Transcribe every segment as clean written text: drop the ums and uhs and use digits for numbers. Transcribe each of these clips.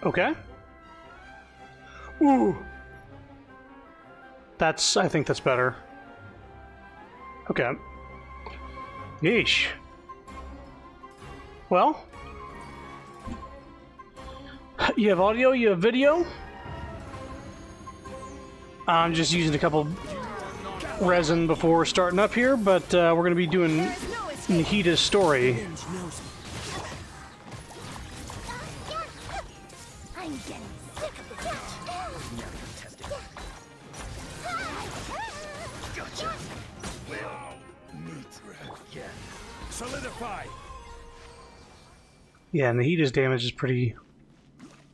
Okay. Ooh. I think that's better. Okay. Yeesh. Well. You have audio, you have video. I'm just using a couple resin before starting up here, but we're going to be doing Nahita's story. Solidify. Yeah, Nahita's damage is pretty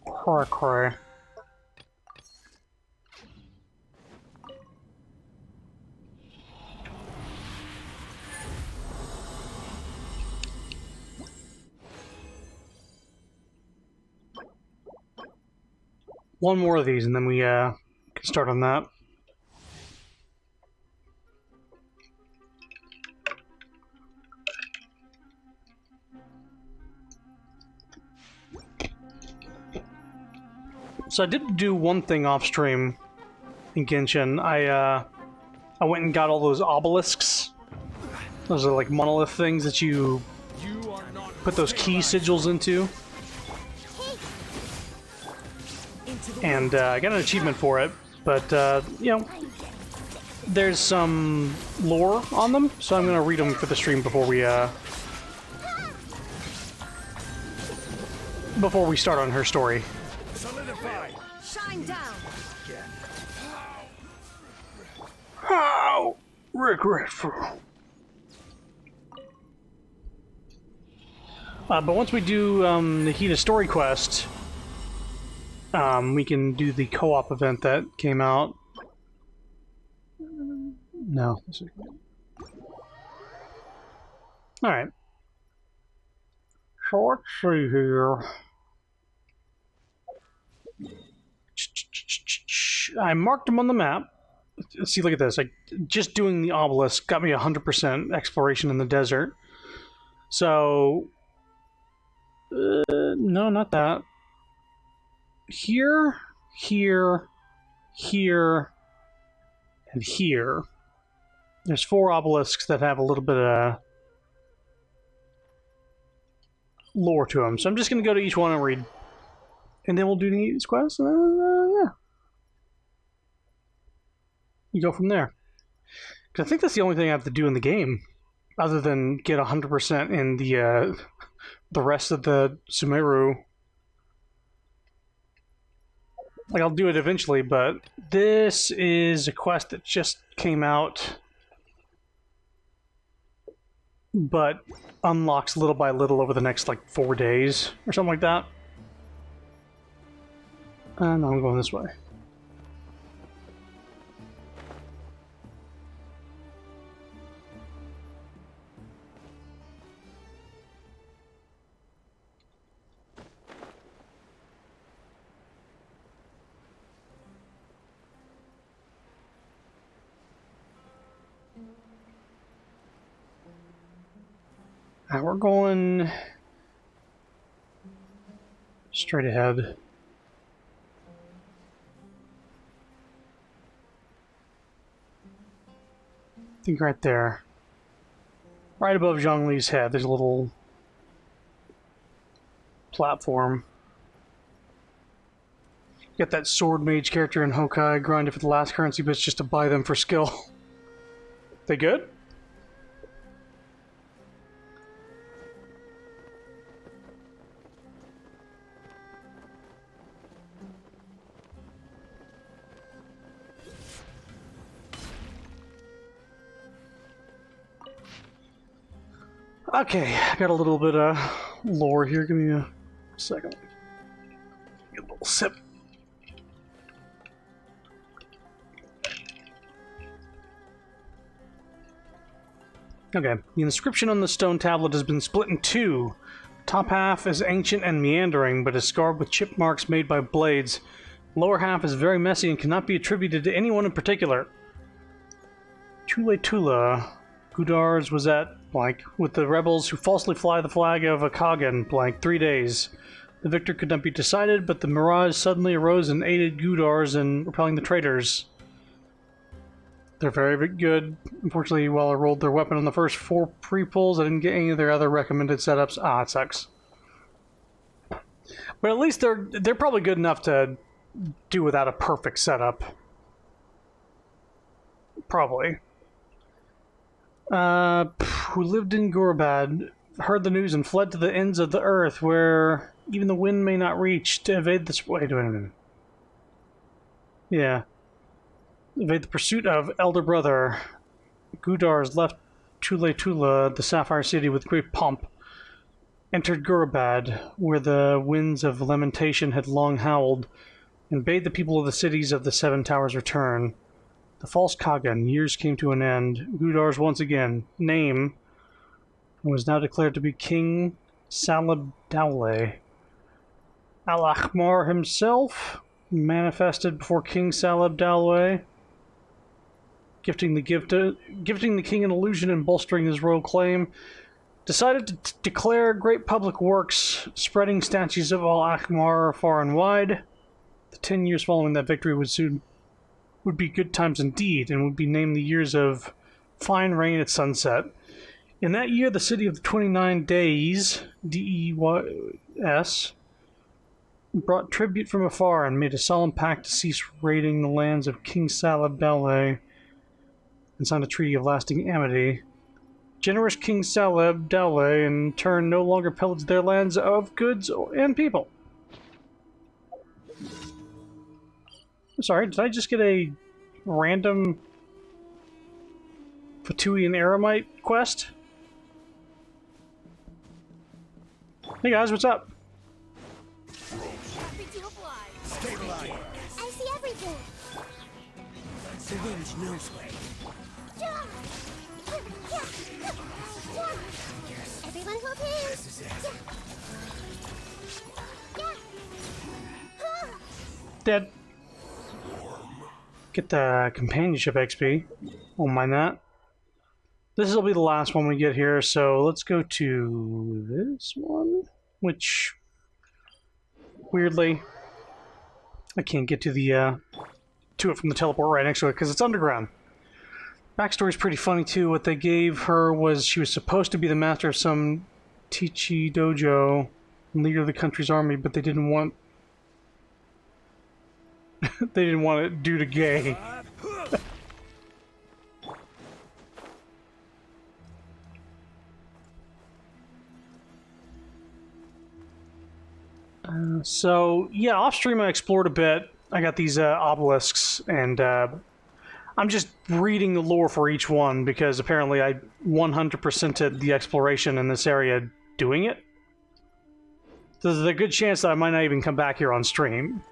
hardcore. One more of these, and then we can start on that. So I did do one thing off stream in Genshin. I went and got all those obelisks. Those are like monolith things that you put those key sigils into. And I got an achievement for it, but you know, there's some lore on them, so I'm gonna read them for the stream before we start on her story. Solidify. Shine down. How regretful. But once we do Nahita's story quest, we can do the co-op event that came out. No. Alright. So let's see here. I marked them on the map. Let's see, look at this. Like, just doing the obelisk got me 100% exploration in the desert. So... no, not that. Here, here, here, and here. There's 4 obelisks that have a little bit of lore to them. So I'm just going to go to each one and read. And then we'll do Nahita's quest, and then, yeah. You go from there. Because I think that's the only thing I have to do in the game, other than get 100% in the rest of the Sumeru. Like, I'll do it eventually, but this is a quest that just came out, but unlocks little by little over the next, like, 4 days, or something like that. And I'm going this way. Alright, we're going straight ahead. I think right there. Right above Zhongli's head, there's a little platform. Got that sword mage character in Honkai, grinded for the last currency bits just to buy them for skill. They good? Okay, I got a little bit of lore here. Give me a second. Get a little sip. Okay, the inscription on the stone tablet has been split in 2. The top half is ancient and meandering, but is scarred with chip marks made by blades. The lower half is very messy and cannot be attributed to anyone in particular. Tule Tula. Gudars was at blank with the rebels who falsely fly the flag of Akagan blank 3 days. The victor could not be decided, but the Mirage suddenly arose and aided Gudars in repelling the traitors. They're very, very good. Unfortunately, while I rolled their weapon on the first 4 pre-pulls, I didn't get any of their other recommended setups. Ah, it sucks. But at least they're probably good enough to do without a perfect setup. Probably. Who lived in Gurbad, heard the news and fled to the ends of the earth where even the wind may not reach to evade this. Wait a minute. Yeah. Evade the pursuit of elder brother. Gudars left Tula, the Sapphire City, with great pomp. Entered Gurabad, where the winds of lamentation had long howled, and bade the people of the cities of the Seven Towers return. The false Kagan, years came to an end. Gudars once again, name, was now declared to be King Salab Dowleh. Al-Ahmar himself manifested before King Salab Dowleh, gifting the king an illusion and bolstering his royal claim. Decided to declare great public works, spreading statues of Al-Ahmar far and wide. The 10 years following that victory would be good times indeed, and would be named the years of fine rain at sunset. In that year, the city of the 29 Days, D-E-Y-S, brought tribute from afar and made a solemn pact to cease raiding the lands of King Salab Dowleh, and signed a treaty of lasting amity. Generous King Salab Dowleh, in turn, no longer pillaged their lands of goods and people. Sorry, did I just get a random Fatui and Aramite quest? Hey guys, what's up? Stabilize. I see everything. The wind knows way. Everyone hold hands. This is it. Dead. Get the companionship XP. Won't mind that. This will be the last one we get here, so let's go to this one, which, weirdly, I can't get to the to it from the teleport right next to it because it's underground. Backstory's pretty funny too. What they gave her was she was supposed to be the master of some Teachee dojo and leader of the country's army, but they didn't want they didn't want it due to gay. So yeah, off stream I explored a bit. I got these obelisks, and I'm just reading the lore for each one because apparently I 100%ed the exploration in this area doing it. So there's a good chance that I might not even come back here on stream.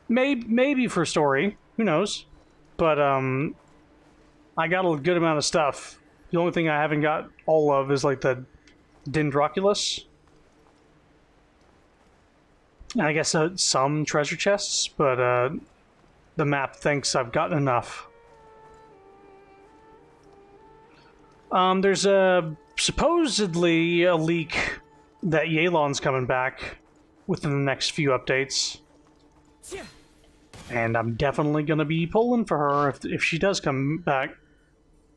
Maybe for story, who knows? But I got a good amount of stuff. The only thing I haven't got all of is like the Dendroculus. And I guess some treasure chests, but the map thinks I've gotten enough. There's supposedly a leak that Yelan's coming back within the next few updates. And I'm definitely going to be pulling for her if she does come back.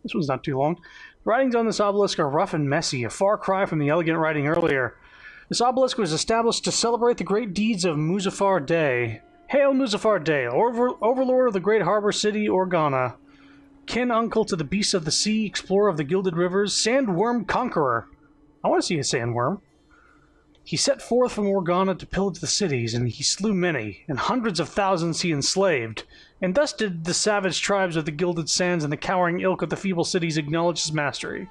This one's not too long. The writings on this obelisk are rough and messy, a far cry from the elegant writing earlier. This obelisk was established to celebrate the great deeds of Muzaffar Day. Hail Muzaffar Day, overlord of the great harbor city Organa, kin uncle to the beasts of the sea, explorer of the gilded rivers, sandworm conqueror. I want to see a sandworm. He set forth from Organa to pillage the cities, and he slew many, and hundreds of thousands he enslaved. And thus did the savage tribes of the Gilded Sands and the cowering ilk of the feeble cities acknowledge his mastery.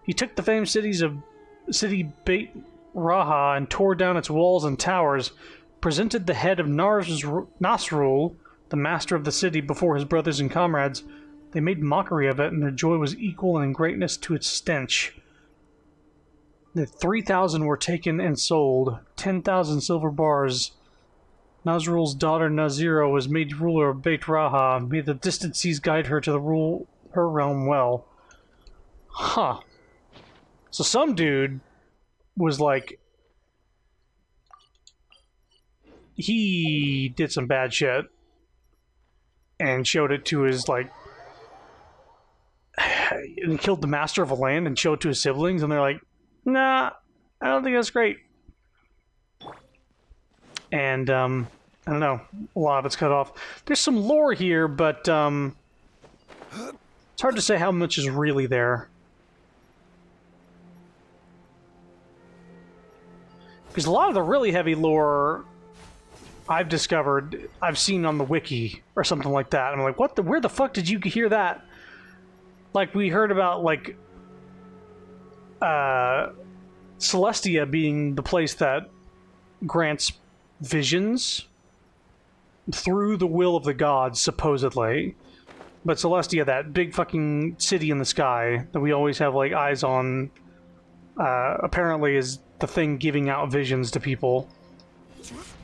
He took the famed city Beit Raha and tore down its walls and towers, presented the head of Nasrul, the master of the city, before his brothers and comrades. They made mockery of it, and their joy was equal in greatness to its stench. The 3,000 were taken and sold, 10,000 silver bars. Nasrul's daughter Nazira was made ruler of Beit Raha. May the distant seas guide her to rule her realm well. Huh. So some dude was like he did some bad shit and showed it to his, like, and he killed the master of a land and showed it to his siblings, and they're like, nah, I don't think that's great. And, I don't know, a lot of it's cut off. There's some lore here, but, it's hard to say how much is really there. Because a lot of the really heavy lore I've discovered, I've seen on the wiki or something like that. I'm like, what the? Where the fuck did you hear that? Like, we heard about, like, Celestia being the place that grants visions through the will of the gods, supposedly. But Celestia, that big fucking city in the sky that we always have, like, eyes on, apparently is the thing giving out visions to people.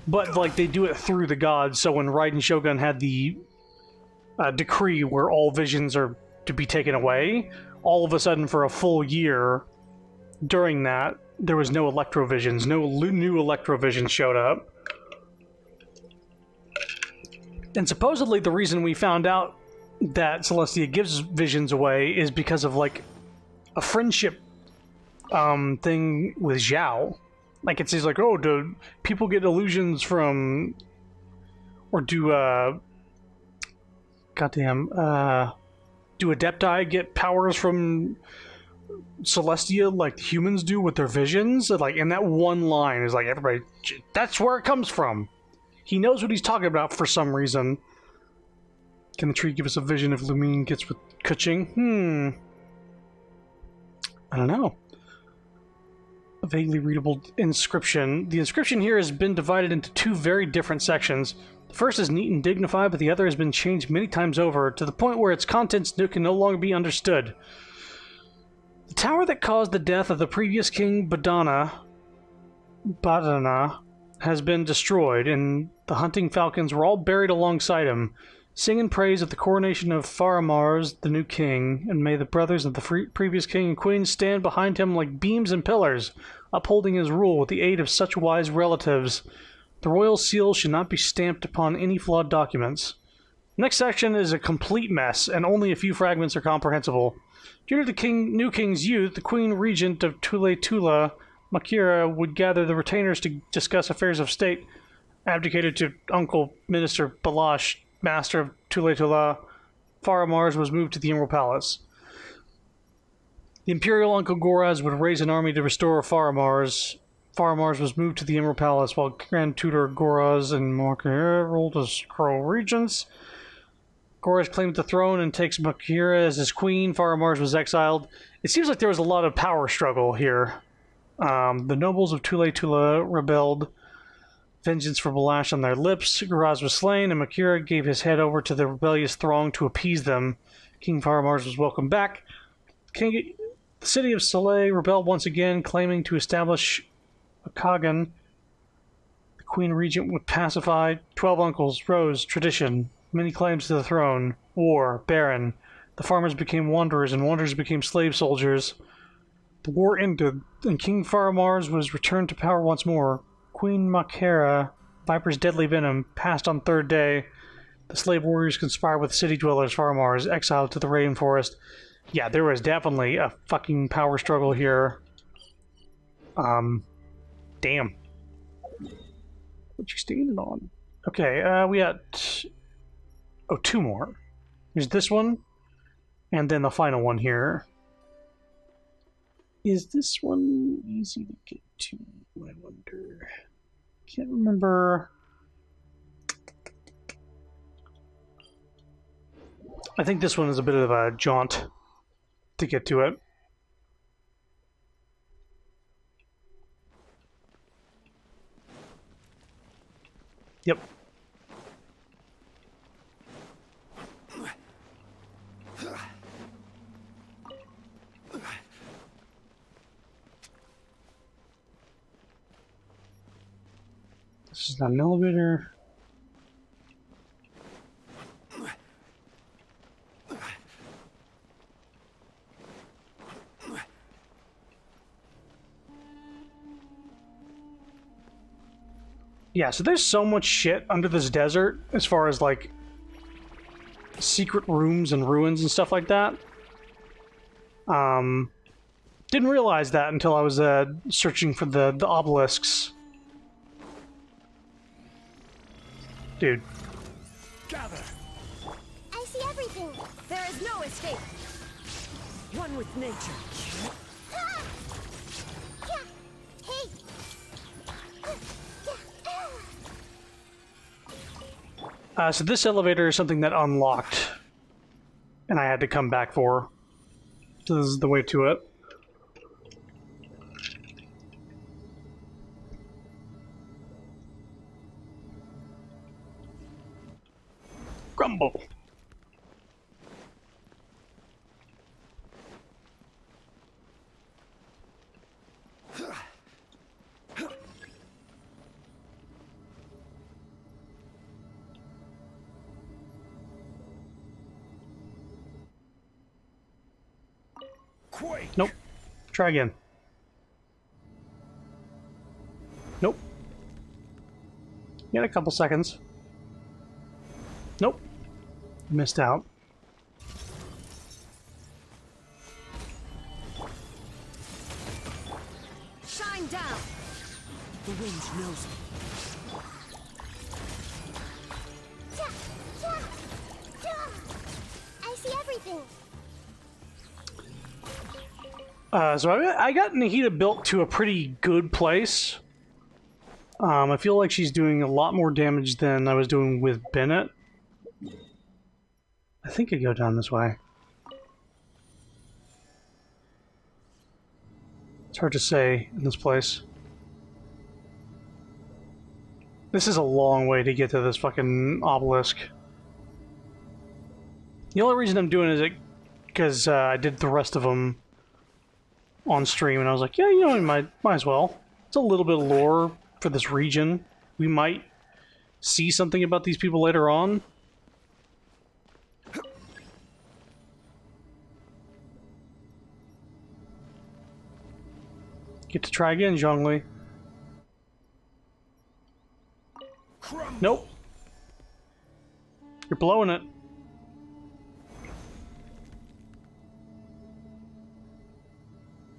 But, like, they do it through the gods, so when Raiden Shogun had the decree where all visions are to be taken away, all of a sudden for a full year during that, there was no Electrovisions. No new Electrovisions showed up. And supposedly the reason we found out that Celestia gives visions away is because of, like, a friendship thing with Zhao. Like, it's like, oh, do people get illusions from... Or do, goddamn, do Adepti get powers from Celestia like humans do with their visions? Like, and that one line is like, everybody, that's where it comes from. He knows what he's talking about for some reason. Can the tree give us a vision if Lumine gets with Kuching? I don't know. A vaguely readable inscription. The inscription here has been divided into two very different sections. The first is neat and dignified, but the other has been changed many times over, to the point where its contents can no longer be understood. The tower that caused the death of the previous king Badana has been destroyed, and the hunting falcons were all buried alongside him. Sing in praise of the coronation of Faramars, the new king, and may the brothers of the previous king and queen stand behind him like beams and pillars, upholding his rule with the aid of such wise relatives. The royal seal should not be stamped upon any flawed documents. Next section is a complete mess, and only a few fragments are comprehensible. Due to the new king's youth, the queen regent of Tule Tula, Makira, would gather the retainers to discuss affairs of state. Abdicated to Uncle Minister Balash, master of Tule Tula, Faramars was moved to the Emerald Palace. The Imperial Uncle Goraz would raise an army to restore Faramars. Faramars was moved to the Emerald Palace, while Grand Tutor Goraz and Makira ruled as co-regents. Goraz claimed the throne and takes Makira as his queen. Faramars was exiled. It seems like there was a lot of power struggle here. The nobles of Tule Tula rebelled. Vengeance for Balash on their lips. Goraz was slain, and Makira gave his head over to the rebellious throng to appease them. King Faramars was welcomed back. The city of Soleil rebelled once again, claiming to establish a Kagan. The Queen Regent would pacify. 12 uncles rose. Tradition. Many claims to the throne. War. Baron. The farmers became wanderers, and wanderers became slave soldiers. The war ended, and King Faramars was returned to power once more. Queen Makera, Viper's deadly venom, passed on third day. The slave warriors conspired with city dwellers, Faramars, exiled to the rainforest. Yeah, there was definitely a fucking power struggle here. Damn. What you standing on? Okay, we got... Oh, two more. There's this one, and then the final one here. Is this one easy to get to, I wonder? Can't remember. I think this one is a bit of a jaunt to get to it. Yep. This is not an elevator. Yeah, so there's so much shit under this desert as far as, like, secret rooms and ruins and stuff like that. Didn't realize that until I was searching for the obelisks. Dude. Gather. I see everything. There is no escape. One with nature. Ah! Yeah. Hey. So this elevator is something that unlocked, and I had to come back for. So this is the way to it. Grumble. Quake. Nope. Try again. Nope. You got a couple seconds. Nope. Missed out. Shine down. The wind knows me. Yeah. Yeah. Yeah. I see everything. So I got Nahida built to a pretty good place. I feel like she's doing a lot more damage than I was doing with Bennett. I think I go down this way. It's hard to say in this place. This is a long way to get to this fucking obelisk. The only reason I'm doing it is because I did the rest of them on stream, and I was like, yeah, you know, might as well. It's a little bit of lore for this region. We might see something about these people later on. Get to try again, Zhongli. Nope. You're blowing it.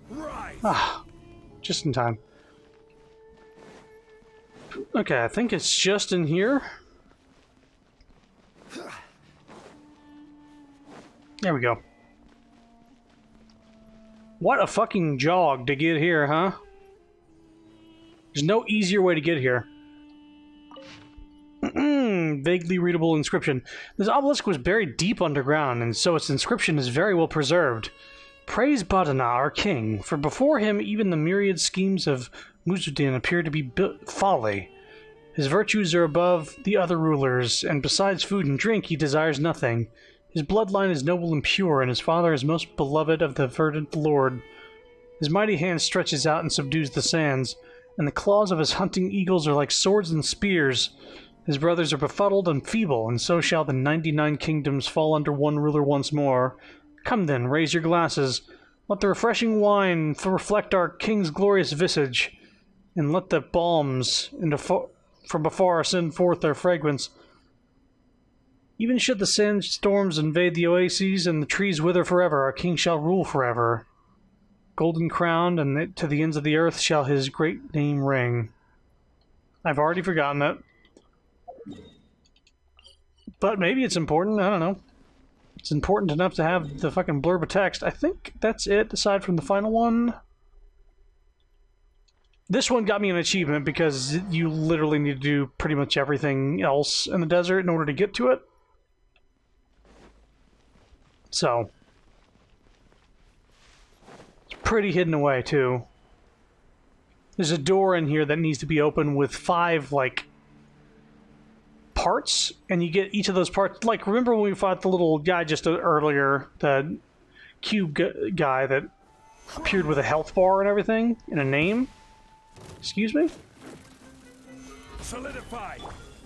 Rise. Ah, just in time. Okay, I think it's just in here. There we go. What a fucking jog to get here, huh? There's no easier way to get here. Vaguely readable inscription. This obelisk was buried deep underground, and so its inscription is very well preserved. Praise Badana, our king, for before him even the myriad schemes of Muzuddin appear to be folly. His virtues are above the other rulers, and besides food and drink he desires nothing. His bloodline is noble and pure, and his father is most beloved of the verdant lord. His mighty hand stretches out and subdues the sands, and the claws of his hunting eagles are like swords and spears. His brothers are befuddled and feeble, and so shall the 99 kingdoms fall under one ruler once more. Come then, raise your glasses. Let the refreshing wine reflect our king's glorious visage, and let the balms from afar send forth their fragrance. Even should the sandstorms invade the oases and the trees wither forever, our king shall rule forever. Golden crowned, and to the ends of the earth shall his great name ring. I've already forgotten it. But maybe it's important, I don't know. It's important enough to have the fucking blurb of text. I think that's it, aside from the final one. This one got me an achievement because you literally need to do pretty much everything else in the desert in order to get to it. So, it's pretty hidden away, too. There's a door in here that needs to be opened with 5, like, parts, and you get each of those parts. Like, remember when we fought the little guy just earlier, the cube guy that appeared with a health bar and everything, and a name? Excuse me? Solidify.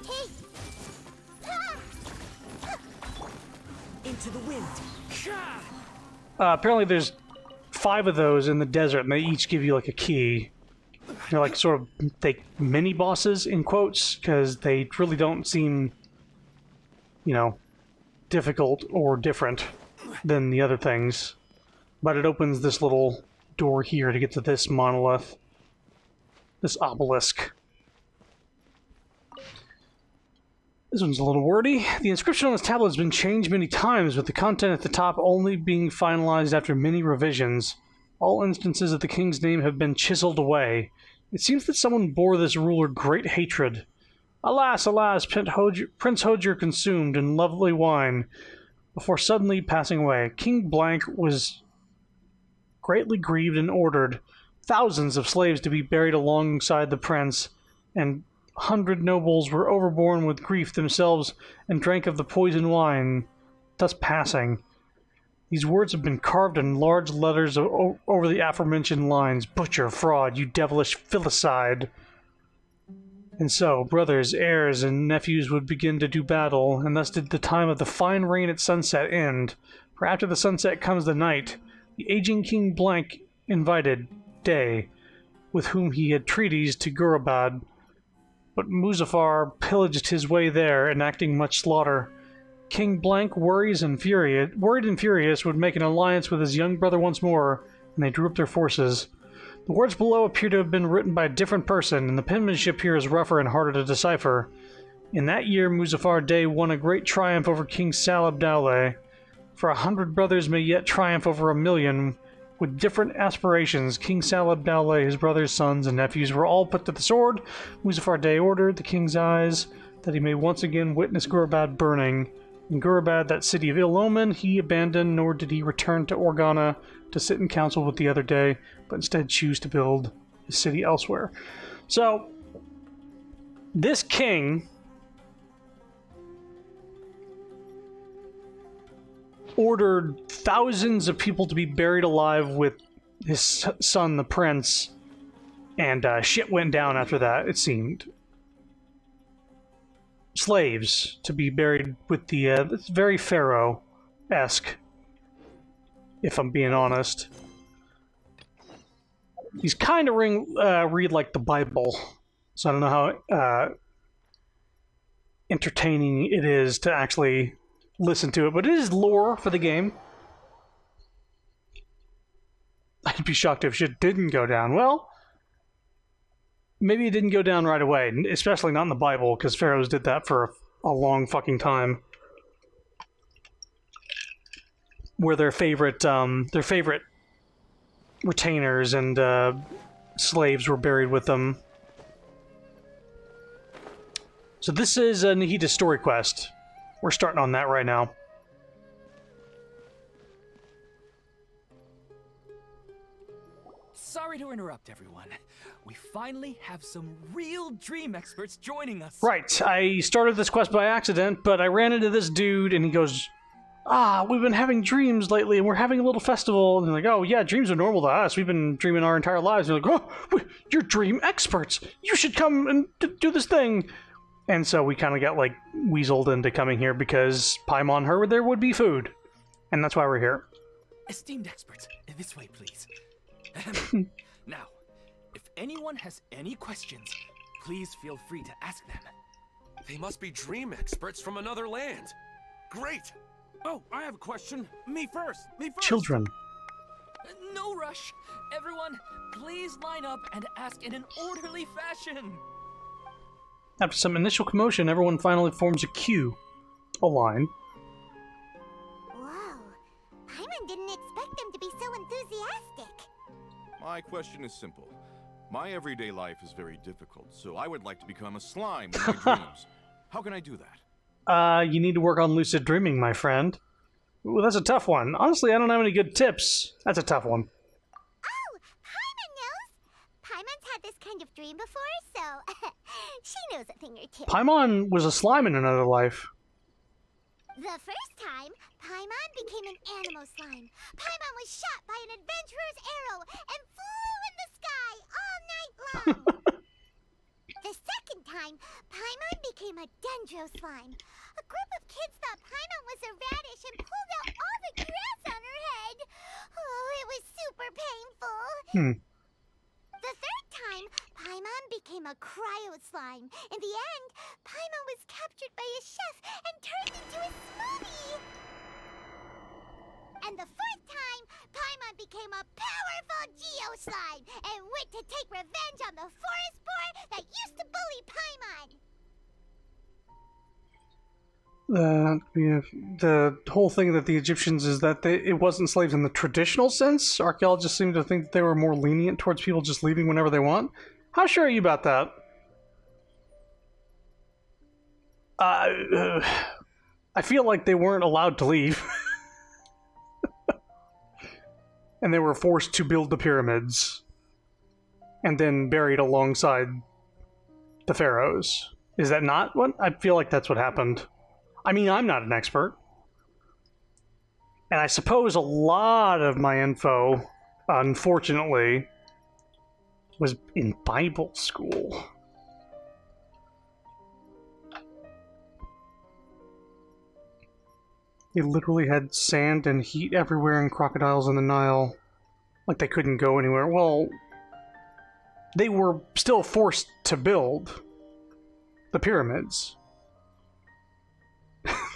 Hey. Into the wind. Apparently there's 5 of those in the desert, and they each give you, like, a key. They're like sort of fake mini bosses in quotes because they really don't seem, you know, difficult or different than the other things. But it opens this little door here to get to this monolith, this obelisk. This one's a little wordy. The inscription on this tablet has been changed many times, with the content at the top only being finalized after many revisions. All instances of the king's name have been chiseled away. It seems that someone bore this ruler great hatred. Alas, alas, Prince Hodger consumed in lovely wine, before suddenly passing away. King Blank was greatly grieved and ordered thousands of slaves to be buried alongside the prince, and 100 nobles were overborne with grief themselves and drank of the poisoned wine, thus passing. These words have been carved in large letters over the aforementioned lines. Butcher, fraud, you devilish filicide. And so, brothers, heirs, and nephews would begin to do battle, and thus did the time of the fine rain at sunset end. For after the sunset comes the night. The aging King Blank invited Day, with whom he had treaties, to Gurabad. But Muzaffar pillaged his way there, enacting much slaughter. King Blank, worried and furious, would make an alliance with his young brother once more, and they drew up their forces. The words below appear to have been written by a different person, and the penmanship here is rougher and harder to decipher. In that year, Muzaffar Day won a great triumph over King Salab Dowleh. For 100 brothers may yet triumph over 1,000,000. With different aspirations, King Salab Dowleh, his brothers, sons, and nephews were all put to the sword. Muzaffar Day ordered the king's eyes, that he may once again witness Gurabad burning. In Gurabad, that city of ill omen, he abandoned, nor did he return to Organa to sit in council with the other Day, but instead choose to build his city elsewhere. So, this king ordered thousands of people to be buried alive with his son, the prince, and shit went down after that, it seemed. Slaves to be buried with the... it's very Pharaoh-esque, if I'm being honest. These kind of read like the Bible, so I don't know how entertaining it is to actually listen to it, but it is lore for the game. I'd be shocked if shit didn't go down. Well, maybe it didn't go down right away, especially not in the Bible, because pharaohs did that for a long fucking time. Where their favorite retainers and slaves were buried with them. So this is a Nahida story quest. We're starting on that right now. Sorry to interrupt, everyone. We finally have some real dream experts joining us. Right, I started this quest by accident, but I ran into this dude, and he goes, we've been having dreams lately, and we're having a little festival. And they're like, oh, yeah, dreams are normal to us. We've been dreaming our entire lives. And they're like, oh, you're dream experts. You should come and do this thing. And so we kind of got, like, weaseled into coming here because Paimon heard there would be food. And that's why we're here. Esteemed experts, this way, please. Now, if anyone has any questions, please feel free to ask them. They must be dream experts from another land. Great! Oh, I have a question. Me first. Children. No rush. Everyone, please line up and ask in an orderly fashion. After some initial commotion, everyone finally forms a queue. A line. Whoa. Paimon didn't expect them to be so enthusiastic. My question is simple. My everyday life is very difficult, so I would like to become a slime in my dreams. How can I do that? You need to work on lucid dreaming, my friend. Well, that's a tough one. Honestly, I don't have any good tips. That's a tough one. Oh, Paimon knows. Paimon's had this kind of dream before, so she knows a thing or two. Paimon was a slime in another life. The first time, Paimon became an animal slime. Paimon was shot by an adventurer's arrow and flew in the sky all night long. The second time, Paimon became a dendro slime. A group of kids thought Paimon was a radish and pulled out all the grass on her head. Oh, it was super painful. The third time, Paimon became a cryo slime. In the end, Paimon was captured by a chef and turned into a smoothie. And the fourth time, Paimon became a powerful Geo slime and went to take revenge on the forest boar that used to bully Paimon. The whole thing that the Egyptians is that it wasn't slaves in the traditional sense. Archaeologists seem to think that they were more lenient towards people just leaving whenever they want. How sure are you about that? I feel like they weren't allowed to leave. And they were forced to build the pyramids. And then buried alongside the pharaohs. Is that not what? I feel like that's what happened. I mean, I'm not an expert. And I suppose a lot of my info, unfortunately, was in Bible school. They literally had sand and heat everywhere and crocodiles in the Nile. Like they couldn't go anywhere. Well, they were still forced to build the pyramids.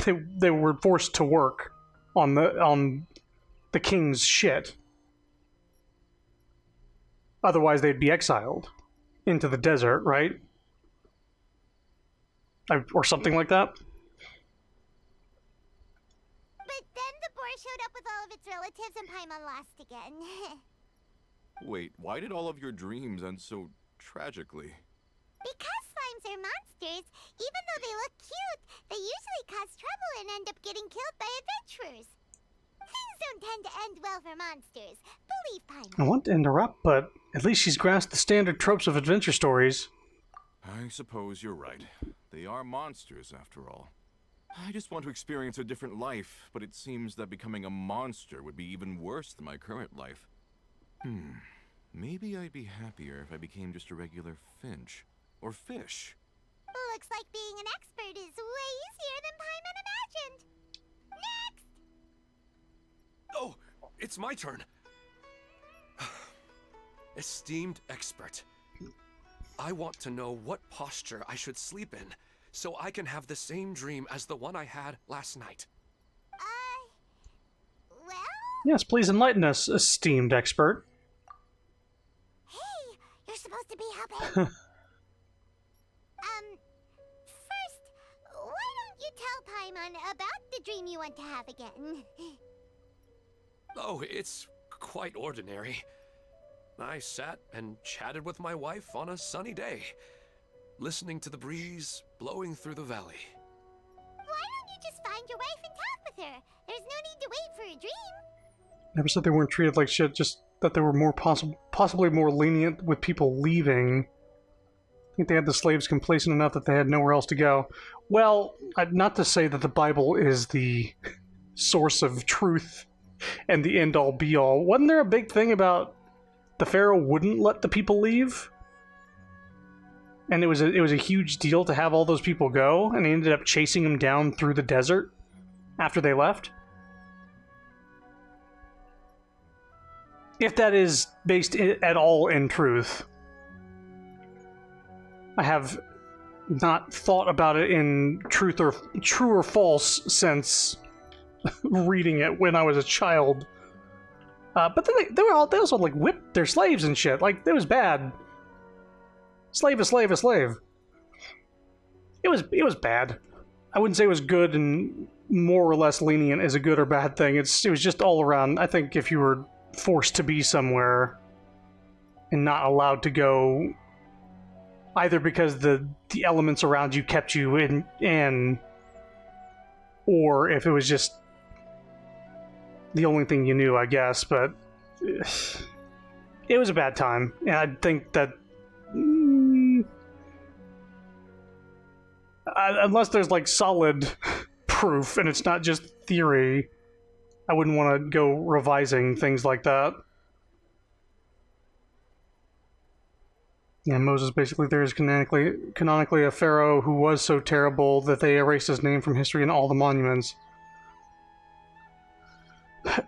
They were forced to work on the king's shit. Otherwise, they'd be exiled into the desert, right? Or something like that. But then the boar showed up with all of its relatives and Paimon lost again. Wait, why did all of your dreams end so tragically? Because slimes are monsters, even though they look cute, they usually cause trouble and end up getting killed by adventurers. Things don't tend to end well for monsters. Believe Paimon. I want to interrupt, but at least she's grasped the standard tropes of adventure stories. I suppose you're right. They are monsters, after all. I just want to experience a different life, but it seems that becoming a monster would be even worse than my current life. Maybe I'd be happier if I became just a regular finch. Or fish. Looks like being an expert is way easier than Paimon imagined. Next! Oh, it's my turn. Esteemed expert, I want to know what posture I should sleep in so I can have the same dream as the one I had last night. Well? Yes, please enlighten us, esteemed expert. Hey, you're supposed to be helping. First, why don't you tell Paimon about the dream you want to have again? Oh, it's quite ordinary. I sat and chatted with my wife on a sunny day, listening to the breeze blowing through the valley. Why don't you just find your wife and talk with her? There's no need to wait for a dream. Never said they weren't treated like shit, just that they were more possibly more lenient with people leaving. I think they had the slaves complacent enough that they had nowhere else to go. Well, not to say that the Bible is the source of truth and the end-all be-all. Wasn't there a big thing about the Pharaoh wouldn't let the people leave? And it was a huge deal to have all those people go, and he ended up chasing them down through the desert after they left? If that is based at all in truth. I have not thought about it in true or false sense reading it when I was a child. But then they also like whipped their slaves and shit. Like, it was bad. Slave a slave a slave. It was bad. I wouldn't say it was good, and more or less lenient is a good or bad thing. It was just all around. I think if you were forced to be somewhere and not allowed to go, either because the elements around you kept you in, or if it was just the only thing you knew, I guess. But it was a bad time, and I think that unless there's like solid proof and it's not just theory, I wouldn't want to go revising things like that. Yeah, Moses basically there is canonically a pharaoh who was so terrible that they erased his name from history and all the monuments.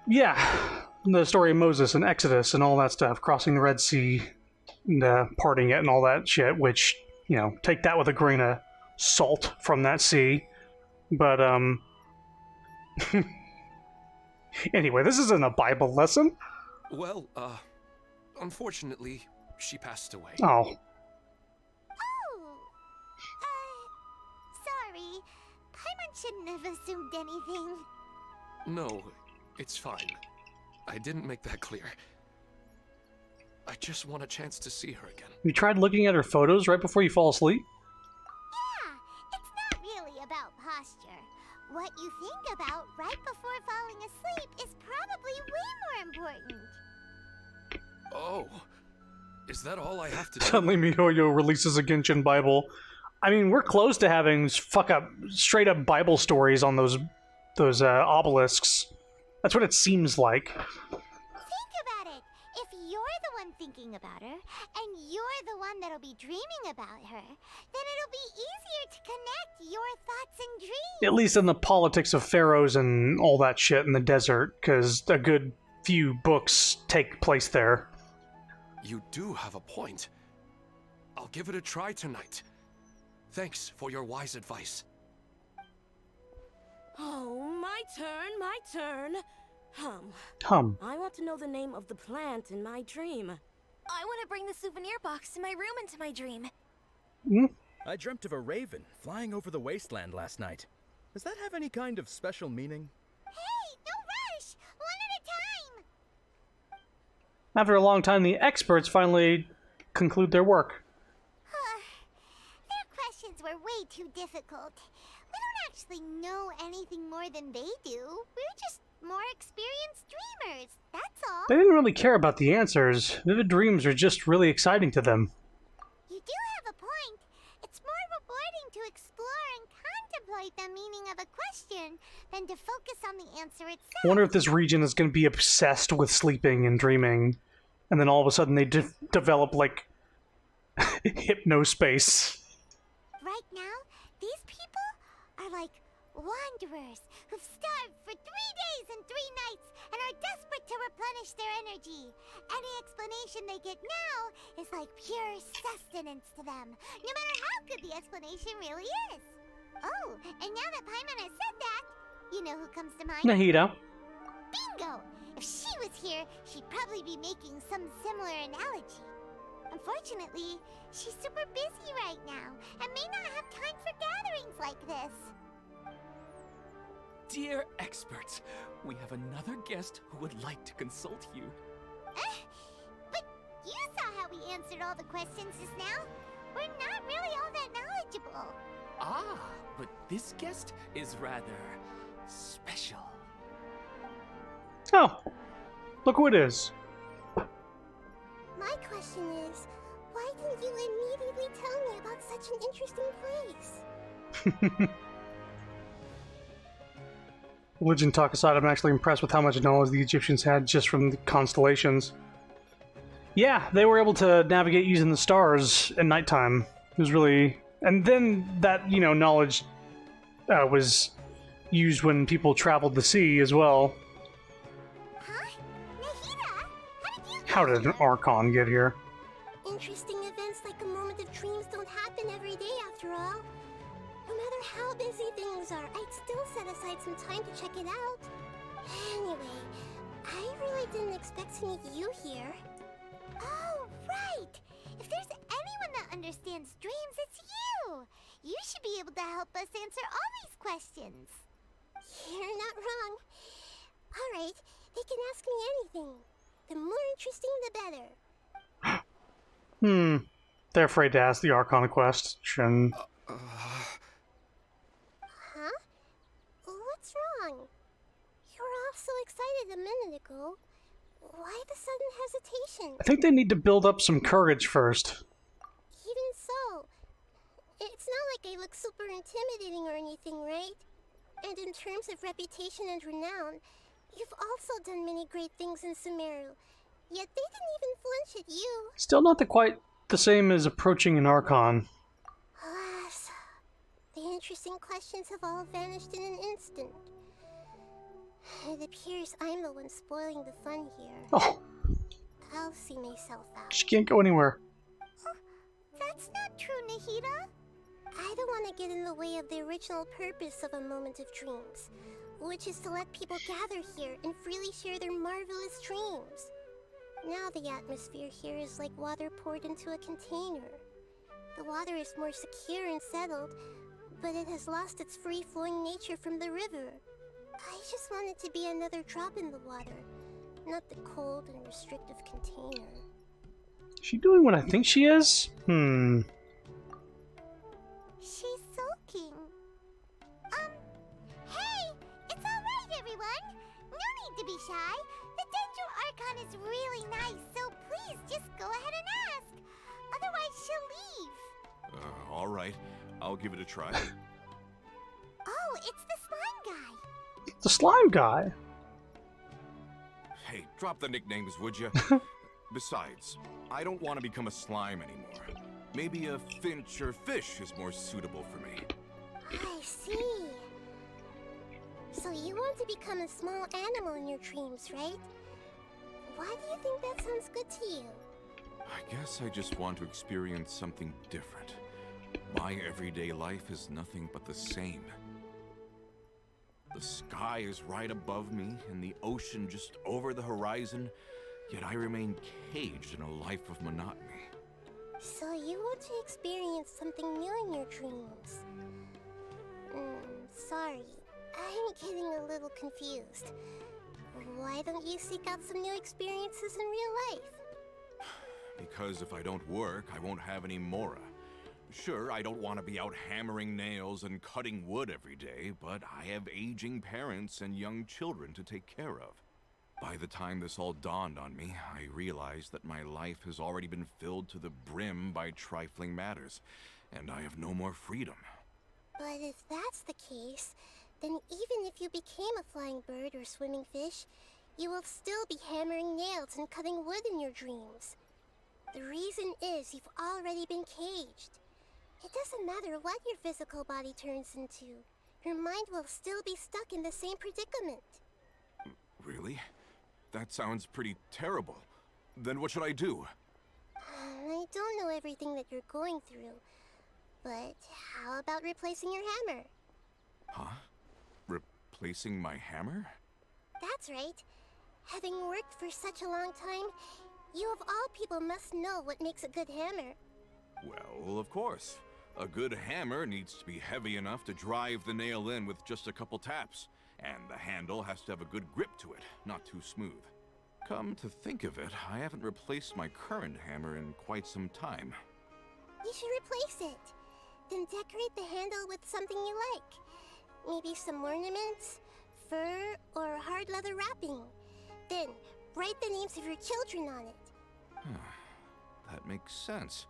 Yeah, the story of Moses and Exodus and all that stuff, crossing the Red Sea. and parting it and all that shit, which, you know, take that with a grain of salt from that sea. But, anyway, this isn't a Bible lesson. Well, unfortunately, she passed away. Oh. Oh, sorry. Paimon shouldn't have assumed anything. No, it's fine. I didn't make that clear. I just want a chance to see her again. You tried looking at her photos right before you fall asleep? Yeah, it's not really about posture. What you think about right before falling asleep is probably way more important. Oh, is that all I have to do? Suddenly MiHoYo releases a Genshin Bible. I mean, we're close to having straight up Bible stories on those obelisks. That's what it seems like. Think about it. If you're the one thinking about her, and you're the one that'll be dreaming about her, then it'll be easier to connect your thoughts and dreams. At least in the politics of pharaohs and all that shit in the desert, because a good few books take place there. You do have a point. I'll give it a try tonight. Thanks for your wise advice. Oh, my turn. I want to know the name of the plant in my dream. I want to bring the souvenir box to my room into my dream. I dreamt of a raven flying over the wasteland last night. Does that have any kind of special meaning? Hey, no rush! One at a time! After a long time, the experts finally conclude their work. Their questions were way too difficult. We don't actually know anything more than they do. We're just more experienced dreamers, that's all. They didn't really care about the answers. Vivid dreams are just really exciting to them. You do have a point. It's more rewarding to explore and contemplate the meaning of a question than to focus on the answer itself. I wonder if this region is going to be obsessed with sleeping and dreaming, and then all of a sudden they develop, like, hypnospace. Right now, these people are like wanderers who've starved for 3 days and 3 nights and are desperate to replenish their energy. Any explanation they get now is like pure sustenance to them, no matter how good the explanation really is. Oh, and now that Paimon has said that, you know who comes to mind? Nahida. Bingo! If she was here, she'd probably be making some similar analogy. Unfortunately, she's super busy right now and may not have time for gatherings like this. Dear experts, we have another guest who would like to consult you. But you saw how we answered all the questions just now. We're not really all that knowledgeable. Ah, but this guest is rather special. Oh, look who it is. My question is, why didn't you immediately tell me about such an interesting place? Religion talk aside, I'm actually impressed with how much knowledge the Egyptians had just from the constellations. Yeah, they were able to navigate using the stars at nighttime. It was really... And then that, you know, knowledge was used when people traveled the sea as well. Huh? Nahida? How did an Archon get here? Interesting events like a moment of dreams don't happen every day after all. No matter how busy things are, I'd still set aside some time to check it out. Anyway, I really didn't expect to meet you here. Oh, right! If there's anyone that understands dreams, it's you! You should be able to help us answer all these questions. You're not wrong. Alright, they can ask me anything. The more interesting, the better. They're afraid to ask the Archon a question. Huh? What's wrong? You were all so excited a minute ago. Why the sudden hesitation? I think they need to build up some courage first. Even so, it's not like I look super intimidating or anything, right? And in terms of reputation and renown, you've also done many great things in Sumeru. Yet they didn't even flinch at you. Still not quite the same as approaching an Archon. Alas, the interesting questions have all vanished in an instant. It appears I'm the one spoiling the fun here. Oh, I'll see myself out. she can't go anywhere. true, Nahida? I don't want to get in the way of the original purpose of a moment of dreams, which is to let people gather here and freely share their marvelous dreams. Now the atmosphere here is like water poured into a container. The water is more secure and settled, but it has lost its free-flowing nature from the river. I just want it to be another drop in the water, not the cold and restrictive container. Is she doing what I think she is? She's sulking. Hey! It's alright, everyone! No need to be shy. The Dendro Archon is really nice, so please just go ahead and ask. Otherwise, she'll leave. Alright. I'll give it a try. Oh, it's the slime guy. The slime guy? Hey, drop the nicknames, would you? Besides, I don't want to become a slime anymore. Maybe a finch or fish is more suitable for me. I see. So you want to become a small animal in your dreams, right? Why do you think that sounds good to you? I guess I just want to experience something different. My everyday life is nothing but the same. The sky is right above me, and the ocean just over the horizon, yet I remain caged in a life of monotony. So you want to experience something new in your dreams? Sorry, I'm getting a little confused. Why don't you seek out some new experiences in real life? Because if I don't work, I won't have any mora. Sure, I don't want to be out hammering nails and cutting wood every day, but I have aging parents and young children to take care of. By the time this all dawned on me, I realized that my life has already been filled to the brim by trifling matters, and I have no more freedom. But if that's the case, then even if you became a flying bird or swimming fish, you will still be hammering nails and cutting wood in your dreams. The reason is you've already been caged. It doesn't matter what your physical body turns into. Your mind will still be stuck in the same predicament. Really? That sounds pretty terrible. Then what should I do? I don't know everything that you're going through, but how about replacing your hammer? Huh? Replacing my hammer? That's right. Having worked for such a long time, you of all people must know what makes a good hammer. Well, of course. A good hammer needs to be heavy enough to drive the nail in with just a couple taps, and the handle has to have a good grip to it, not too smooth. Come to think of it, I haven't replaced my current hammer in quite some time. You should replace it. Then decorate the handle with something you like. Maybe some ornaments, fur, or hard leather wrapping. Then, write the names of your children on it. That makes sense.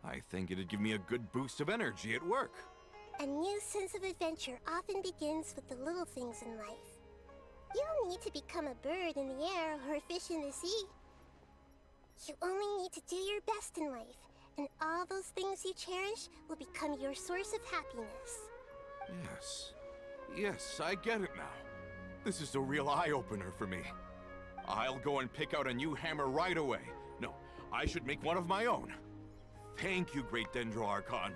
I think it'd give me a good boost of energy at work. A new sense of adventure often begins with the little things in life. You don't need to become a bird in the air or a fish in the sea. You only need to do your best in life, and all those things you cherish will become your source of happiness. Yes, I get it now. This is a real eye-opener for me. I'll go and pick out a new hammer right away. No, I should make one of my own. Thank you, Great Dendro Archon.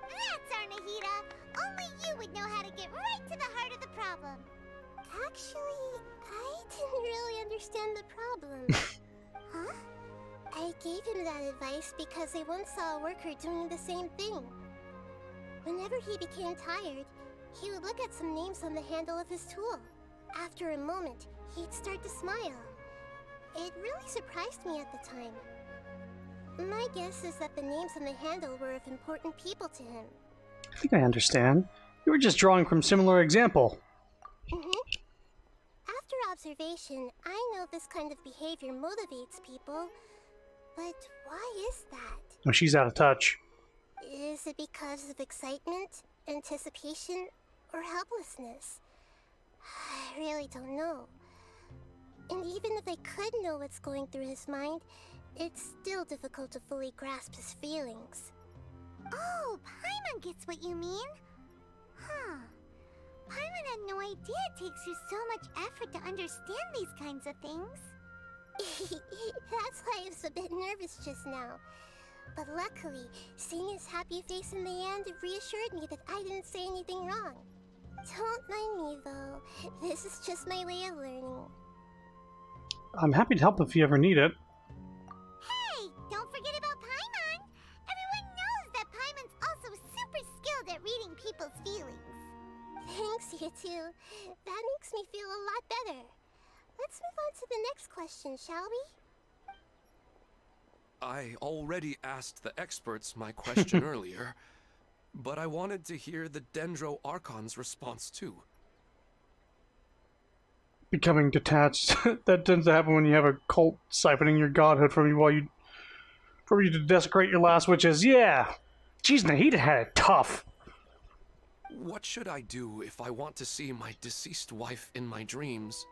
That's our Nahida. Only you would know how to get right to the heart of the problem. Actually, I didn't really understand the problem. Huh? I gave him that advice because I once saw a worker doing the same thing. Whenever he became tired, he would look at some names on the handle of his tool. After a moment, he'd start to smile. It really surprised me at the time. My guess is that the names on the handle were of important people to him. I think I understand. You were just drawing from similar example. After observation, I know this kind of behavior motivates people. But why is that? Oh, she's out of touch. Is it because of excitement, anticipation, or helplessness? I really don't know. And even if I could know what's going through his mind, it's still difficult to fully grasp his feelings. Oh, Paimon gets what you mean. Huh. Paimon had no idea it takes you so much effort to understand these kinds of things. That's why I was a bit nervous just now. But luckily, seeing his happy face in the end reassured me that I didn't say anything wrong. Don't mind me, though. This is just my way of learning. I'm happy to help if you ever need it. Hey, don't forget about Paimon! Everyone knows that Paimon's also super skilled at reading people's feelings. Thanks, you two. That makes me feel a lot better. Let's move on to the next question, shall we? I already asked the experts my question earlier, but I wanted to hear the Dendro Archon's response too. Becoming detached. That tends to happen when you have a cult siphoning your godhood from you for you to desecrate your last wishes. Yeah! Jeez, Nahida had it tough. What should I do if I want to see my deceased wife in my dreams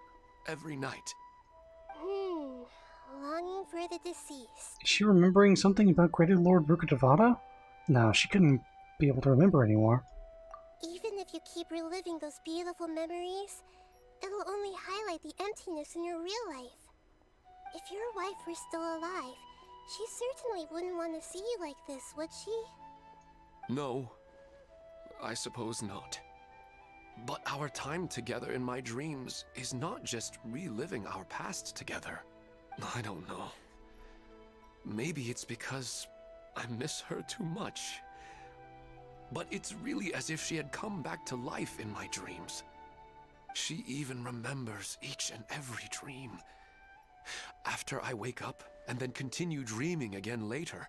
every night? Longing for the deceased. Is she remembering something about Greater Lord Rukadevada? No, she couldn't be able to remember anymore. Even if you keep reliving those beautiful memories, it'll only highlight the emptiness in your real life. If your wife were still alive, she certainly wouldn't want to see you like this, would she? No, I suppose not. But our time together in my dreams is not just reliving our past together. I don't know. Maybe it's because I miss her too much. But it's really as if she had come back to life in my dreams. She even remembers each and every dream. After I wake up and then continue dreaming again later,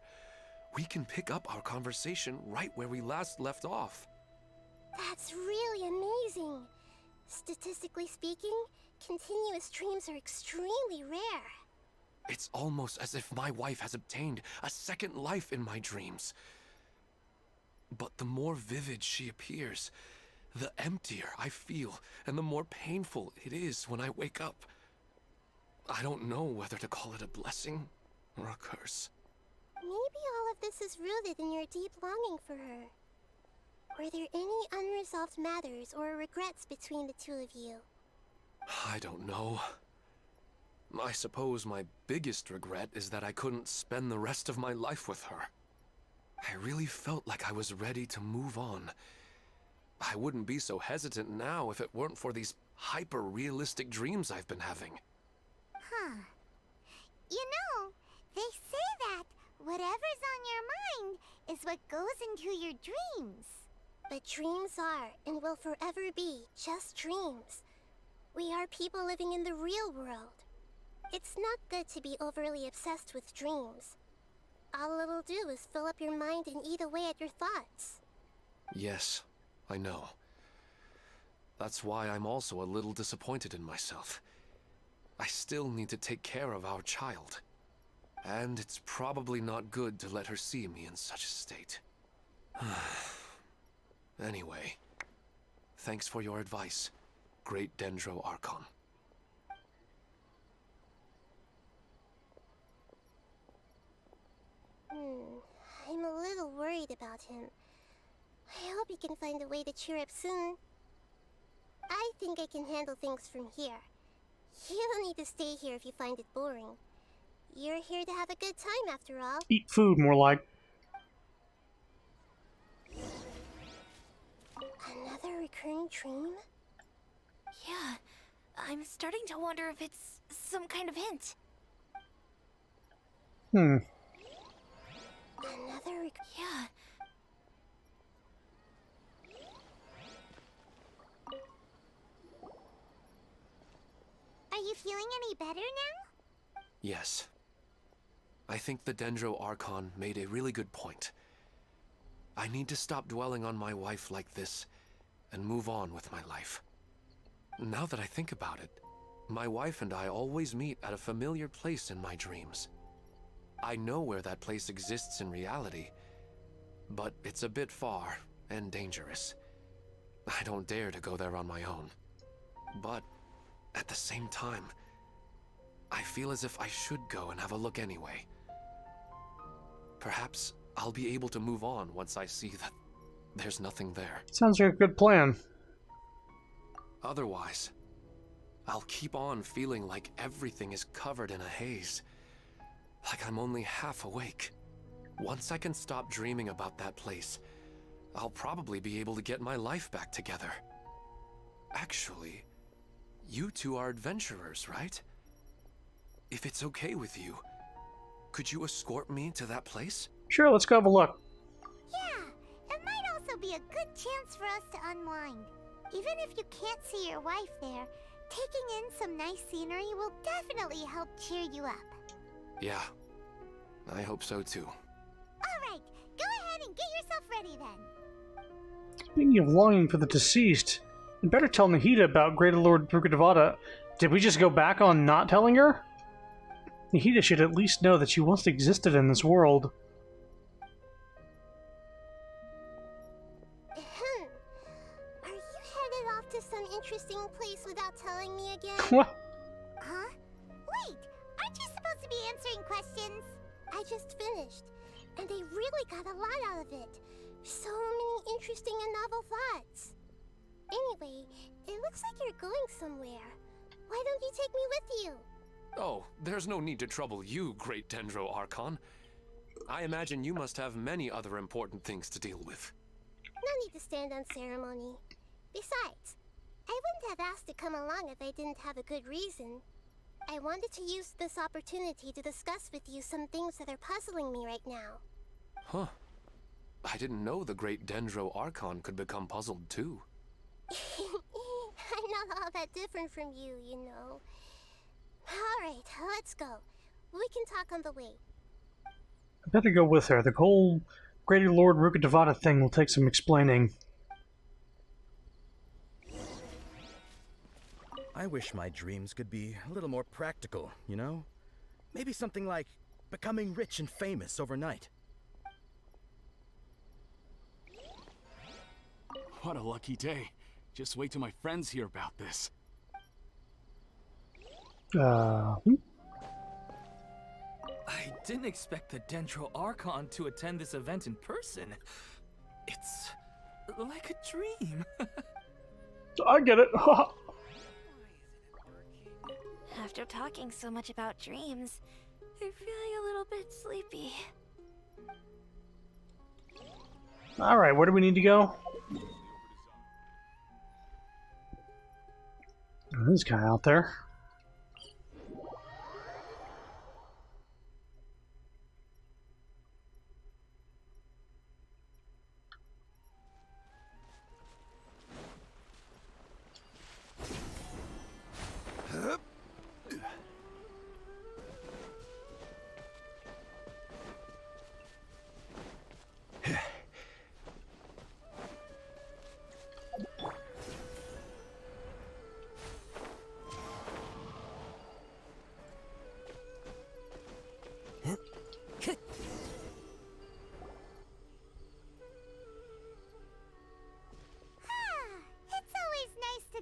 we can pick up our conversation right where we last left off. That's really amazing. Statistically speaking, continuous dreams are extremely rare. It's almost as if my wife has obtained a second life in my dreams. But the more vivid she appears, the emptier I feel, and the more painful it is when I wake up. I don't know whether to call it a blessing or a curse. Maybe all of this is rooted in your deep longing for her. Were there any unresolved matters or regrets between the two of you? I don't know. I suppose my biggest regret is that I couldn't spend the rest of my life with her. I really felt like I was ready to move on. I wouldn't be so hesitant now if it weren't for these hyper-realistic dreams I've been having. Huh. You know, they say that whatever's on your mind is what goes into your dreams. But dreams are, and will forever be, just dreams. We are people living in the real world. It's not good to be overly obsessed with dreams. All it'll do is fill up your mind and eat away at your thoughts. Yes, I know. That's why I'm also a little disappointed in myself. I still need to take care of our child. And it's probably not good to let her see me in such a state. Anyway, thanks for your advice, Great Dendro Archon. I'm a little worried about him. I hope he can find a way to cheer up soon. I think I can handle things from here. You don't need to stay here if you find it boring. You're here to have a good time after all. Eat food, more like. Another recurring dream? Yeah, I'm starting to wonder if it's some kind of hint. Yeah. Are you feeling any better now? Yes. I think the Dendro Archon made a really good point. I need to stop dwelling on my wife like this and move on with my life. Now that I think about it, my wife and I always meet at a familiar place in my dreams. I know where that place exists in reality, but it's a bit far and dangerous. I don't dare to go there on my own. But at the same time, I feel as if I should go and have a look anyway. Perhaps I'll be able to move on once I see that there's nothing there. Sounds like a good plan. Otherwise, I'll keep on feeling like everything is covered in a haze. Like I'm only half awake. Once I can stop dreaming about that place, I'll probably be able to get my life back together. Actually, you two are adventurers, right? If it's okay with you, could you escort me to that place? Sure, let's go have a look. Yeah, it might also be a good chance for us to unwind. Even if you can't see your wife there, taking in some nice scenery will definitely help cheer you up. Yeah, I hope so too. Alright, go ahead and get yourself ready then. Speaking of longing for the deceased, you better tell Nahida about Greater Lord Brukadavada. Did we just go back on not telling her? Nahida should at least know that she once existed in this world. Are you headed off to some interesting place without telling me again? What? Huh? Wait, aren't you supposed to be answering questions? I just finished, and they really got a lot out of it. So many interesting and novel thoughts. Anyway, it looks like you're going somewhere. Why don't you take me with you? Oh, there's no need to trouble you, Great Dendro Archon. I imagine you must have many other important things to deal with. No need to stand on ceremony. Besides, I wouldn't have asked to come along if I didn't have a good reason. I wanted to use this opportunity to discuss with you some things that are puzzling me right now. Huh. I didn't know the Great Dendro Archon could become puzzled too. I'm not all that different from you, you know. Alright, let's go. We can talk on the way. I better go with her. The whole Greater Lord Rukadavada thing will take some explaining. I wish my dreams could be a little more practical, you know? Maybe something like becoming rich and famous overnight. What a lucky day. Just wait till my friends hear about this. I didn't expect the Dendro Archon to attend this event in person. It's like a dream. I get it. After talking so much about dreams, I'm feeling a little bit sleepy. Alright, where do we need to go? Oh, this guy out there.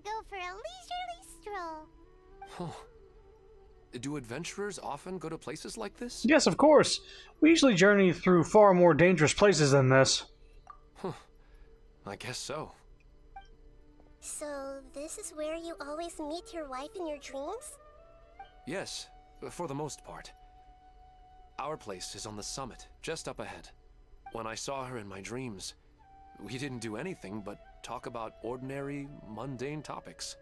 Go for a leisurely stroll. Huh. Do adventurers often go to places like this? Yes, of course. We usually journey through far more dangerous places than this. Huh. I guess so. So, this is where you always meet your wife in your dreams? Yes, for the most part. Our place is on the summit, just up ahead. When I saw her in my dreams, we didn't do anything but talk about ordinary, mundane topics.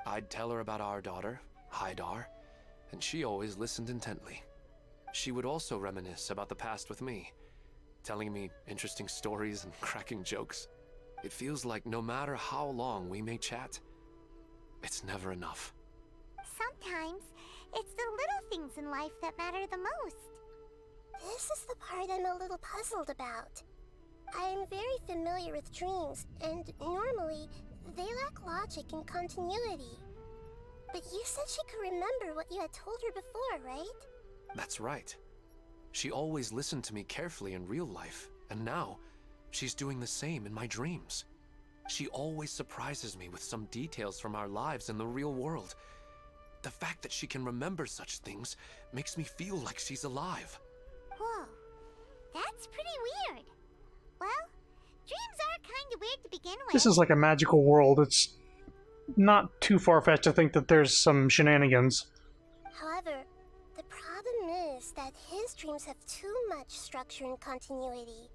I'd tell her about our daughter, Haidar, and she always listened intently. She would also reminisce about the past with me, telling me interesting stories and cracking jokes. It feels like no matter how long we may chat, it's never enough. Sometimes, it's the little things in life that matter the most. This is the part I'm a little puzzled about. I'm very familiar with dreams, and normally, they lack logic and continuity. But you said she could remember what you had told her before, right? That's right. She always listened to me carefully in real life, and now, she's doing the same in my dreams. She always surprises me with some details from our lives in the real world. The fact that she can remember such things makes me feel like she's alive. Whoa, that's pretty weird. Well, dreams are kind of weird to begin with. This is like a magical world. It's not too far-fetched to think that there's some shenanigans. However, the problem is that his dreams dreams have too much structure and continuity.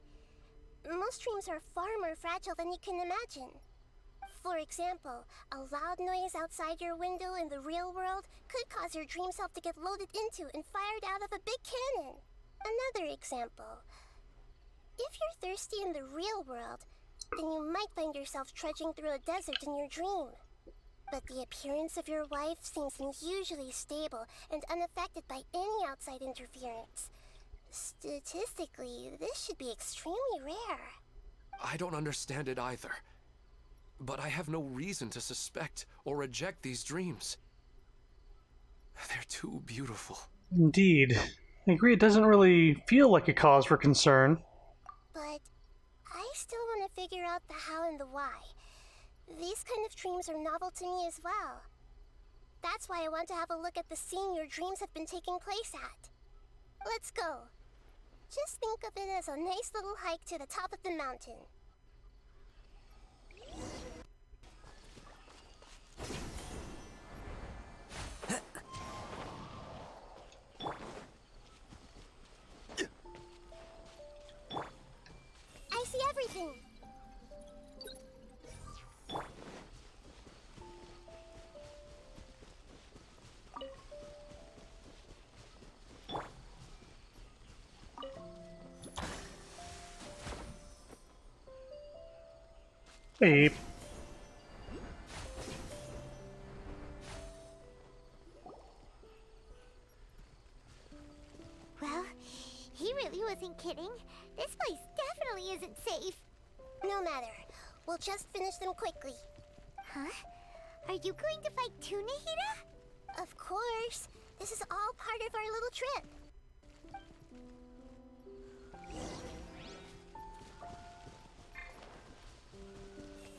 Most dreams are far more fragile than you can imagine. For example, a loud noise outside your window in the real world could cause your dream self to get loaded into and fired out of a big cannon. Another example. If you're thirsty in the real world, then you might find yourself trudging through a desert in your dream. But the appearance of your wife seems unusually stable and unaffected by any outside interference. Statistically, this should be extremely rare. I don't understand it either. But I have no reason to suspect or reject these dreams. They're too beautiful. Indeed. I agree, it doesn't really feel like a cause for concern. But I still want to figure out the how and the why. These kind of dreams are novel to me as well. That's why I want to have a look at the scene your dreams have been taking place at. Let's go. Just think of it as a nice little hike to the top of the mountain. I see everything. Hey. Well, he really wasn't kidding. This place definitely isn't safe. No matter. We'll just finish them quickly. Huh? Are you going to fight too, Nahida? Of course. This is all part of our little trip.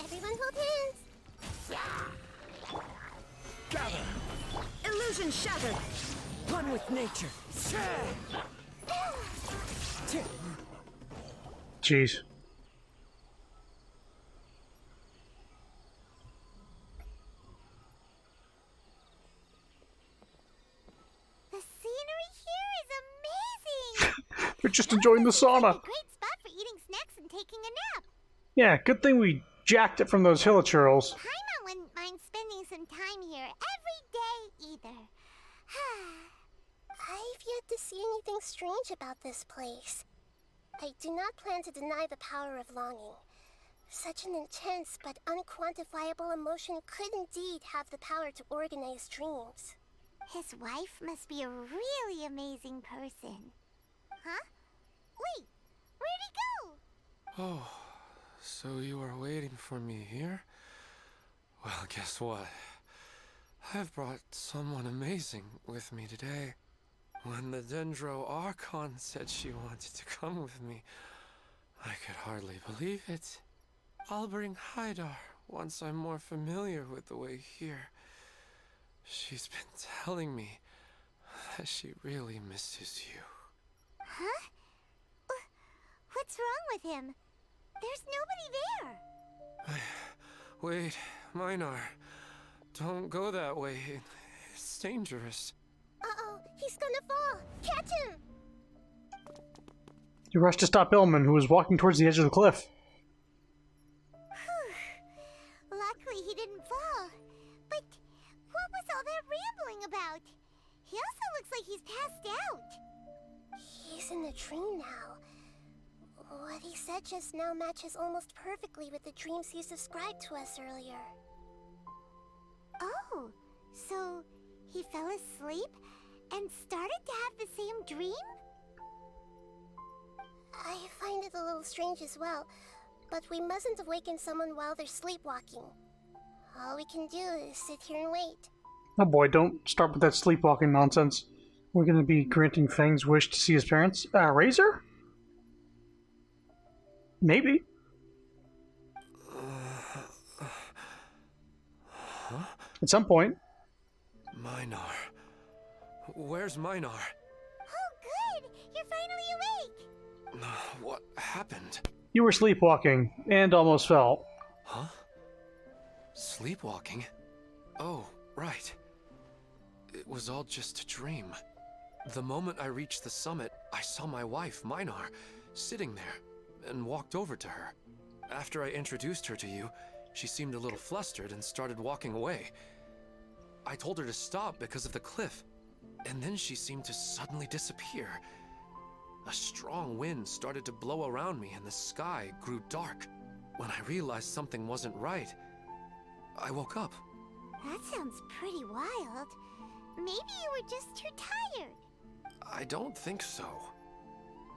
Everyone hold hands. Gather! Illusion shattered! One with nature. Jeez. The scenery here is amazing! We're just enjoying the sauna. It's a great spot for eating snacks and taking a nap. Yeah, good thing we jacked it from those hilichurls. Paimon wouldn't mind spending some time here every day either. I've yet to see anything strange about this place. I do not plan to deny the power of longing. Such an intense but unquantifiable emotion could indeed have the power to organize dreams. His wife must be a really amazing person. Huh? Wait, where'd he go? Oh, so you are waiting for me here? Well, guess what? I've brought someone amazing with me today. When the Dendro Archon said she wanted to come with me, I could hardly believe it. I'll bring Haidar once I'm more familiar with the way here. She's been telling me that she really misses you. Huh? What's wrong with him? There's nobody there. Wait, Minar. Don't go that way. It's dangerous. Uh-oh, he's gonna fall. Catch him! He rushed to stop Ilman, who was walking towards the edge of the cliff. Luckily he didn't fall. But what was all that rambling about? He also looks like he's passed out. He's in the dream now. What he said just now matches almost perfectly with the dreams he's described to us earlier. Oh, so he fell asleep and started to have the same dream? I find it a little strange as well, but we mustn't awaken someone while they're sleepwalking. All we can do is sit here and wait. Oh boy, don't start with that sleepwalking nonsense. We're gonna be granting Fang's wish to see his parents. Razor? Maybe. Huh? At some point. Minar. Where's Minar? Oh, good! You're finally awake! What happened? You were sleepwalking, and almost fell. Huh? Sleepwalking? Oh, right. It was all just a dream. The moment I reached the summit, I saw my wife, Minar, sitting there, and walked over to her. After I introduced her to you, she seemed a little flustered and started walking away. I told her to stop because of the cliff, and then she seemed to suddenly disappear. A strong wind started to blow around me and the sky grew dark. When I realized something wasn't right, I woke up. That sounds pretty wild. Maybe you were just too tired. I don't think so.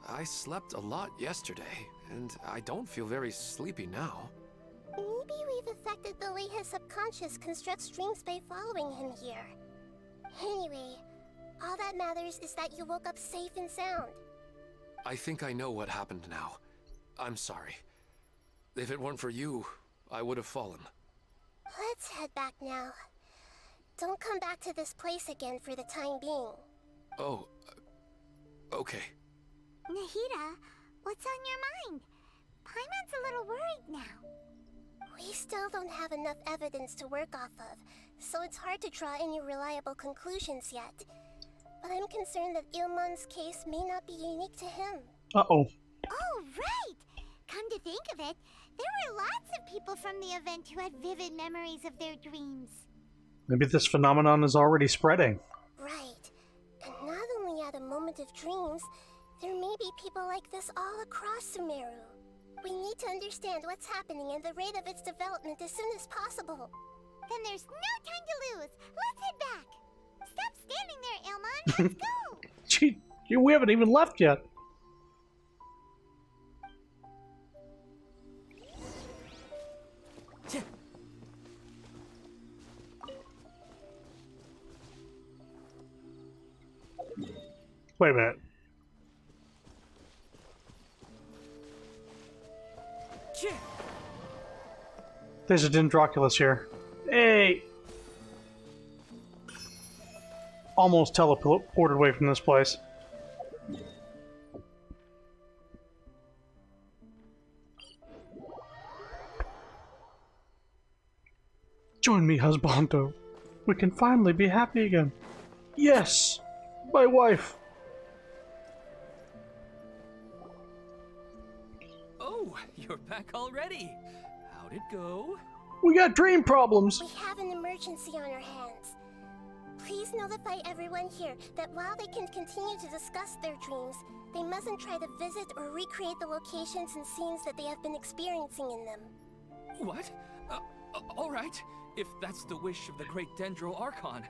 I slept a lot yesterday, and I don't feel very sleepy now. Maybe we've affected the way his subconscious constructs dreams by following him here. Anyway, all that matters is that you woke up safe and sound. I think I know what happened now. I'm sorry. If it weren't for you, I would have fallen. Let's head back now. Don't come back to this place again for the time being. Oh, okay. Nahida, what's on your mind? Paimon's a little worried now. We still don't have enough evidence to work off of, so it's hard to draw any reliable conclusions yet. But I'm concerned that Ilmon's case may not be unique to him. Uh-oh. Oh, right! Come to think of it, there were lots of people from the event who had vivid memories of their dreams. Maybe this phenomenon is already spreading. Right. And not only at a moment of dreams, there may be people like this all across Sumeru. We need to understand what's happening and the rate of its development as soon as possible. Then there's no time to lose. Let's head back. Stop standing there, Ilmon. Let's go. Gee, we haven't even left yet. Wait a minute. There's a Dendroculus here. Hey! Almost teleported away from this place. Join me, husbando. We can finally be happy again. Yes! My wife! Oh, you're back already. How'd it go? We got dream problems! We have an emergency on our hands. Please notify everyone here that while they can continue to discuss their dreams, they mustn't try to visit or recreate the locations and scenes that they have been experiencing in them. What? All right, if that's the wish of the great Dendro Archon.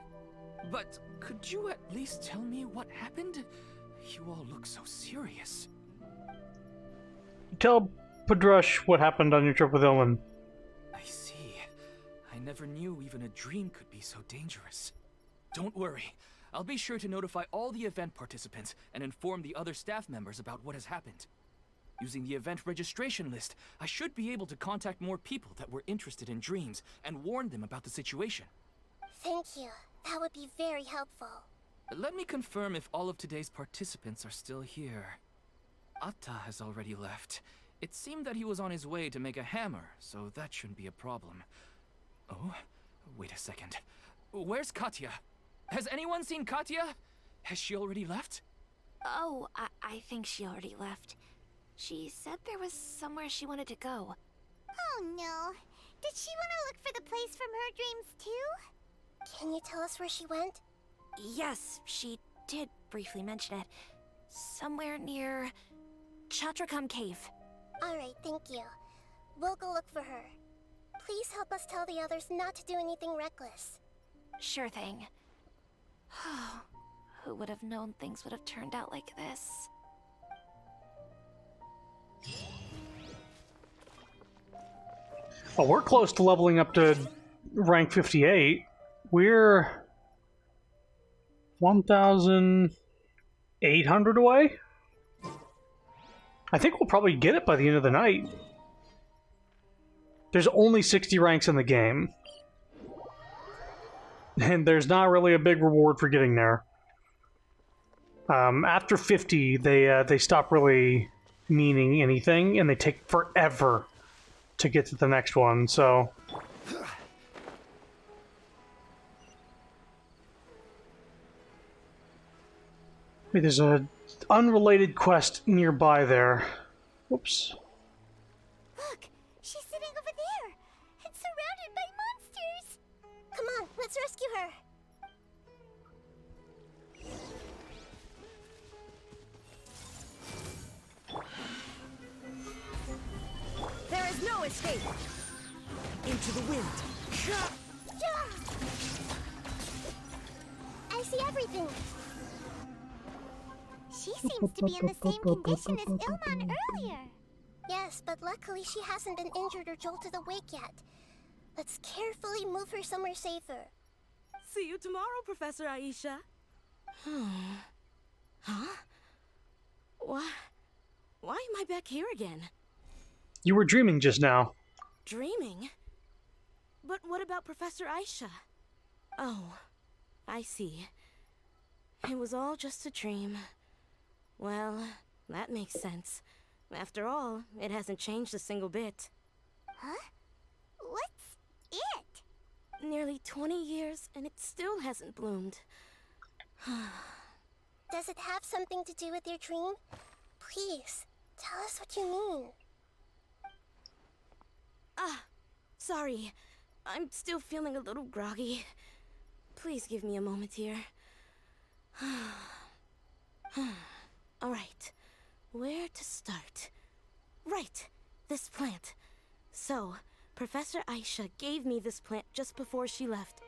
But could you at least tell me what happened? You all look so serious. Tell Padrush what happened on your trip with Ilman. I see. I never knew even a dream could be so dangerous. Don't worry. I'll be sure to notify all the event participants and inform the other staff members about what has happened. Using the event registration list, I should be able to contact more people that were interested in dreams and warn them about the situation. Thank you. That would be very helpful. Let me confirm if all of today's participants are still here. Atta has already left. It seemed that he was on his way to make a hammer, so that shouldn't be a problem. Oh, wait a second. Where's Katya? Has anyone seen Katya? Has she already left? Oh, I think she already left. She said there was somewhere she wanted to go. Oh no. Did she want to look for the place from her dreams too? Can you tell us where she went? Yes, she did briefly mention it. Somewhere near Chatrakam Cave. Alright, thank you. We'll go look for her. Please help us tell the others not to do anything reckless. Sure thing. Who would have known things would have turned out like this? Oh, we're close to leveling up to rank 58. We're 1,800 away? I think we'll probably get it by the end of the night. There's only 60 ranks in the game. And there's not really a big reward for getting there. After 50, they stop really meaning anything, and they take forever to get to the next one, so... Wait, there's a unrelated quest nearby there. Whoops. Look, she's sitting over there and surrounded by monsters. Come on, let's rescue her. There is no escape. Into the wind. I see everything. She seems to be in the same condition as Ilman earlier. Yes, but luckily she hasn't been injured or jolted awake yet. Let's carefully move her somewhere safer. See you tomorrow, Professor Aisha. Huh? Why am I back here again? You were dreaming just now. Dreaming? But what about Professor Aisha? Oh, I see. It was all just a dream. Well, that makes sense. After all, it hasn't changed a single bit. Huh? What's it? Nearly 20 years, and it still hasn't bloomed. Does it have something to do with your dream? Please, tell us what you mean. Sorry. I'm still feeling a little groggy. Please give me a moment here. Alright, where to start? Right, this plant. So, Professor Aisha gave me this plant just before she left.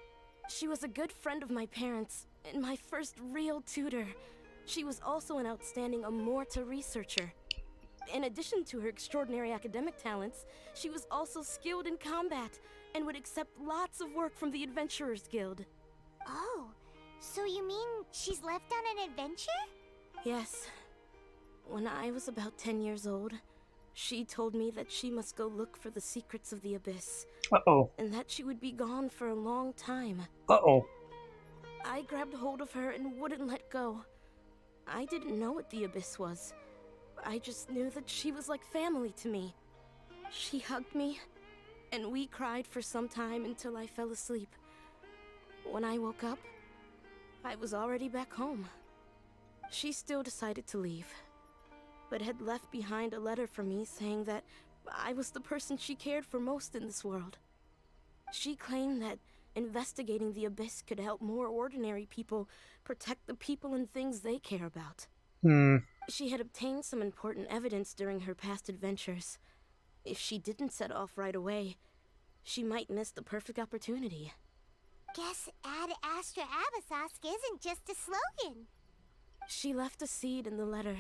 She was a good friend of my parents, and my first real tutor. She was also an outstanding Amorta researcher. In addition to her extraordinary academic talents, she was also skilled in combat, and would accept lots of work from the Adventurers Guild. Oh, so you mean she's left on an adventure? Yes. When I was about 10 years old, she told me that she must go look for the secrets of the Abyss. Uh-oh. And that she would be gone for a long time. Uh-oh. I grabbed hold of her and wouldn't let go. I didn't know what the Abyss was. I just knew that she was like family to me. She hugged me, and we cried for some time until I fell asleep. When I woke up, I was already back home. She still decided to leave, but had left behind a letter for me saying that I was the person she cared for most in this world. She claimed that investigating the Abyss could help more ordinary people protect the people and things they care about. She had obtained some important evidence during her past adventures. If she didn't set off right away, she might miss the perfect opportunity. Guess Ad Astra Abyssosque isn't just a slogan. She left a seed in the letter,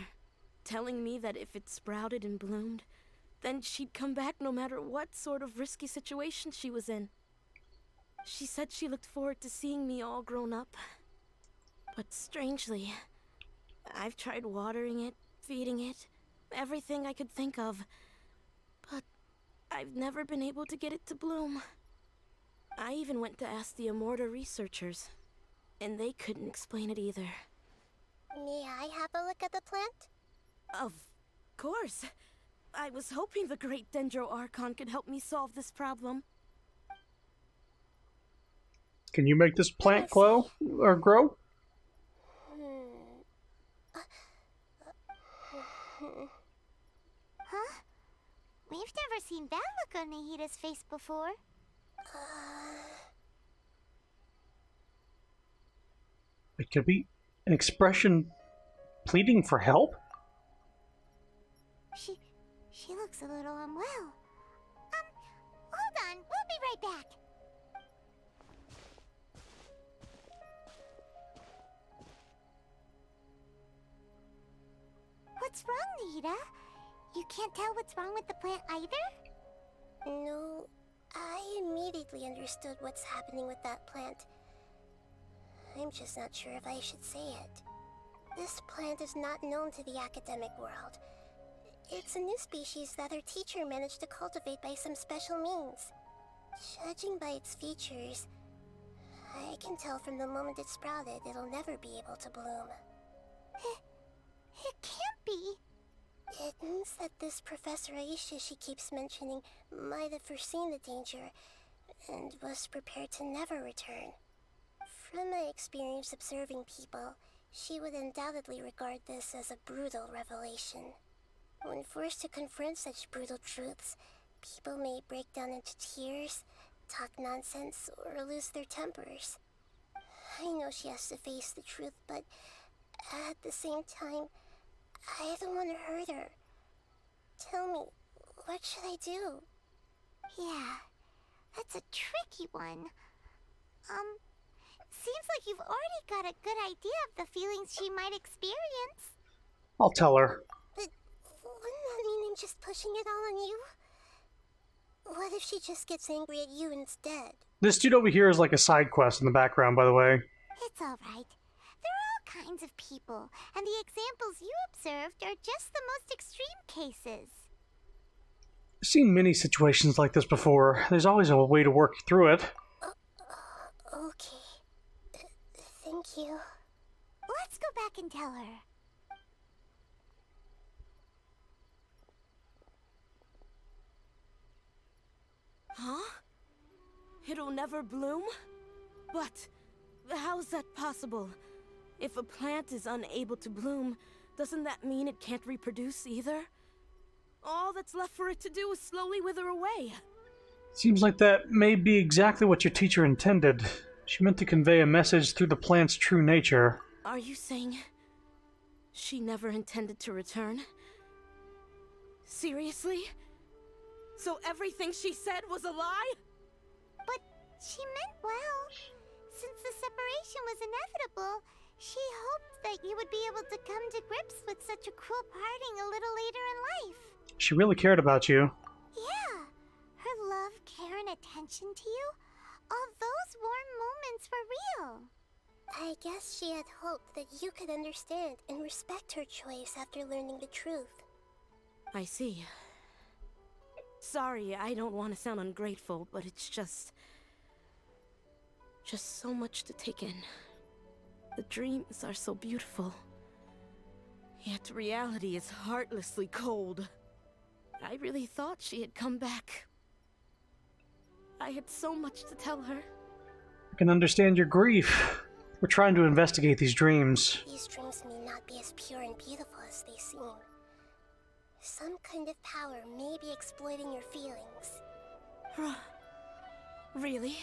telling me that if it sprouted and bloomed, then she'd come back no matter what sort of risky situation she was in. She said she looked forward to seeing me all grown up. But strangely, I've tried watering it, feeding it, everything I could think of. But I've never been able to get it to bloom. I even went to ask the Amorta researchers, and they couldn't explain it either. May I have a look at the plant? Of course. I was hoping the great Dendro Archon could help me solve this problem. Can you make this plant glow or grow? Huh? We've never seen that look on Nahida's face before. It could be an expression pleading for help? She looks a little unwell. Hold on, we'll be right back. What's wrong, Nahida? You can't tell what's wrong with the plant either? No, I immediately understood what's happening with that plant. I'm just not sure if I should say it. This plant is not known to the academic world. It's a new species that our teacher managed to cultivate by some special means. Judging by its features, I can tell from the moment it sprouted it'll never be able to bloom. It can't be. It means that this Professor Aisha she keeps mentioning might have foreseen the danger and was prepared to never return. From my experience observing people, she would undoubtedly regard this as a brutal revelation. When forced to confront such brutal truths, people may break down into tears, talk nonsense, or lose their tempers. I know she has to face the truth, but at the same time, I don't want to hurt her. Tell me, what should I do? Yeah, that's a tricky one. Seems like you've already got a good idea of the feelings she might experience. I'll tell her. But wouldn't that mean I'm just pushing it all on you? What if she just gets angry at you instead? This dude over here is like a side quest in the background, by the way. It's alright. There are all kinds of people, and the examples you observed are just the most extreme cases. I've seen many situations like this before. There's always a way to work through it. Okay. Thank you. Let's go back and tell her. Huh? It'll never bloom? But how's that possible? If a plant is unable to bloom, doesn't that mean it can't reproduce either? All that's left for it to do is slowly wither away. Seems like that may be exactly what your teacher intended. She meant to convey a message through the plant's true nature. Are you saying she never intended to return? Seriously? So everything she said was a lie? But she meant well. Since the separation was inevitable, she hoped that you would be able to come to grips with such a cruel parting a little later in life. She really cared about you. Yeah. Her love, care, and attention to you, all those warm moments were real. I guess she had hoped that you could understand and respect her choice after learning the truth. I see. Sorry, I don't want to sound ungrateful, but it's just so much to take in. The dreams are so beautiful, yet reality is heartlessly cold. I really thought she had come back. I had so much to tell her. I can understand your grief. We're trying to investigate these dreams. These dreams may not be as pure and beautiful as they seem. Some kind of power may be exploiting your feelings. Really?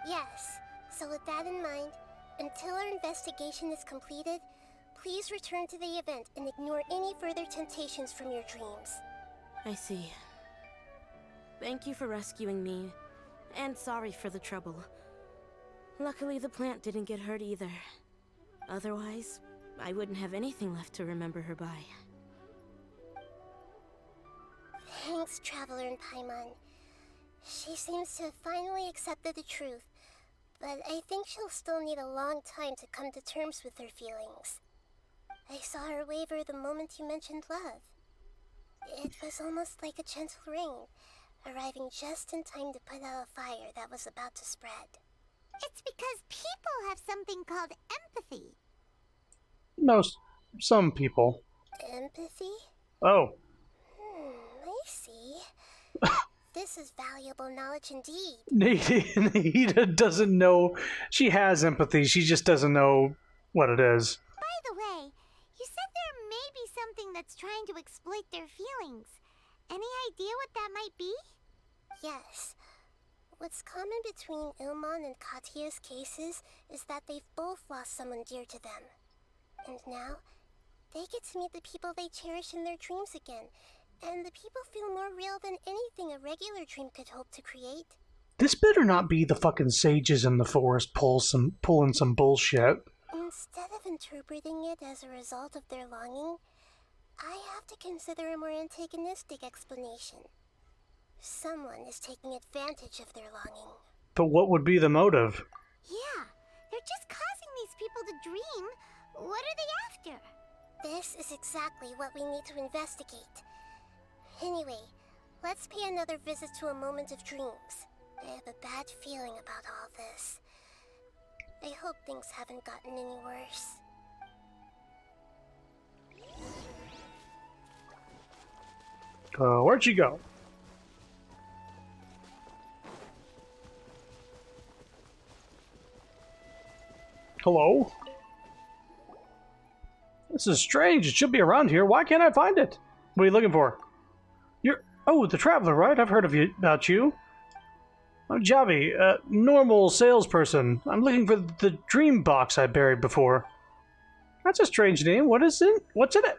Yes. So with that in mind, until our investigation is completed, please return to the event and ignore any further temptations from your dreams. I see. Thank you for rescuing me, and sorry for the trouble. Luckily, the plant didn't get hurt either. Otherwise, I wouldn't have anything left to remember her by. Thanks, Traveler and Paimon. She seems to have finally accepted the truth, but I think she'll still need a long time to come to terms with her feelings. I saw her waver the moment you mentioned love. It was almost like a gentle rain, arriving just in time to put out a fire that was about to spread. It's because people have something called empathy. No, some people. Empathy? Oh. I see. This is valuable knowledge indeed. Nahida doesn't know. She has empathy, she just doesn't know what it is. By the way, you said there may be something that's trying to exploit their feelings. Any idea what that might be? Yes. What's common between Ilmon and Katya's cases is that they've both lost someone dear to them. And now, they get to meet the people they cherish in their dreams again, and the people feel more real than anything a regular dream could hope to create. This better not be the fucking sages in the forest pulling some bullshit. Instead of interpreting it as a result of their longing, I have to consider a more antagonistic explanation. Someone is taking advantage of their longing. But what would be the motive? Yeah, they're just causing these people to dream. What are they after? This is exactly what we need to investigate. Anyway, let's pay another visit to a moment of dreams. I have a bad feeling about all this. I hope things haven't gotten any worse. Where'd she go? Hello? This is strange. It should be around here. Why can't I find it? What are you looking for? You're... Oh, the Traveler, right? I've heard about you. I'm Javi, a normal salesperson. I'm looking for the dream box I buried before. That's a strange name. What is it? What's in it?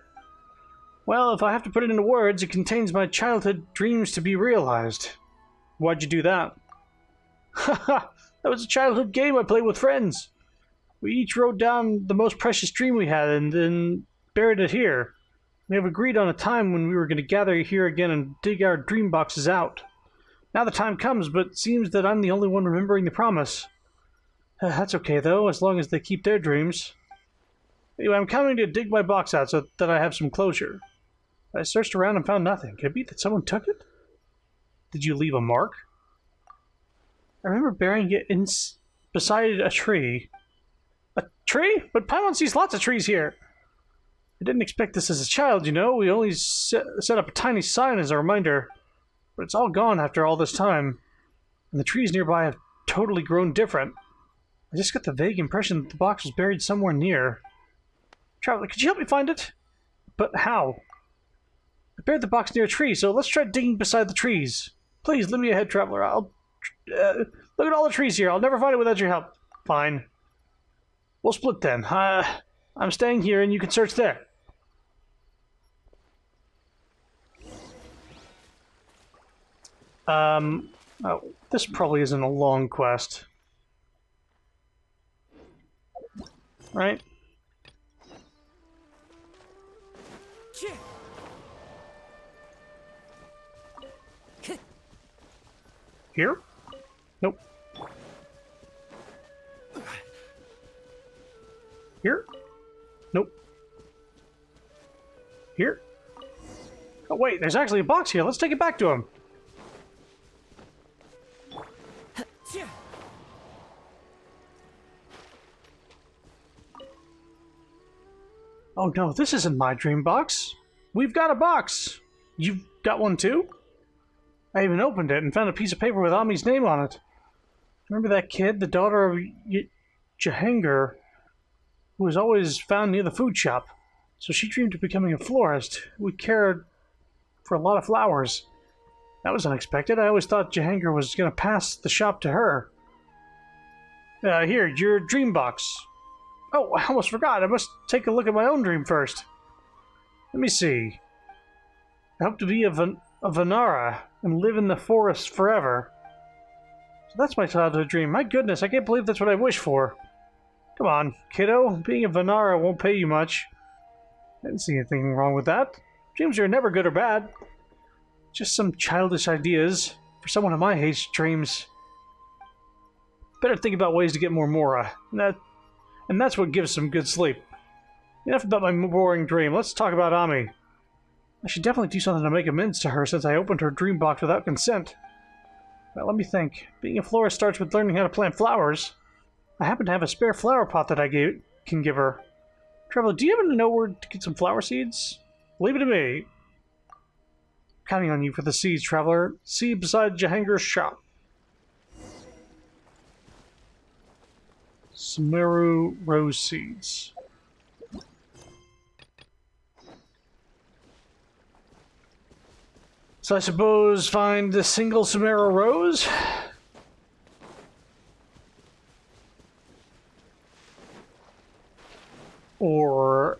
Well, if I have to put it into words, it contains my childhood dreams to be realized. Why'd you do that? Haha, that was a childhood game I played with friends. We each wrote down the most precious dream we had and then buried it here. We have agreed on a time when we were going to gather here again and dig our dream boxes out. Now the time comes, but it seems that I'm the only one remembering the promise. That's okay, though, as long as they keep their dreams. Anyway, I'm coming to dig my box out so that I have some closure. I searched around and found nothing. Could it be that someone took it? Did you leave a mark? I remember burying it beside a tree. A tree? But Paimon sees lots of trees here. I didn't expect this as a child, you know. We only set up a tiny sign as a reminder. But it's all gone after all this time. And the trees nearby have totally grown different. I just got the vague impression that the box was buried somewhere near. Traveler, could you help me find it? But how? I buried the box near a tree, so let's try digging beside the trees. Please, lend me a head, Traveler. I'll... look at all the trees here. I'll never find it without your help. Fine. We'll split then. I'm staying here and you can search there. Oh, this probably isn't a long quest. Right? Here? Nope. Here? Nope. Here? Oh wait, there's actually a box here. Let's take it back to him. Oh no, this isn't my dream box. We've got a box. You've got one too? I even opened it and found a piece of paper with Ami's name on it. Remember that kid, the daughter of Jahangir, who was always found near the food shop? So she dreamed of becoming a florist who cared for a lot of flowers. That was unexpected. I always thought Jahangir was going to pass the shop to her. Here, your dream box. Oh, I almost forgot. I must take a look at my own dream first. Let me see. I hope to be a Vanara and live in the forest forever. So that's my childhood dream. My goodness, I can't believe that's what I wish for. Come on, kiddo. Being a Vanara won't pay you much. I didn't see anything wrong with that. Dreams are never good or bad. Just some childish ideas. For someone of my age, dreams. Better think about ways to get more Mora. And that's what gives some good sleep. Enough about my boring dream. Let's talk about Ami. I should definitely do something to make amends to her since I opened her dream box without consent. Well, let me think. Being a florist starts with learning how to plant flowers. I happen to have a spare flower pot that I can give her. Traveler, do you happen to know where to get some flower seeds? Leave it to me. Counting on you for the seeds, Traveler. See beside Jahangir's shop. Sumeru rose seeds. So I suppose find the single Sumeru rose? Or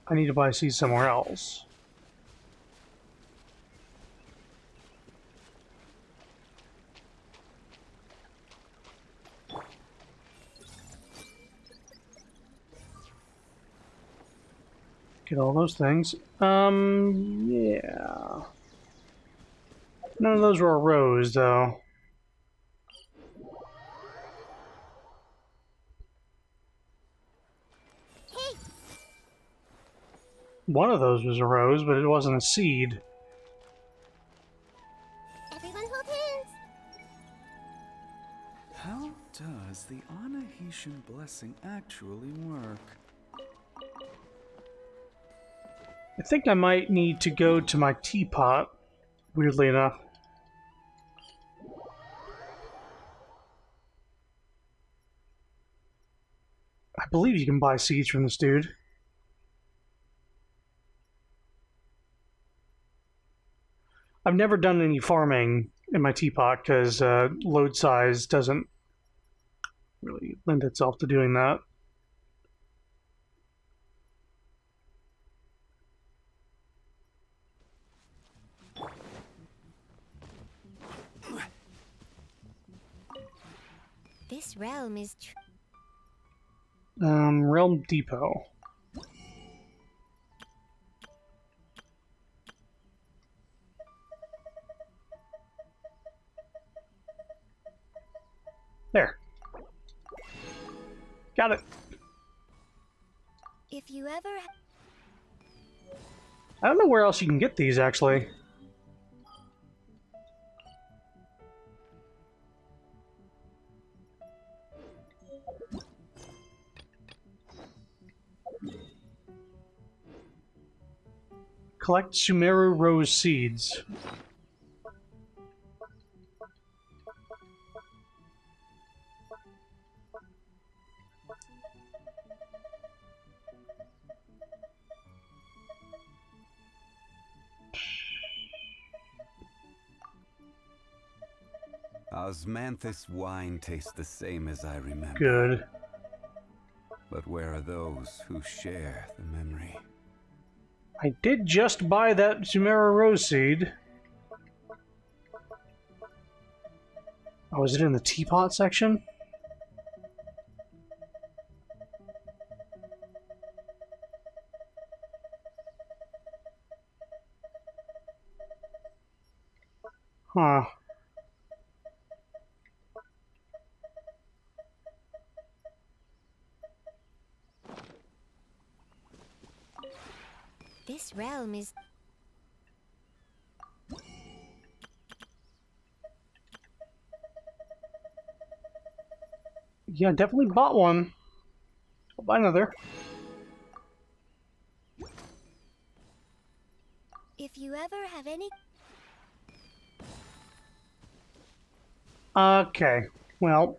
I need to buy seeds somewhere else. Get all those things. Yeah. None of those were a rose, though. Hey, One of those was a rose, but it wasn't a seed. everyone hold hands. How does the Anahitian blessing actually work? I think I might need to go to my teapot, weirdly enough. I believe you can buy seeds from this dude. I've never done any farming in my teapot because load size doesn't really lend itself to doing that. This realm is Realm Depot. There. Got it. If you ever... I don't know where else you can get these, actually. Collect Sumeru Rose seeds. Osmanthus wine tastes the same as I remember. Good. But where are those who share the memory? I did just buy that Sumeru Rose seed. Oh, is it in the teapot section? Huh. This realm is... Yeah, definitely bought one. I'll buy another. If you ever have any... Okay, well...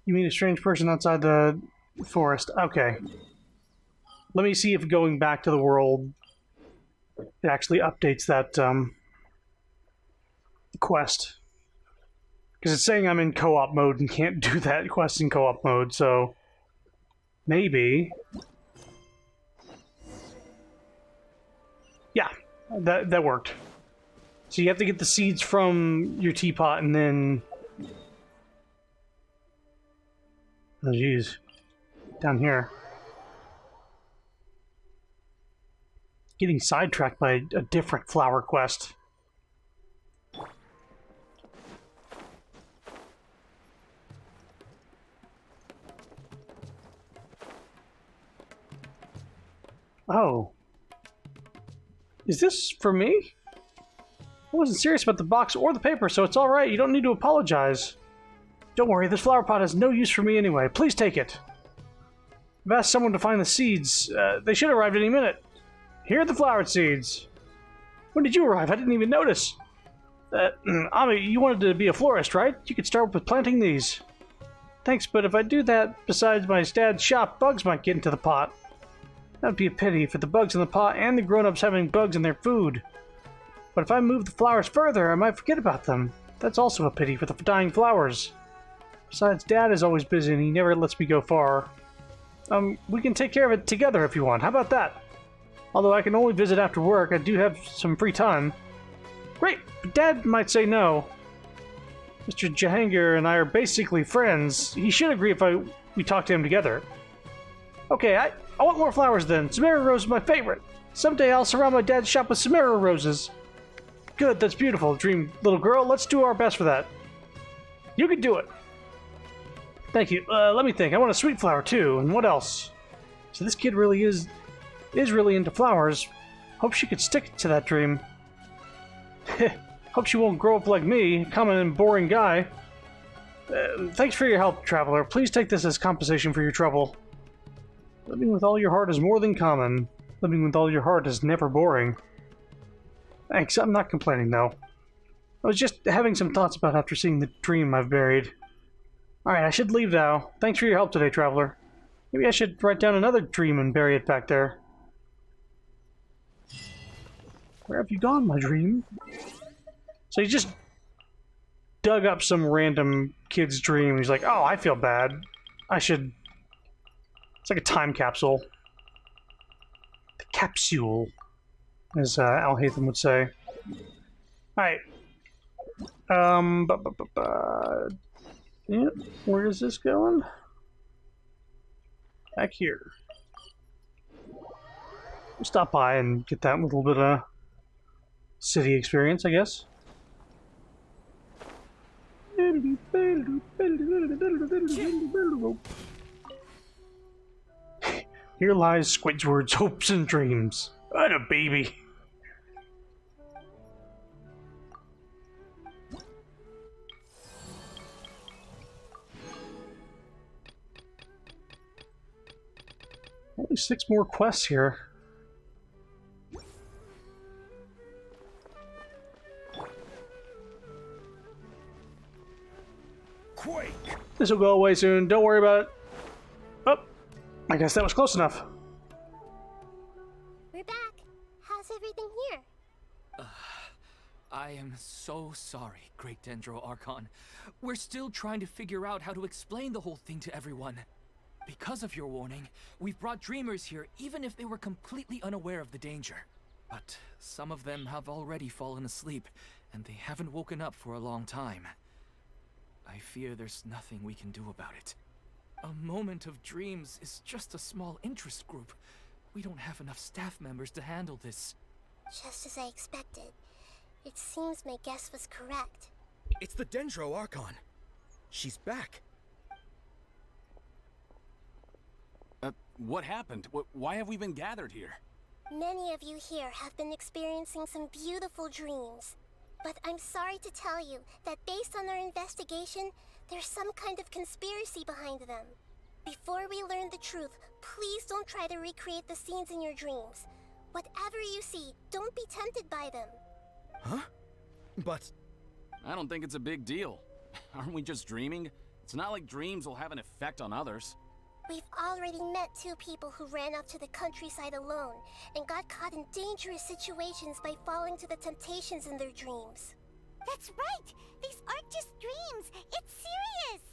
You meet a strange person outside the forest. Okay. Let me see if going back to the world it actually updates that quest. Because it's saying I'm in co-op mode and can't do that quest in co-op mode, so maybe. Yeah, that worked. So you have to get the seeds from your teapot and then... Oh jeez. Down here. Getting sidetracked by a different flower quest. Oh. Is this for me? I wasn't serious about the box or the paper, so it's alright. You don't need to apologize. Don't worry, this flower pot has no use for me anyway. Please take it. I've asked someone to find the seeds. They should arrive any minute. Here are the flower seeds. When did you arrive? I didn't even notice. Ami, you wanted to be a florist, right? You could start with planting these. Thanks, but if I do that, besides my dad's shop, bugs might get into the pot. That'd be a pity for the bugs in the pot and the grown-ups having bugs in their food. But if I move the flowers further, I might forget about them. That's also a pity for the dying flowers. Besides, Dad is always busy and he never lets me go far. We can take care of it together if you want. How about that? Although I can only visit after work, I do have some free time. Great, but Dad might say no. Mr. Jahangir and I are basically friends. He should agree if we talk to him together. Okay, I want more flowers then. Sumeru Rose is my favorite. Someday I'll surround my dad's shop with Sumeru Roses. Good, that's beautiful, dream little girl. Let's do our best for that. You can do it. Thank you. Let me think. I want a sweet flower too. And what else? So this kid really is really into flowers. Hope she could stick to that dream. Hope she won't grow up like me, common and boring guy. Thanks for your help, traveler. Please take this as compensation for your trouble. Living with all your heart is more than common. Living with all your heart is never boring. Thanks, I'm not complaining though. I was just having some thoughts about after seeing the dream I've buried. Alright, I should leave now. Thanks for your help today, Traveler. Maybe I should write down another dream and bury it back there. Where have you gone, my dream? So he just dug up some random kid's dream. He's like, oh, I feel bad. I should... It's like a time capsule. The capsule, as Al Hatham would say. Alright. Yeah, where is this going? Back here. We'll stop by and get that little bit of city experience, I guess. Here lies Squidward's hopes and dreams. What a baby. Only 6 more quests here. Quake! This will go away soon. Don't worry about it. Oh, I guess that was close enough. We're back. How's everything here? I am so sorry, Great Dendro Archon. We're still trying to figure out how to explain the whole thing to everyone. Because of your warning, we've brought dreamers here even if they were completely unaware of the danger. But some of them have already fallen asleep, and they haven't woken up for a long time. I fear there's nothing we can do about it. A moment of dreams is just a small interest group. We don't have enough staff members to handle this. Just as I expected. It seems my guess was correct. It's the Dendro Archon. She's back. What happened? Why have we been gathered here? Many of you here have been experiencing some beautiful dreams. But I'm sorry to tell you that based on our investigation, there's some kind of conspiracy behind them. Before we learn the truth, please don't try to recreate the scenes in your dreams. Whatever you see, don't be tempted by them. Huh? But... I don't think it's a big deal. Aren't we just dreaming? It's not like dreams will have an effect on others. We've already met 2 people who ran off to the countryside alone and got caught in dangerous situations by falling to the temptations in their dreams. That's right! These aren't just dreams! It's serious!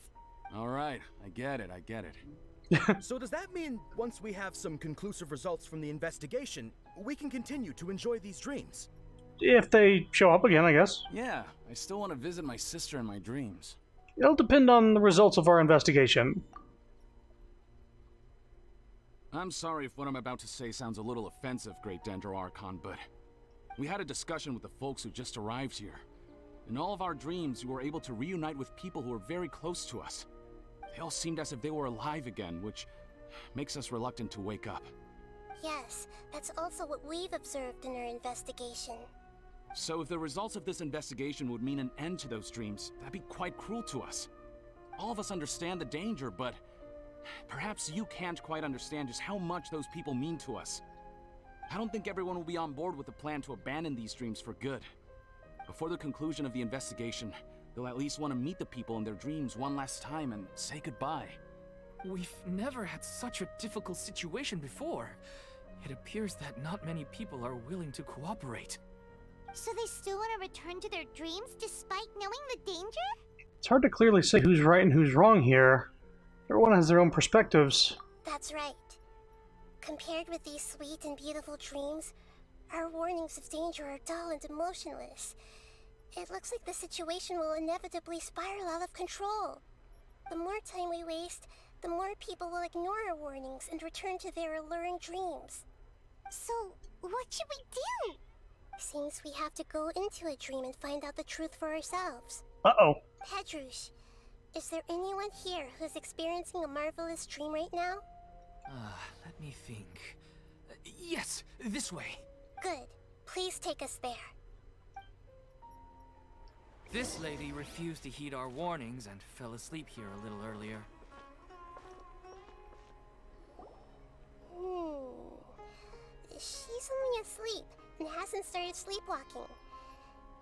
Alright, I get it. So does that mean once we have some conclusive results from the investigation, we can continue to enjoy these dreams? If they show up again, I guess. Yeah, I still want to visit my sister in my dreams. It'll depend on the results of our investigation. I'm sorry if what I'm about to say sounds a little offensive, Great Dendro Archon, but we had a discussion with the folks who just arrived here. In all of our dreams, we were able to reunite with people who were very close to us. They all seemed as if they were alive again, which makes us reluctant to wake up. Yes, that's also what we've observed in our investigation. So if the results of this investigation would mean an end to those dreams, that'd be quite cruel to us. All of us understand the danger, but perhaps you can't quite understand just how much those people mean to us. I don't think everyone will be on board with the plan to abandon these dreams for good. Before the conclusion of the investigation, they'll at least want to meet the people in their dreams one last time and say goodbye. We've never had such a difficult situation before. It appears that not many people are willing to cooperate. So they still want to return to their dreams despite knowing the danger? It's hard to clearly say who's right and who's wrong here. Everyone has their own perspectives. That's right. Compared with these sweet and beautiful dreams, our warnings of danger are dull and emotionless. It looks like the situation will inevitably spiral out of control. The more time we waste, the more people will ignore our warnings and return to their alluring dreams. So, what should we do? Seems we have to go into a dream and find out the truth for ourselves. Uh-oh. Pedrush, is there anyone here who's experiencing a marvelous dream right now? Let me think. Yes, this way. Good. Please take us there. This lady refused to heed our warnings and fell asleep here a little earlier. She's only asleep and hasn't started sleepwalking.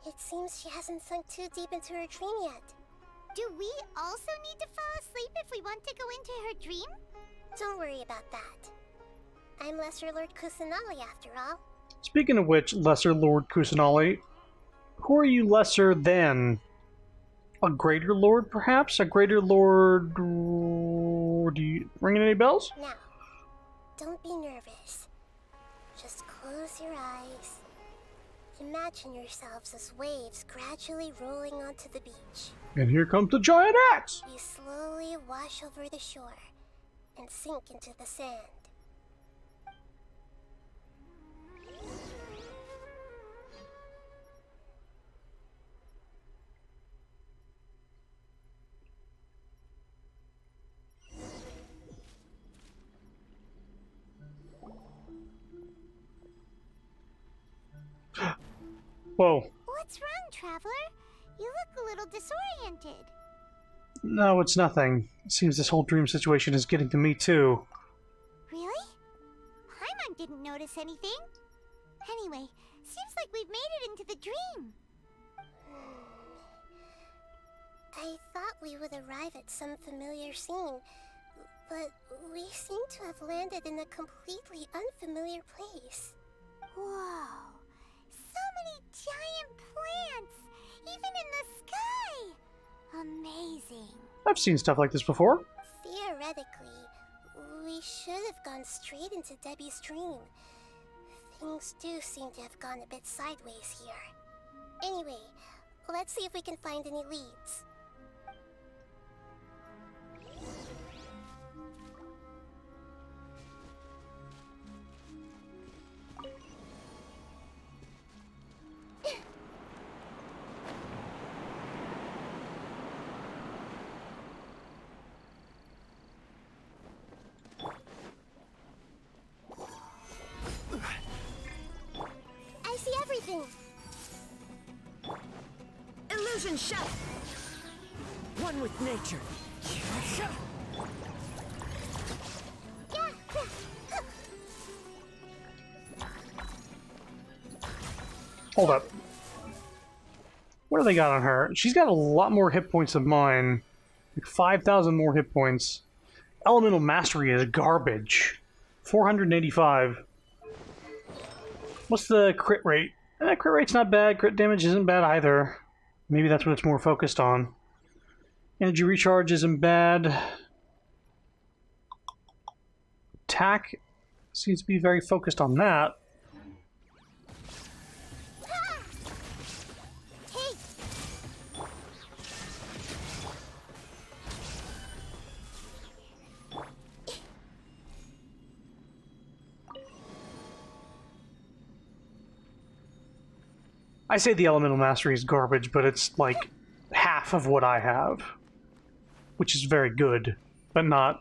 It seems she hasn't sunk too deep into her dream yet. Do we also need to fall asleep if we want to go into her dream? Don't worry about that. I'm Lesser Lord Kusanali after all. Speaking of which, Lesser Lord Kusanali, who are you lesser than? A Greater Lord, perhaps? A Greater Lord... Do you... ringing any bells? Now, don't be nervous. Just close your eyes. Imagine yourselves as waves gradually rolling onto the beach. And here comes the giant axe! You slowly wash over the shore and sink into the sand. Whoa. What's wrong, Traveler? You look a little disoriented. No, it's nothing. It seems this whole dream situation is getting to me, too. Really? Paimon didn't notice anything. Anyway, seems like we've made it into the dream. I thought we would arrive at some familiar scene, but we seem to have landed in a completely unfamiliar place. Whoa. So many giant plants! Even in the sky! Amazing. I've seen stuff like this before. Theoretically, we should have gone straight into Debbie's dream. Things do seem to have gone a bit sideways here. Anyway, let's see if we can find any leads. I see everything. Illusion shut! One with nature. Hold up. What do they got on her? She's got a lot more hit points than mine. Like 5,000 more hit points. Elemental Mastery is garbage. 485. What's the crit rate? Crit rate's not bad. Crit damage isn't bad either. Maybe that's what it's more focused on. Energy recharge isn't bad. Attack seems to be very focused on that. I say the Elemental Mastery is garbage, but it's like half of what I have. Which is very good, but not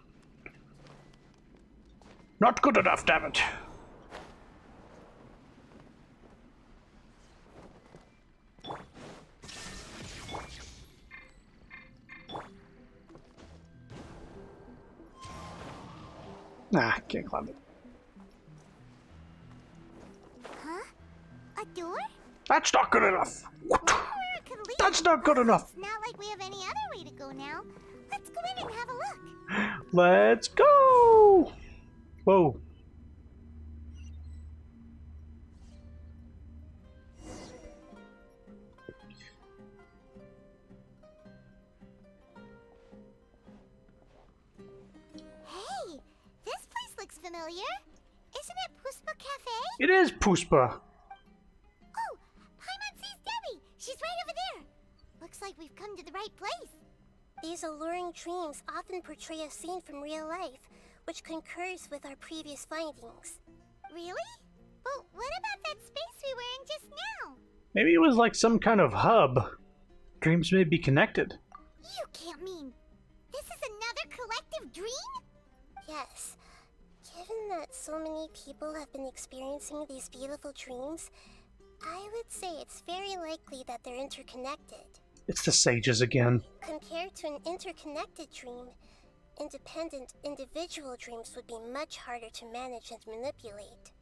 good enough, damn it. Nah, can't climb it. Huh? A door? That's not good enough. What? Where it could lead? That's not good enough. It's not like we have any other way to go now. Let's go in and have a look. Let's go! Whoa. Hey, this place looks familiar. Isn't it Puspa Cafe? It is Puspa. Oh, Paimon sees Debbie. She's right over there. Looks like we've come to the right place. These alluring dreams often portray a scene from real life, which concurs with our previous findings. Really? But what about that space we were in just now? Maybe it was like some kind of hub. Dreams may be connected. You can't mean this is another collective dream? Yes. Given that so many people have been experiencing these beautiful dreams, I would say it's very likely that they're interconnected. It's the sages again. Compared to an interconnected dream, independent individual dreams would be much harder to manage and manipulate.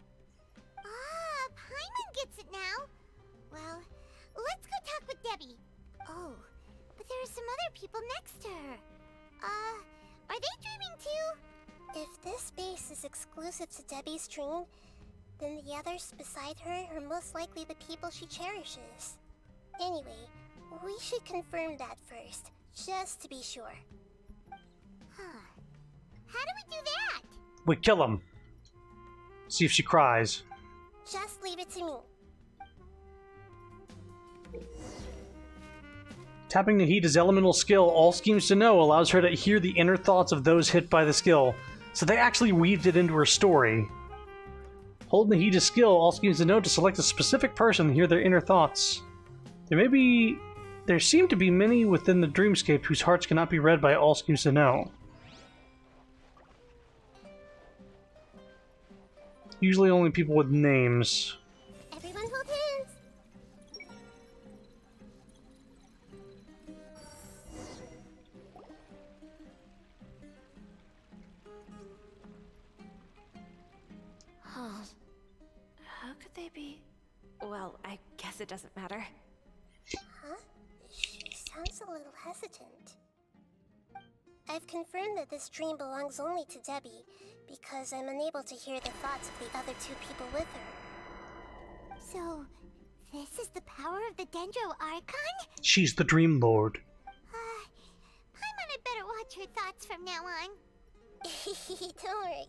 Ah, Paimon gets it now. Well, let's go talk with Debbie. Oh, but there are some other people next to her. Are they dreaming too? If this space is exclusive to Debbie's dream, then the others beside her are most likely the people she cherishes. Anyway, we should confirm that first, just to be sure. Huh. How do we do that? We kill him. See if she cries. Just leave it to me. Tapping Nahida's elemental skill, All Schemes to Know, allows her to hear the inner thoughts of those hit by the skill, so they actually weaved it into her story. Hold Nahida's skill, All Schemes to Know, to select a specific person and hear their inner thoughts. There seem to be many within the dreamscape whose hearts cannot be read by All Schemes to Know. Usually only people with names. Everyone hold hands. Huh. How could they be? Well, I guess it doesn't matter. Huh? She sounds a little hesitant. I've confirmed that this dream belongs only to Debbie, because I'm unable to hear the thoughts of the other two people with her. So, this is the power of the Dendro Archon? She's the Dream Lord. Paimon had better watch her thoughts from now on. Don't worry.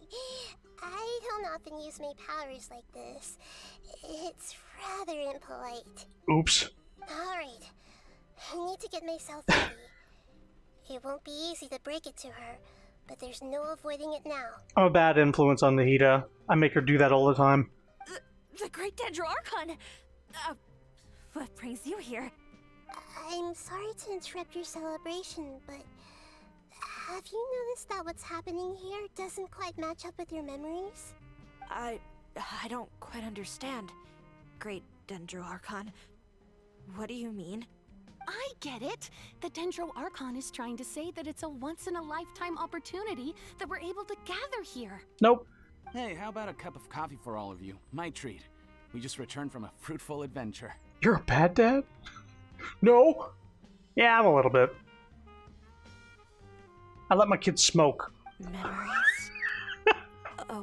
I don't often use my powers like this. It's rather impolite. Oops. Alright. I need to get myself ready. It won't be easy to break it to her, but there's no avoiding it now. I'm a bad influence on Nahida. I make her do that all the time. The Great Dendro Archon! What brings you here? I'm sorry to interrupt your celebration, but have you noticed that what's happening here doesn't quite match up with your memories? I don't quite understand. Great Dendro Archon. What do you mean? I get it. The Dendro Archon is trying to say that it's a once-in-a-lifetime opportunity that we're able to gather here. Nope. Hey, how about a cup of coffee for all of you? My treat. We just returned from a fruitful adventure. You're a bad dad? No. Yeah, I'm a little bit. I let my kids smoke. Memories? A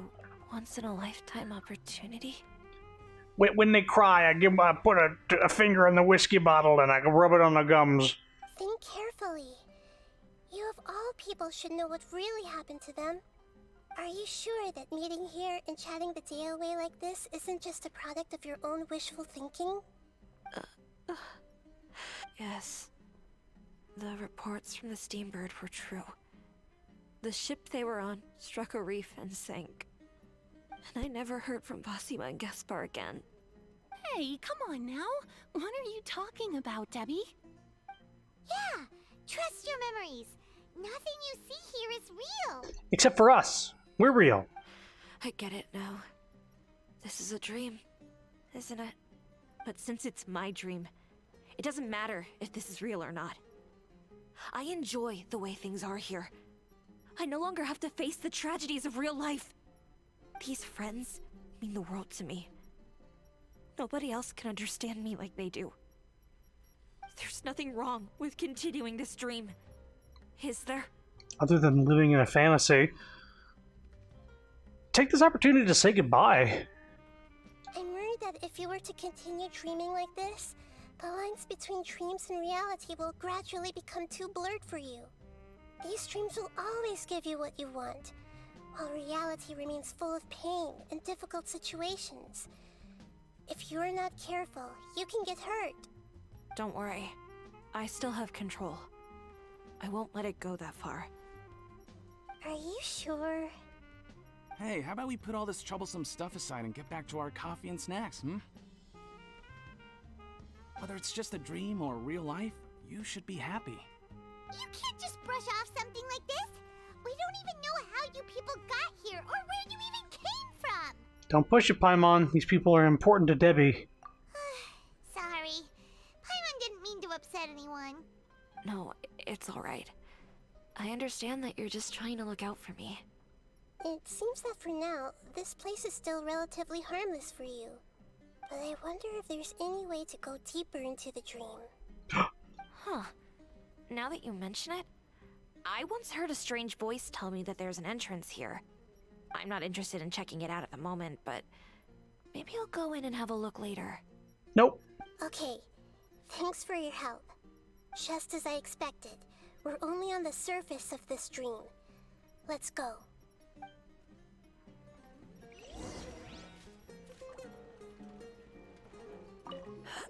once-in-a-lifetime opportunity? When they cry, I put a finger in the whiskey bottle and I can rub it on the gums. Think carefully. You of all people should know what really happened to them. Are you sure that meeting here and chatting the day away like this isn't just a product of your own wishful thinking? Yes. The reports from the Steambird were true. The ship they were on struck a reef and sank. And I never heard from Basima and Gaspar again. Hey, come on now. What are you talking about, Debbie? Yeah, trust your memories. Nothing you see here is real. Except for us. We're real. I get it now. This is a dream, isn't it? But since it's my dream, it doesn't matter if this is real or not. I enjoy the way things are here. I no longer have to face the tragedies of real life. These friends mean the world to me. Nobody else can understand me like they do. There's nothing wrong with continuing this dream. Is there? Other than living in a fantasy. Take this opportunity to say goodbye. I'm worried that if you were to continue dreaming like this, the lines between dreams and reality will gradually become too blurred for you. These dreams will always give you what you want, while reality remains full of pain and difficult situations. If you're not careful, you can get hurt. Don't worry. I still have control. I won't let it go that far. Are you sure? Hey, how about we put all this troublesome stuff aside and get back to our coffee and snacks, Whether it's just a dream or real life, you should be happy. You can't just brush off something like this. We don't even know how you people got here or where you even came from. Don't push it, Paimon. These people are important to Debbie. Sorry. Paimon didn't mean to upset anyone. No, it's alright. I understand that you're just trying to look out for me. It seems that for now, this place is still relatively harmless for you. But I wonder if there's any way to go deeper into the dream. Huh. now that you mention it, I once heard a strange voice tell me that there's an entrance here. I'm not interested in checking it out at the moment, but maybe I'll go in and have a look later. Nope. Okay, thanks for your help. Just as I expected, we're only on the surface of this dream. Let's go.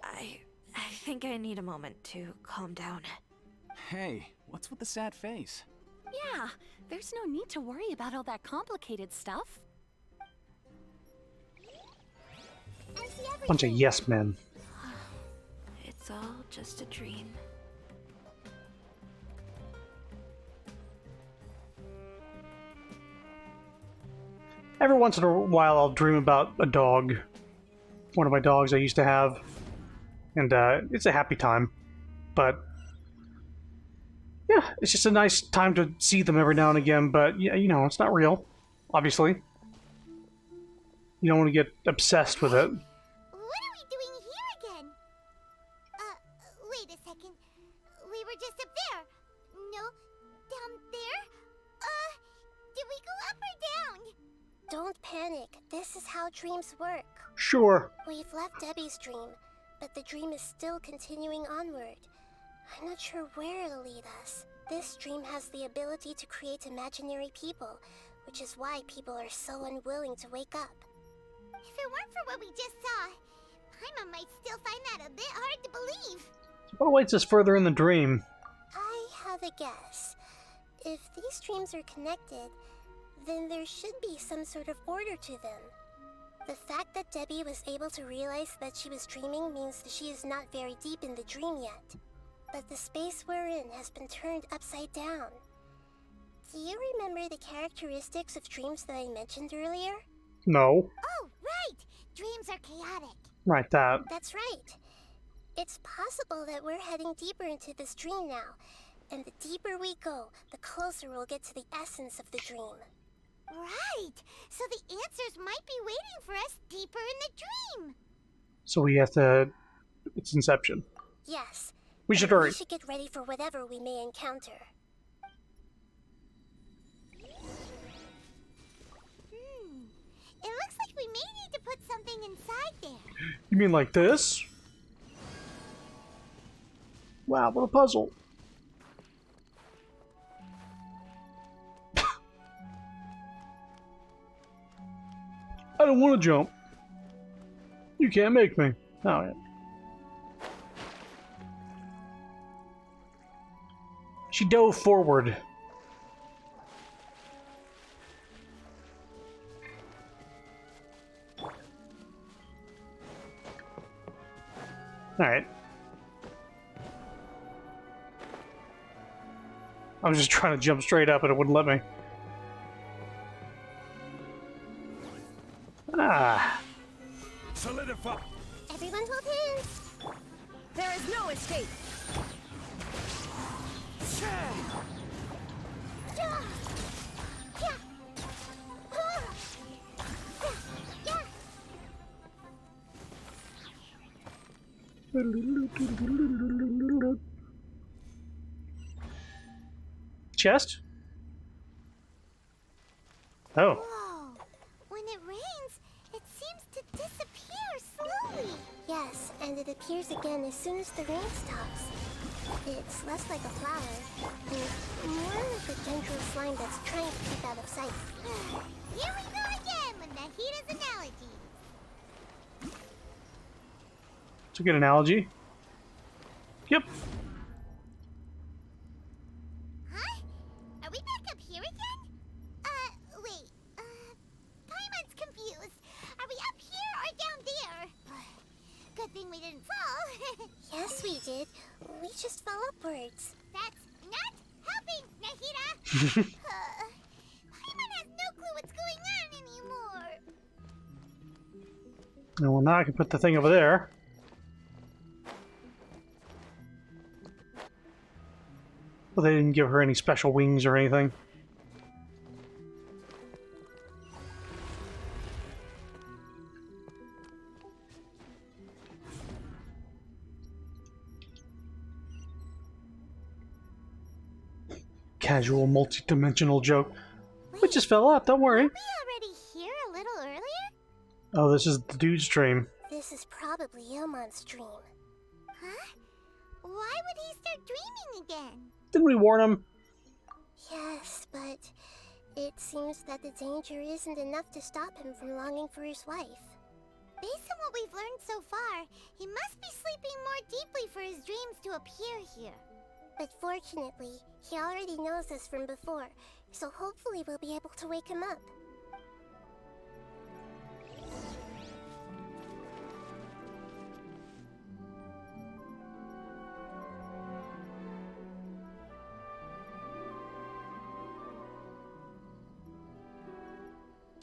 I think I need a moment to calm down. Hey, what's with the sad face? Yeah, there's no need to worry about all that complicated stuff. Bunch of yes men. It's all just a dream. Every once in a while, I'll dream about a dog. One of my dogs I used to have. And it's a happy time. But yeah, it's just a nice time to see them every now and again. But yeah, you know, it's not real, obviously. You don't want to get obsessed with it. What are we doing here again? Wait a second. We were just up there. No, down there? Did we go up or down? Don't panic. This is how dreams work. Sure. We've left Debbie's dream, but the dream is still continuing onward. I'm not sure where it'll lead us. This dream has the ability to create imaginary people, which is why people are so unwilling to wake up. If it weren't for what we just saw, Paimon might still find that a bit hard to believe. What awaits us further in the dream? I have a guess. If these dreams are connected, then there should be some sort of order to them. The fact that Debbie was able to realize that she was dreaming means that she is not very deep in the dream yet. But the space we're in has been turned upside down. Do you remember the characteristics of dreams that I mentioned earlier? No. Oh, right! Dreams are chaotic. Right, that. That's right. It's possible that we're heading deeper into this dream now. And the deeper we go, the closer we'll get to the essence of the dream. Right! So the answers might be waiting for us deeper in the dream. So we have to... It's Inception. Yes. We should hurry. We should get ready for whatever we may encounter. It looks like we may need to put something inside there. You mean like this? Wow, what a puzzle. I don't want to jump. You can't make me. Oh, yeah. She dove forward. Alright. I was just trying to jump straight up and it wouldn't let me. Ah. Solidify! Everyone hold hands! There is no escape! Chest? Oh. Whoa! When it rains, it seems to disappear slowly. Yes, and it appears again as soon as the rain stops. It's less like a flower, and more like a gentle slime that's trying to keep out of sight. Here we go again with Nahida's analogy. It's a good analogy. Yep. Huh? Are we back up here again? Wait. Paimon's confused. Are we up here or down there? Good thing we didn't fall. Yes, we did. We just fell upwards. That's not helping, Nahida! Paimon has no clue what's going on anymore. And well, now I can put the thing over there. Well, they didn't give her any special wings or anything. casual multi-dimensional joke. We just fell out, don't worry. We already here a little earlier? Oh, this is the dude's dream. This is probably Ilmon's dream. Huh? Why would he start dreaming again? Didn't we warn him? Yes, but it seems that the danger isn't enough to stop him from longing for his wife. Based on what we've learned so far, he must be sleeping more deeply for his dreams to appear here. But fortunately, he already knows this from before, so hopefully we'll be able to wake him up.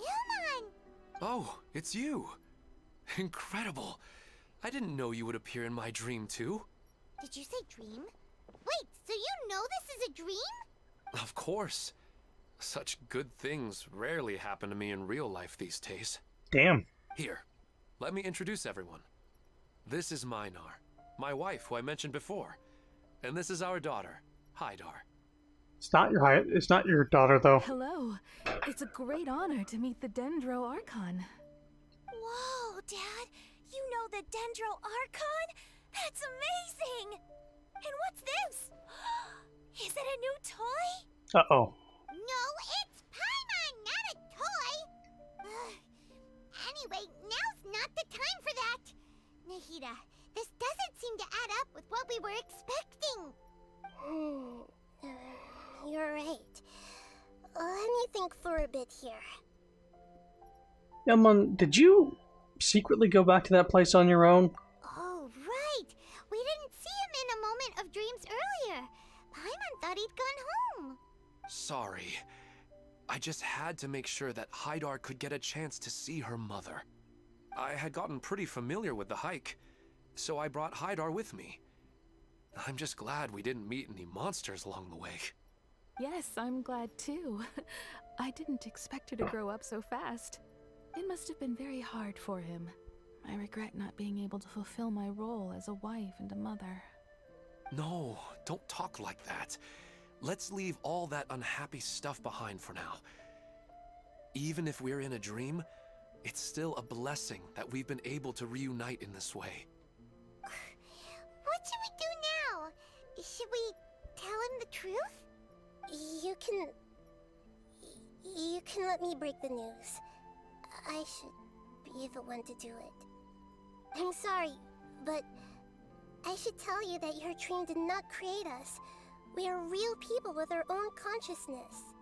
Ilmon! Oh, it's you. Incredible. I didn't know you would appear in my dream, too. Did you say dream? Wait, so you know this is a dream? Of course. Such good things rarely happen to me in real life these days. Damn. Here, let me introduce everyone. This is Minar, my wife who I mentioned before. And this is our daughter, Hydar. It's not your daughter though. Hello. It's a great honor to meet the Dendro Archon. Whoa, Dad! You know the Dendro Archon? That's amazing! And what's this? Is it a new toy? Uh-oh. No, it's Paimon, not a toy! Anyway, now's not the time for that! Nahida, this doesn't seem to add up with what we were expecting. You're right. Let me think for a bit here. Ilmon, did you secretly go back to that place on your own? Oh, right! We didn't see him in a moment of dreams earlier. Paimon thought he'd gone home. Sorry. I just had to make sure that Hydar could get a chance to see her mother. I had gotten pretty familiar with the hike, so I brought Hydar with me. I'm just glad we didn't meet any monsters along the way. Yes, I'm glad too. I didn't expect her to grow up so fast. It must have been very hard for him. I regret not being able to fulfill my role as a wife and a mother. No, don't talk like that. Let's leave all that unhappy stuff behind for now. Even if we're in a dream, it's still a blessing that we've been able to reunite in this way. What should we do now? Should we tell him the truth? You can let me break the news. I should be the one to do it. I'm sorry, but I should tell you that your dream did not create us. We are real people with our own consciousness.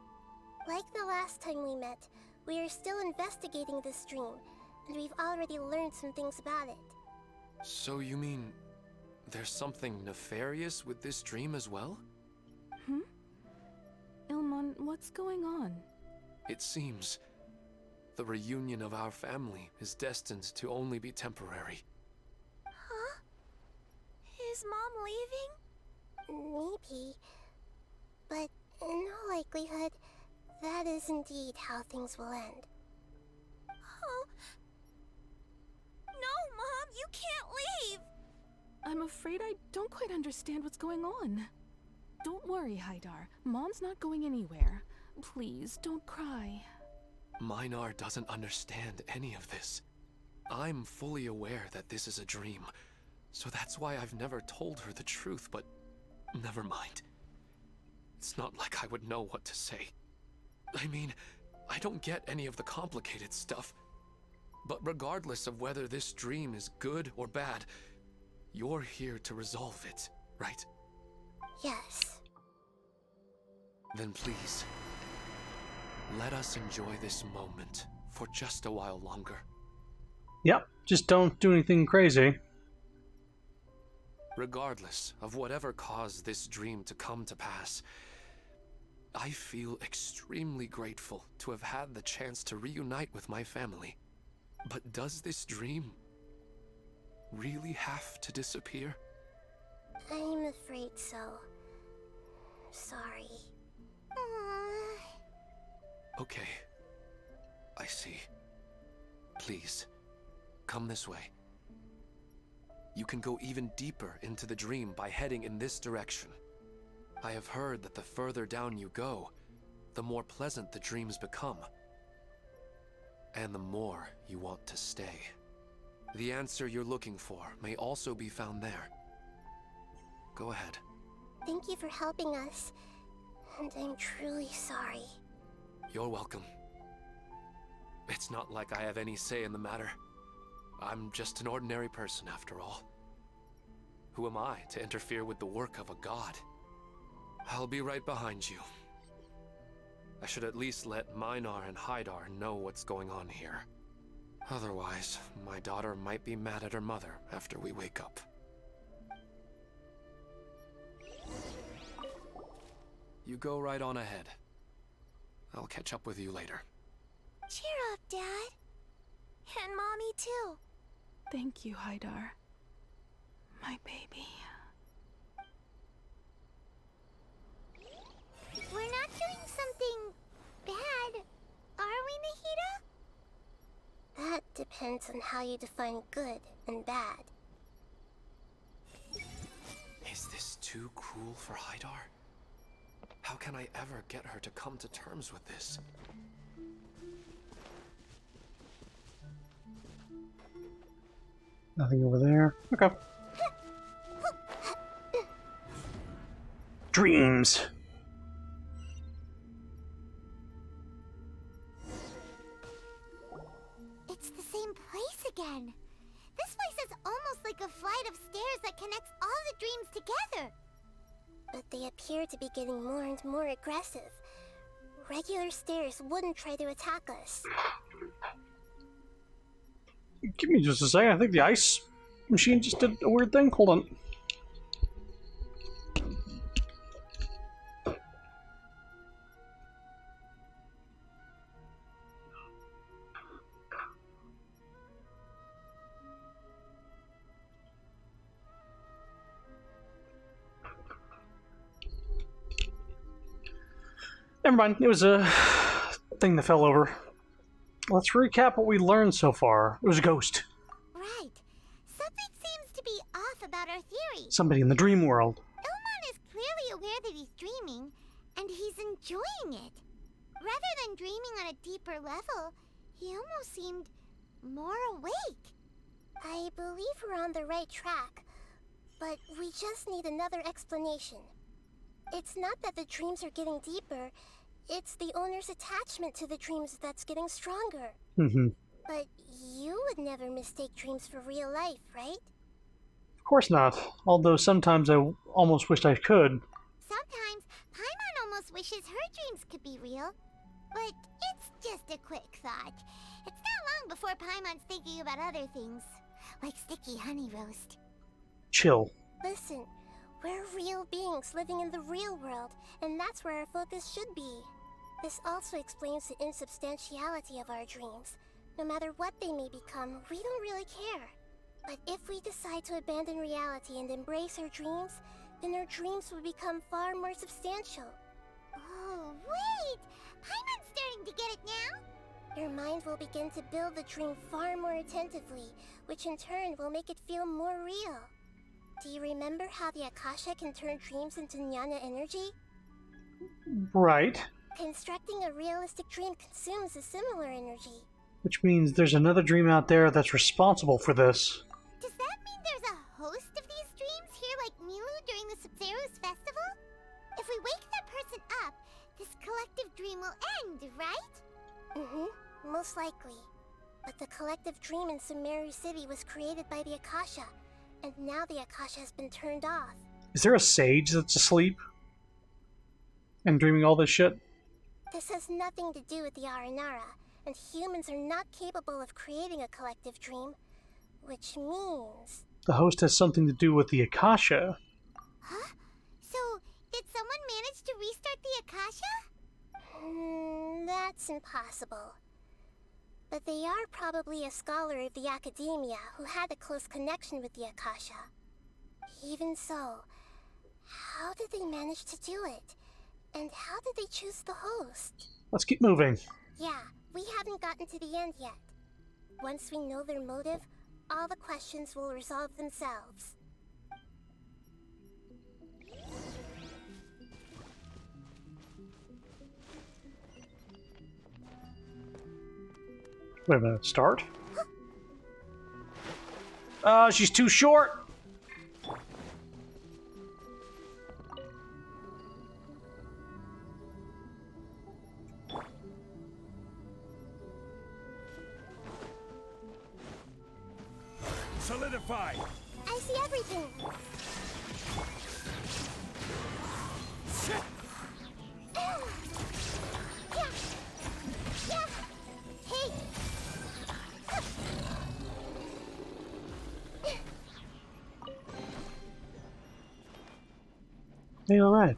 Like the last time we met, we are still investigating this dream, and we've already learned some things about it. So you mean there's something nefarious with this dream as well? Ilmon, what's going on? It seems the reunion of our family is destined to only be temporary. Huh? Is Mom leaving? Maybe. But in all likelihood, that is indeed how things will end. Oh. No, Mom, you can't leave! I'm afraid I don't quite understand what's going on. Don't worry, Hydar. Mom's not going anywhere. Please, don't cry. Minar doesn't understand any of this. I'm fully aware that this is a dream, so that's why I've never told her the truth, but never mind. It's not like I would know what to say. I mean, I don't get any of the complicated stuff. But regardless of whether this dream is good or bad, you're here to resolve it, right? Yes. Then please, let us enjoy this moment for just a while longer. Yep, just don't do anything crazy. Regardless of whatever caused this dream to come to pass, I feel extremely grateful to have had the chance to reunite with my family. But does this dream really have to disappear? I'm afraid so. Sorry. Okay. I see. Please, come this way. You can go even deeper into the dream by heading in this direction. I have heard that the further down you go, the more pleasant the dreams become. And the more you want to stay. The answer you're looking for may also be found there. Go ahead. Thank you for helping us. And I'm truly sorry. You're welcome. It's not like I have any say in the matter. I'm just an ordinary person after all. Who am I to interfere with the work of a god? I'll be right behind you. I should at least let Minar and Hydar know what's going on here. Otherwise, my daughter might be mad at her mother after we wake up. You go right on ahead. I'll catch up with you later. Cheer up, Dad. And Mommy, too. Thank you, Hydar. My baby. We're not doing something bad, are we, Nahida? That depends on how you define good and bad. Is this too cruel for Hydar? How can I ever get her to come to terms with this? Nothing over there. Okay. Dreams. It's the same place again. This place is almost like a flight of stairs that connects all the dreams together. But they appear to be getting more and more aggressive. Regular stairs wouldn't try to attack us. Give me just a second. I think the ice machine just did a weird thing. Hold on. Never mind. It was a thing that fell over. Let's recap what we learned so far. It was a ghost. Right. Something seems to be off about our theory. Somebody in the dream world. Ilmon is clearly aware that he's dreaming, and he's enjoying it. Rather than dreaming on a deeper level, he almost seemed more awake. I believe we're on the right track, but we just need another explanation. It's not that the dreams are getting deeper, it's the owner's attachment to the dreams that's getting stronger. But you would never mistake dreams for real life, right? Of course not. Although sometimes I almost wished I could. Sometimes Paimon almost wishes her dreams could be real. But it's just a quick thought. It's not long before Paimon's thinking about other things, like sticky honey roast. Chill. Listen, we're real beings living in the real world, and that's where our focus should be. This also explains the insubstantiality of our dreams. No matter what they may become, we don't really care. But if we decide to abandon reality and embrace our dreams, then our dreams will become far more substantial. Oh, wait! Paimon's starting to get it now? Your mind will begin to build the dream far more attentively, which in turn will make it feel more real. Do you remember how the Akasha can turn dreams into jnana energy? Right. Constructing a realistic dream consumes a similar energy. Which means there's another dream out there that's responsible for this. Does that mean there's a host of these dreams here like Milu during the Subzerus festival? If we wake that person up, this collective dream will end, right? Most likely. But the collective dream in Sumeru City was created by the Akasha, and now the Akasha has been turned off. Is there a sage that's asleep? And dreaming all this shit? This has nothing to do with the Aranara, and humans are not capable of creating a collective dream, which means... The host has something to do with the Akasha. Huh? So, did someone manage to restart the Akasha? That's impossible. But they are probably a scholar of the academia who had a close connection with the Akasha. Even so, how did they manage to do it? And how did they choose the host? Let's keep moving. Yeah, we haven't gotten to the end yet. Once we know their motive, all the questions will resolve themselves. Wait a minute, start? She's too short! Solidify! I see everything. Hey! Hey, alright.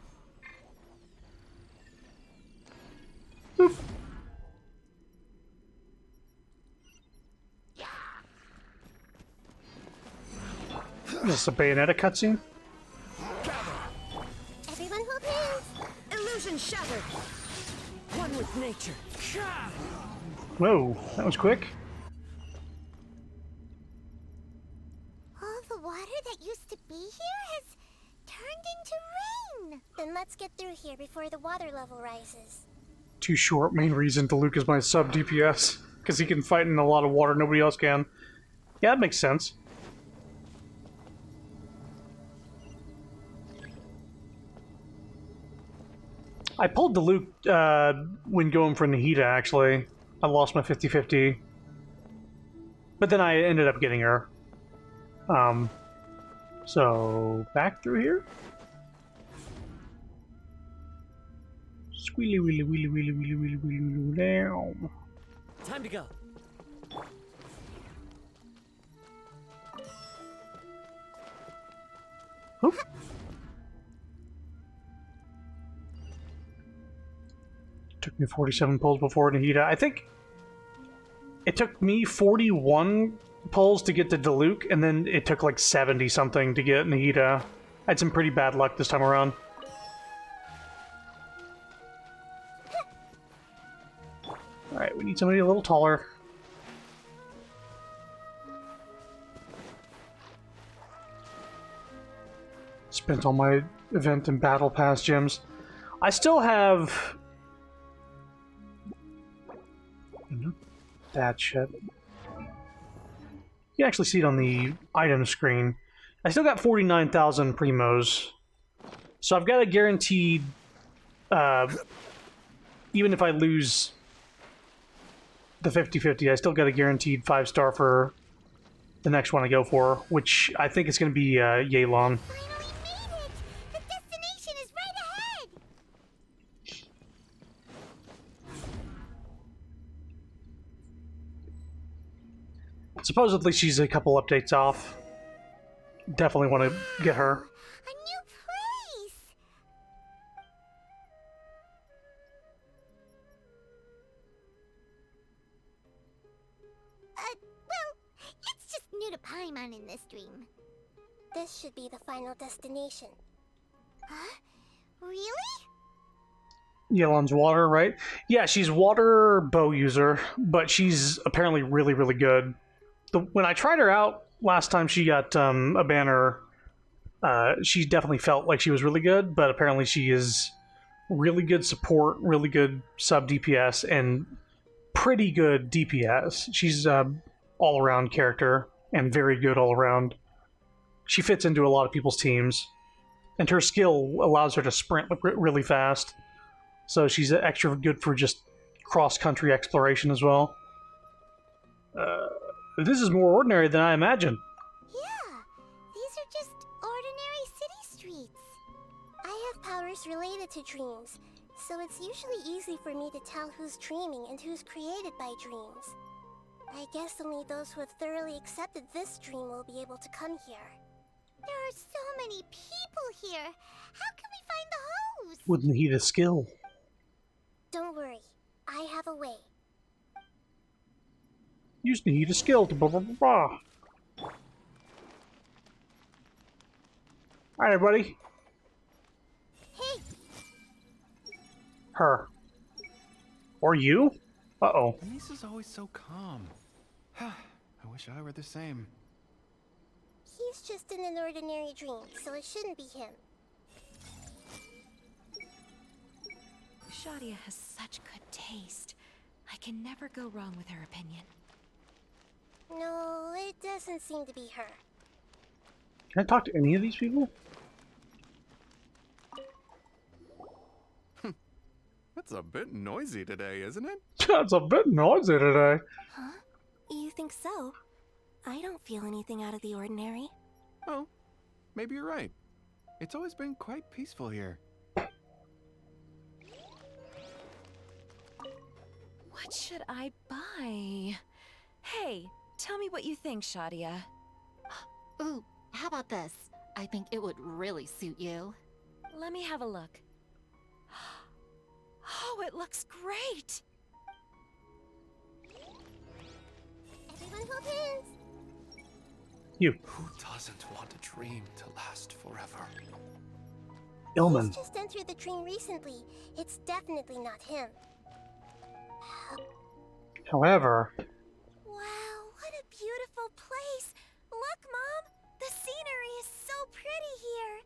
Is this a Bayonetta cutscene? Everyone hold hands. Illusion shattered. One with nature. Whoa, that was quick. All the water that used to be here has turned into rain. Then let's get through here before the water level rises. Too short. Main reason Diluc is my sub DPS. Because he can fight in a lot of water nobody else can. Yeah, that makes sense. I pulled Diluc when going for Nahida, actually. I lost my 50-50. But then I ended up getting her. So, back through here? Squealy wheelie wheelie wheelie wheelie wheelie wheelie wheelie down. Time to go. Oop. Took me 47 pulls before Nahida. I think it took me 41 pulls to get to Diluc, and then it took like 70 something to get Nahida. I had some pretty bad luck this time around. Alright, we need somebody a little taller. Spent all my event and battle pass gems. I still have... that shit. You can actually see it on the item screen. I still got 49,000 primos. So I've got a guaranteed... even if I lose the 50-50, I still got a guaranteed 5-star for the next one I go for, which I think is going to be Yelan. Finally made it! The destination is right ahead! Supposedly she's a couple updates off. Definitely want to get her. A new place! Well, it's just new to Paimon in this dream. This should be the final destination. Huh? Really? Yelan's water, right? Yeah, she's water bow user, but she's apparently really, really good. When I tried her out last time she got a banner, she definitely felt like she was really good, but apparently she is really good support, really good sub DPS, and pretty good DPS. She's all-around character, and very good all-around. She fits into a lot of people's teams, and her skill allows her to sprint really fast, so she's extra good for just cross-country exploration as well. This is more ordinary than I imagined. Yeah, these are just ordinary city streets. I have powers related to dreams, so it's usually easy for me to tell who's dreaming and who's created by dreams. I guess only those who have thoroughly accepted this dream will be able to come here. There are so many people here. How can we find the host? With Nahida's skill. Don't worry, I have a way. Use Nahida's skill to blah blah blah blah. Alright, everybody. Hey! Her. Or you? Uh-oh. Lisa's always so calm. I wish I were the same. He's just in an ordinary dream, so it shouldn't be him. Shadia has such good taste. I can never go wrong with her opinion. No, it doesn't seem to be her. Can I talk to any of these people? It's a bit noisy today, isn't it? It's a bit noisy today. Huh? You think so? I don't feel anything out of the ordinary. Oh, maybe you're right. It's always been quite peaceful here. What should I buy? Hey, tell me what you think, Shadia. Ooh, how about this? I think it would really suit you. Let me have a look. Oh, it looks great! Everyone hold hands. You. Who doesn't want a dream to last forever? Ilman. He's just entered the dream recently. It's definitely not him. However... Wow, what a beautiful place! Look, Mom! The scenery is so pretty here!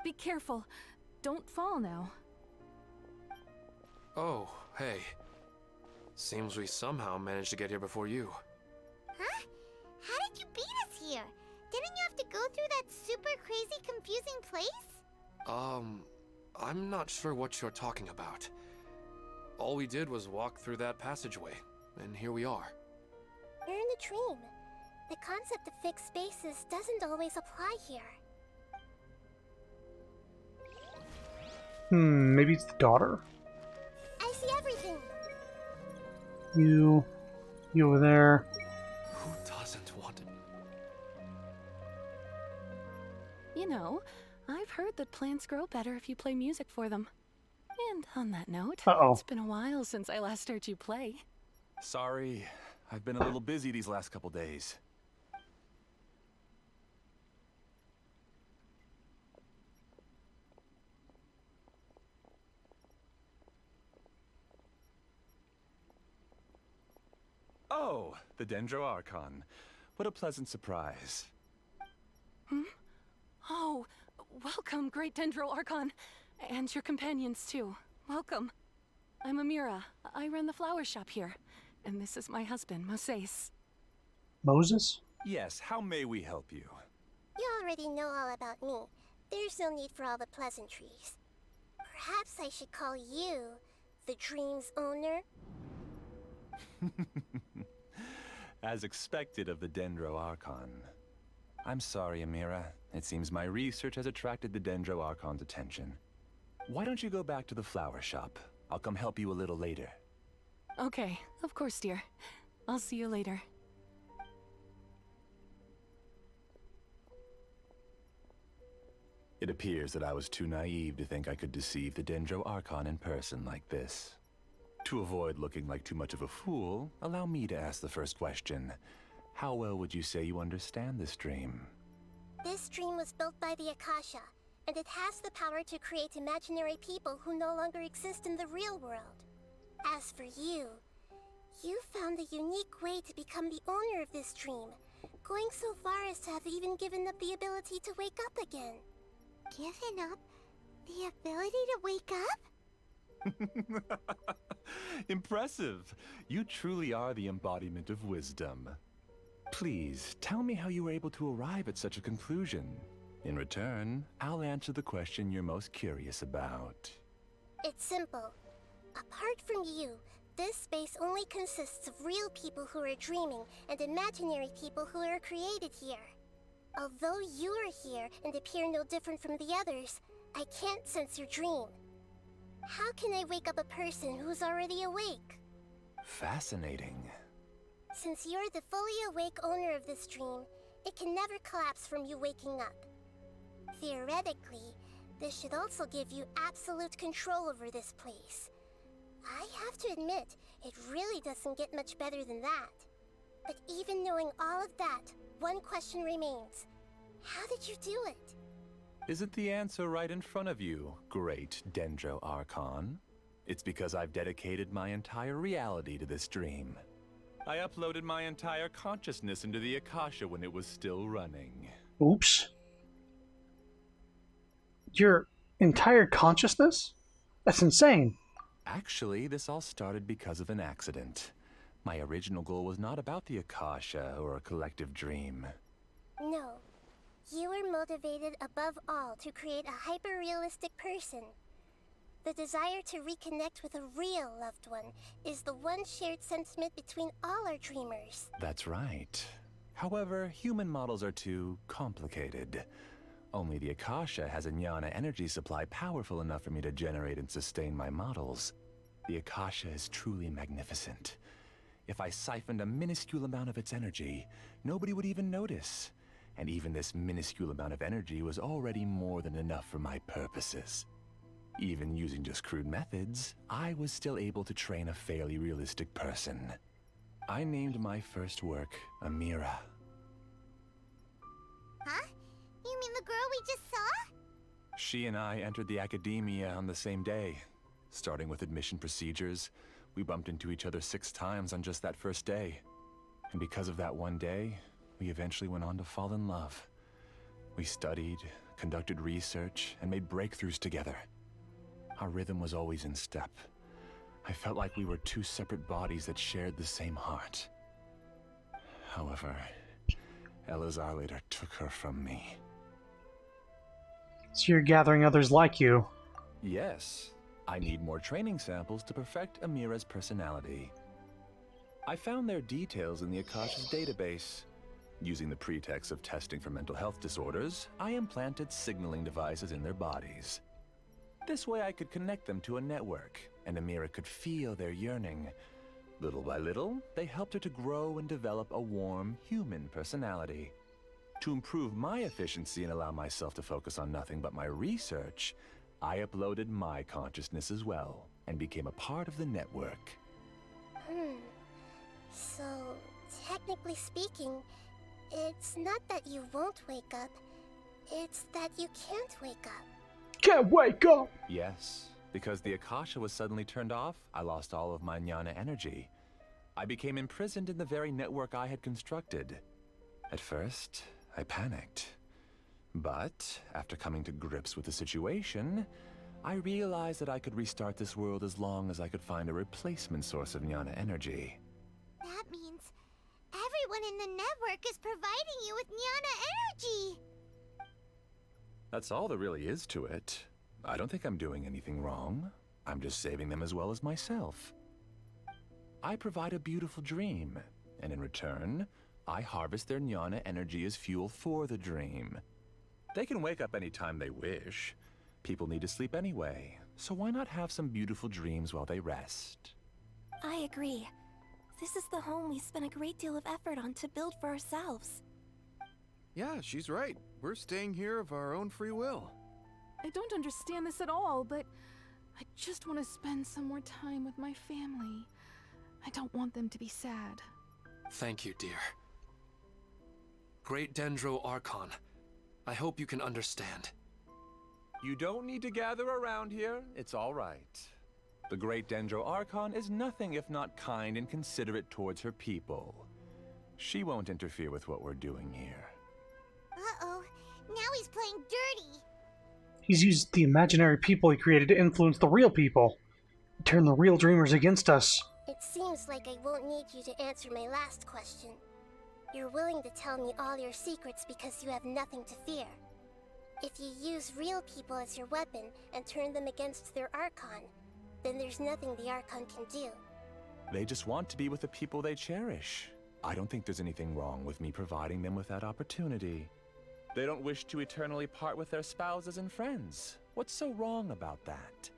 Be careful. Don't fall now. Oh, hey. Seems we somehow managed to get here before you. Huh? How did you beat us here? Didn't you have to go through that super crazy confusing place? I'm not sure what you're talking about. All we did was walk through that passageway, and here we are. You're in a dream. The concept of fixed spaces doesn't always apply here. Maybe it's the daughter? I see everything. You over there. Who doesn't want it? You know, I've heard that plants grow better if you play music for them. And on that note, it's been a while since I last heard you play. Sorry, I've been a little busy these last couple days. Oh, the Dendro Archon. What a pleasant surprise. Oh, welcome, Great Dendro Archon. And your companions, too. Welcome. I'm Amira. I run the flower shop here. And this is my husband, Moses. Moses? Yes, how may we help you? You already know all about me. There's no need for all the pleasantries. Perhaps I should call you the dream's owner? As expected of the Dendro Archon. I'm sorry, Amira. It seems my research has attracted the Dendro Archon's attention. Why don't you go back to the flower shop? I'll come help you a little later. Okay, of course, dear. I'll see you later. It appears that I was too naive to think I could deceive the Dendro Archon in person like this. To avoid looking like too much of a fool, allow me to ask the first question. How well would you say you understand this dream? This dream was built by the Akasha, and it has the power to create imaginary people who no longer exist in the real world. As for you, you found a unique way to become the owner of this dream, going so far as to have even given up the ability to wake up again. Given up the ability to wake up? Impressive! You truly are the embodiment of wisdom. Please, tell me how you were able to arrive at such a conclusion. In return, I'll answer the question you're most curious about. It's simple. Apart from you, this space only consists of real people who are dreaming and imaginary people who are created here. Although you are here and appear no different from the others, I can't sense your dream. How can I wake up a person who's already awake? Fascinating. Since you're the fully awake owner of this dream, it can never collapse from you waking up. Theoretically, this should also give you absolute control over this place. I have to admit, it really doesn't get much better than that. But even knowing all of that, one question remains. How did you do it? Isn't the answer right in front of you, great Dendro Archon? It's because I've dedicated my entire reality to this dream. I uploaded my entire consciousness into the Akasha when it was still running. Oops. Your entire consciousness? That's insane. Actually, this all started because of an accident. My original goal was not about the Akasha or a collective dream. No. You were motivated above all to create a hyper-realistic person. The desire to reconnect with a real loved one is the one shared sentiment between all our dreamers. That's right. However, human models are too complicated. Only the Akasha has a jnana energy supply powerful enough for me to generate and sustain my models. The Akasha is truly magnificent. If I siphoned a minuscule amount of its energy, nobody would even notice. And even this minuscule amount of energy was already more than enough for my purposes. Even using just crude methods, I was still able to train a fairly realistic person. I named my first work Amira. Huh? You mean the girl we just saw? She and I entered the academia on the same day. Starting with admission procedures, we bumped into each other 6 times on just that first day. And because of that one day, we eventually went on to fall in love. We studied, conducted research, and made breakthroughs together. Our rhythm was always in step. I felt like we were 2 separate bodies that shared the same heart. However, Elazar later took her from me. So you're gathering others like you. Yes, I need more training samples to perfect Amira's personality. I found their details in the Akasha's database. Using the pretext of testing for mental health disorders, I implanted signaling devices in their bodies. This way I could connect them to a network, and Amira could feel their yearning. Little by little, they helped her to grow and develop a warm, human personality. To improve my efficiency and allow myself to focus on nothing but my research, I uploaded my consciousness as well, and became a part of the network. So, technically speaking, it's not that you won't wake up, it's that you can't wake up. Can't wake up! Yes, because the Akasha was suddenly turned off, I lost all of my jnana energy. I became imprisoned in the very network I had constructed. At first, I panicked. But, after coming to grips with the situation, I realized that I could restart this world as long as I could find a replacement source of jnana energy. That means everyone in the network is providing you with jnana energy! That's all there really is to it. I don't think I'm doing anything wrong. I'm just saving them as well as myself. I provide a beautiful dream, and in return, I harvest their jnana energy as fuel for the dream. They can wake up any time they wish. People need to sleep anyway, so why not have some beautiful dreams while they rest? I agree. This is the home we spent a great deal of effort on to build for ourselves. Yeah, she's right. We're staying here of our own free will. I don't understand this at all, but I just want to spend some more time with my family. I don't want them to be sad. Thank you, dear. Great Dendro Archon, I hope you can understand. You don't need to gather around here. It's all right. The Great Dendro Archon is nothing if not kind and considerate towards her people. She won't interfere with what we're doing here. Uh-oh, now he's playing dirty. He's used the imaginary people he created to influence the real people. Turn the real dreamers against us. It seems like I won't need you to answer my last question. You're willing to tell me all your secrets because you have nothing to fear. If you use real people as your weapon and turn them against their Archon, then there's nothing the Archon can do. They just want to be with the people they cherish. I don't think there's anything wrong with me providing them with that opportunity. They don't wish to eternally part with their spouses and friends. What's so wrong about that?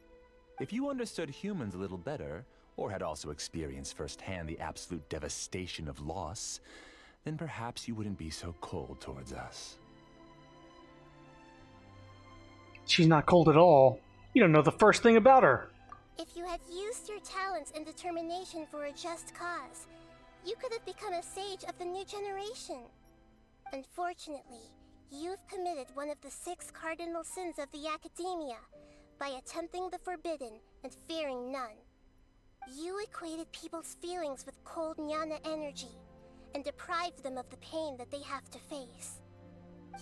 If you understood humans a little better, or had also experienced firsthand the absolute devastation of loss, then perhaps you wouldn't be so cold towards us. She's not cold at all. You don't know the first thing about her. If you had used your talents and determination for a just cause, you could have become a sage of the new generation. Unfortunately, you've committed one of the 6 cardinal sins of the Academia by attempting the forbidden and fearing none. You equated people's feelings with cold jnana energy and deprived them of the pain that they have to face.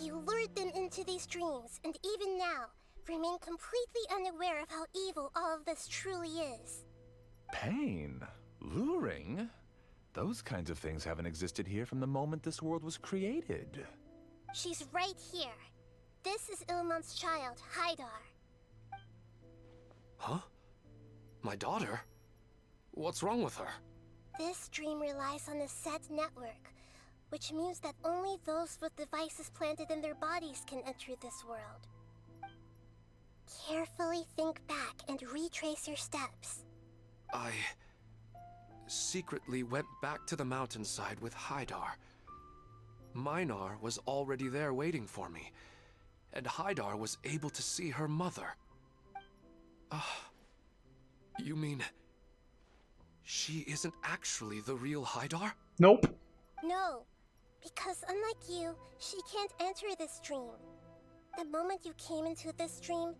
You lured them into these dreams, and even now, remain completely unaware of how evil all of this truly is. Pain? Luring? Those kinds of things haven't existed here from the moment this world was created. She's right here. This is Ilmon's child, Haidar. Huh? My daughter? What's wrong with her? This dream relies on a set network, which means that only those with devices planted in their bodies can enter this world. Carefully think back and retrace your steps. I secretly went back to the mountainside with Haidar. Minar was already there waiting for me, and Haidar was able to see her mother. You mean she isn't actually the real Haidar? Nope. No, because unlike you, she can't enter this dream. The moment you came into this dream,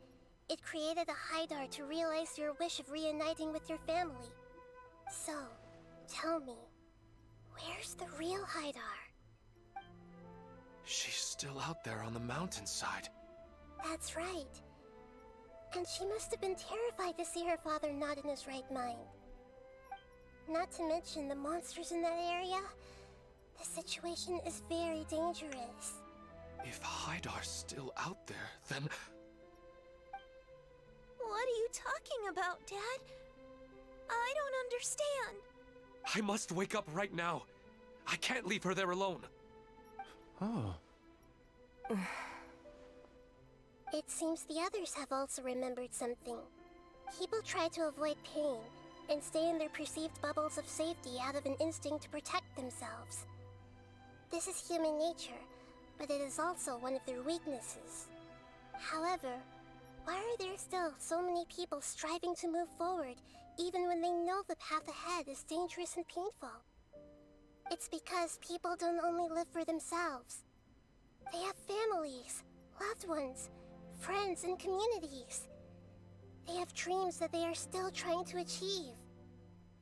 it created a Haidar to realize your wish of reuniting with your family. So, tell me, where's the real Haidar? She's still out there on the mountainside. That's right. And she must have been terrified to see her father not in his right mind. Not to mention the monsters in that area. The situation is very dangerous. If Haidar's still out there, then... What are you talking about, Dad? I don't understand. I must wake up right now. I can't leave her there alone. Oh. It seems the others have also remembered something. People try to avoid pain and stay in their perceived bubbles of safety out of an instinct to protect themselves. This is human nature, but it is also one of their weaknesses. However, why are there still so many people striving to move forward even when they know the path ahead is dangerous and painful? It's because people don't only live for themselves. They have families, loved ones, friends, and communities. They have dreams that they are still trying to achieve.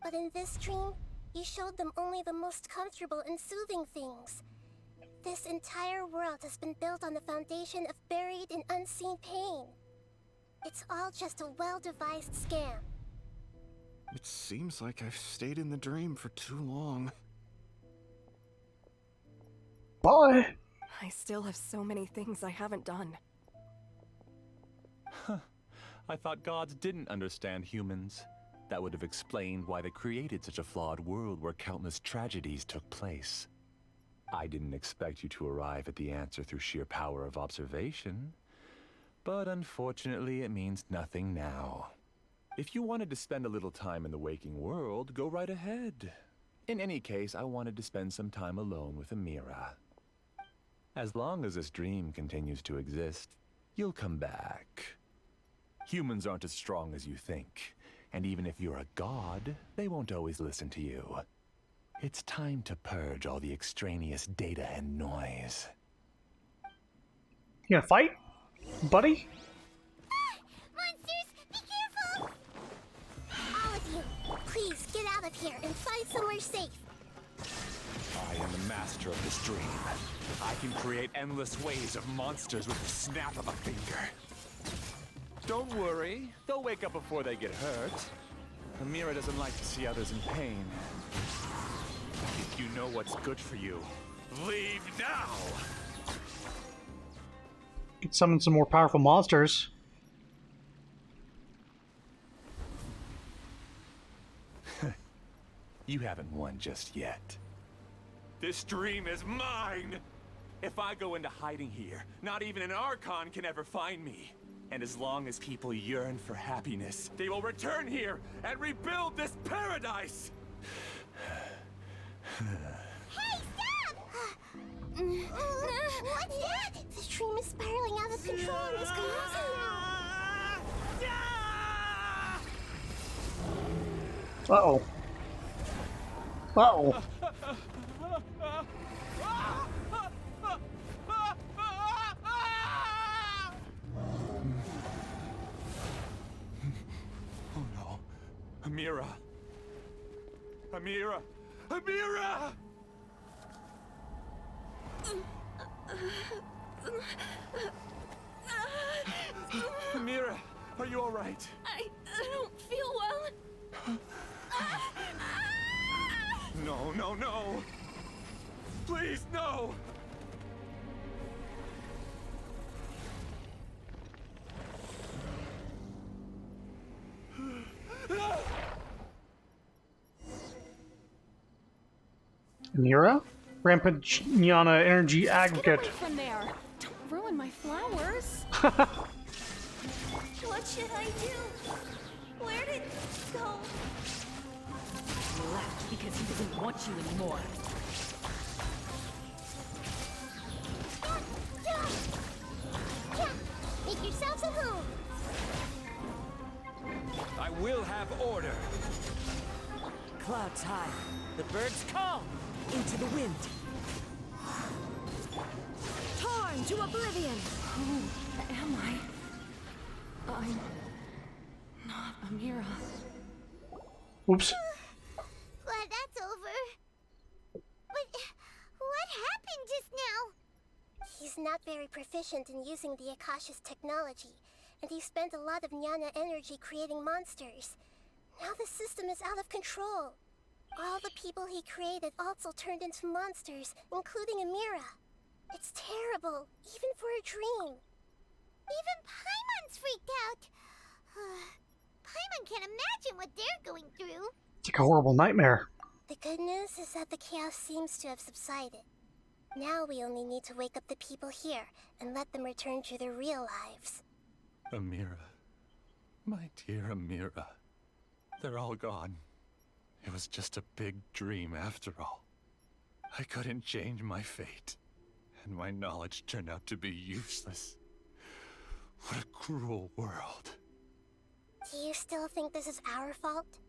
But in this dream, you showed them only the most comfortable and soothing things. This entire world has been built on the foundation of buried and unseen pain. It's all just a well-devised scam. It seems like I've stayed in the dream for too long. Bye. I still have so many things I haven't done. I thought gods didn't understand humans. That would have explained why they created such a flawed world where countless tragedies took place. I didn't expect you to arrive at the answer through sheer power of observation. But unfortunately, it means nothing now. If you wanted to spend a little time in the waking world, go right ahead. In any case, I wanted to spend some time alone with Amira. As long as this dream continues to exist, you'll come back. Humans aren't as strong as you think, and even if you're a god, they won't always listen to you. It's time to purge all the extraneous data and noise. You gonna fight, buddy? Monsters, be careful! All of you, please get out of here and find somewhere safe. I am the master of this dream. I can create endless waves of monsters with the snap of a finger. Don't worry, they'll wake up before they get hurt. Amira doesn't like to see others in pain. If you know what's good for you, leave now! Could summon some more powerful monsters. You haven't won just yet. This dream is mine! If I go into hiding here, not even an Archon can ever find me. And as long as people yearn for happiness, they will return here and rebuild this paradise! Hey, stop! What's that? This dream is spiraling out of control and is collapsing now. Uh-oh. Uh-oh. Oh no. Amira. Amira. Amira! you alright? I don't feel well. No, no, no! Please, no! Mira? Rampant Jnana energy aggregate. Get away from there! Don't ruin my flowers! What should I do? Where did it go? He left because he doesn't want you anymore. Make yourselves at home. I will have order. Clouds high, the birds calm, into the wind. Torn to oblivion! Who am I? I'm not Amira. Oops. Glad that's over. But what happened just now? He's not very proficient in using the Akasha's technology, and he spent a lot of Jnana energy creating monsters. Now the system is out of control. All the people he created also turned into monsters, including Amira. It's terrible, even for a dream. Even Paimon's freaked out. Paimon can't imagine what they're going through. It's like a horrible nightmare. The good news is that the chaos seems to have subsided. Now we only need to wake up the people here and let them return to their real lives. Amira. My dear Amira. They're all gone. It was just a big dream after all. I couldn't change my fate, and my knowledge turned out to be useless. What a cruel world. Do you still think this is our fault?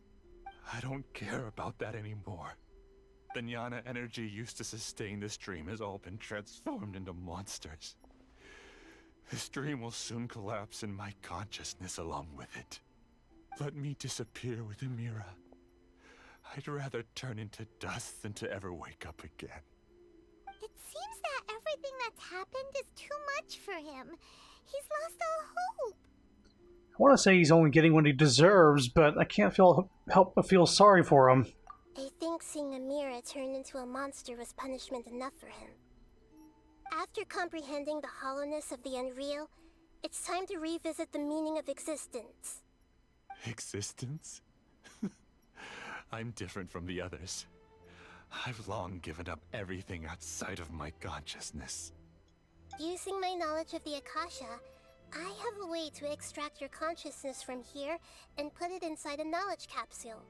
I don't care about that anymore. The Jnana energy used to sustain this dream has all been transformed into monsters. This dream will soon collapse and my consciousness along with it. Let me disappear with Amira. I'd rather turn into dust than to ever wake up again. It seems that everything that's happened is too much for him. He's lost all hope. I want to say he's only getting what he deserves, but I can't help but feel sorry for him. I think seeing Amira turn into a monster was punishment enough for him. After comprehending the hollowness of the unreal, it's time to revisit the meaning of existence. Existence? I'm different from the others. I've long given up everything outside of my consciousness. Using my knowledge of the Akasha, I have a way to extract your consciousness from here and put it inside a knowledge capsule.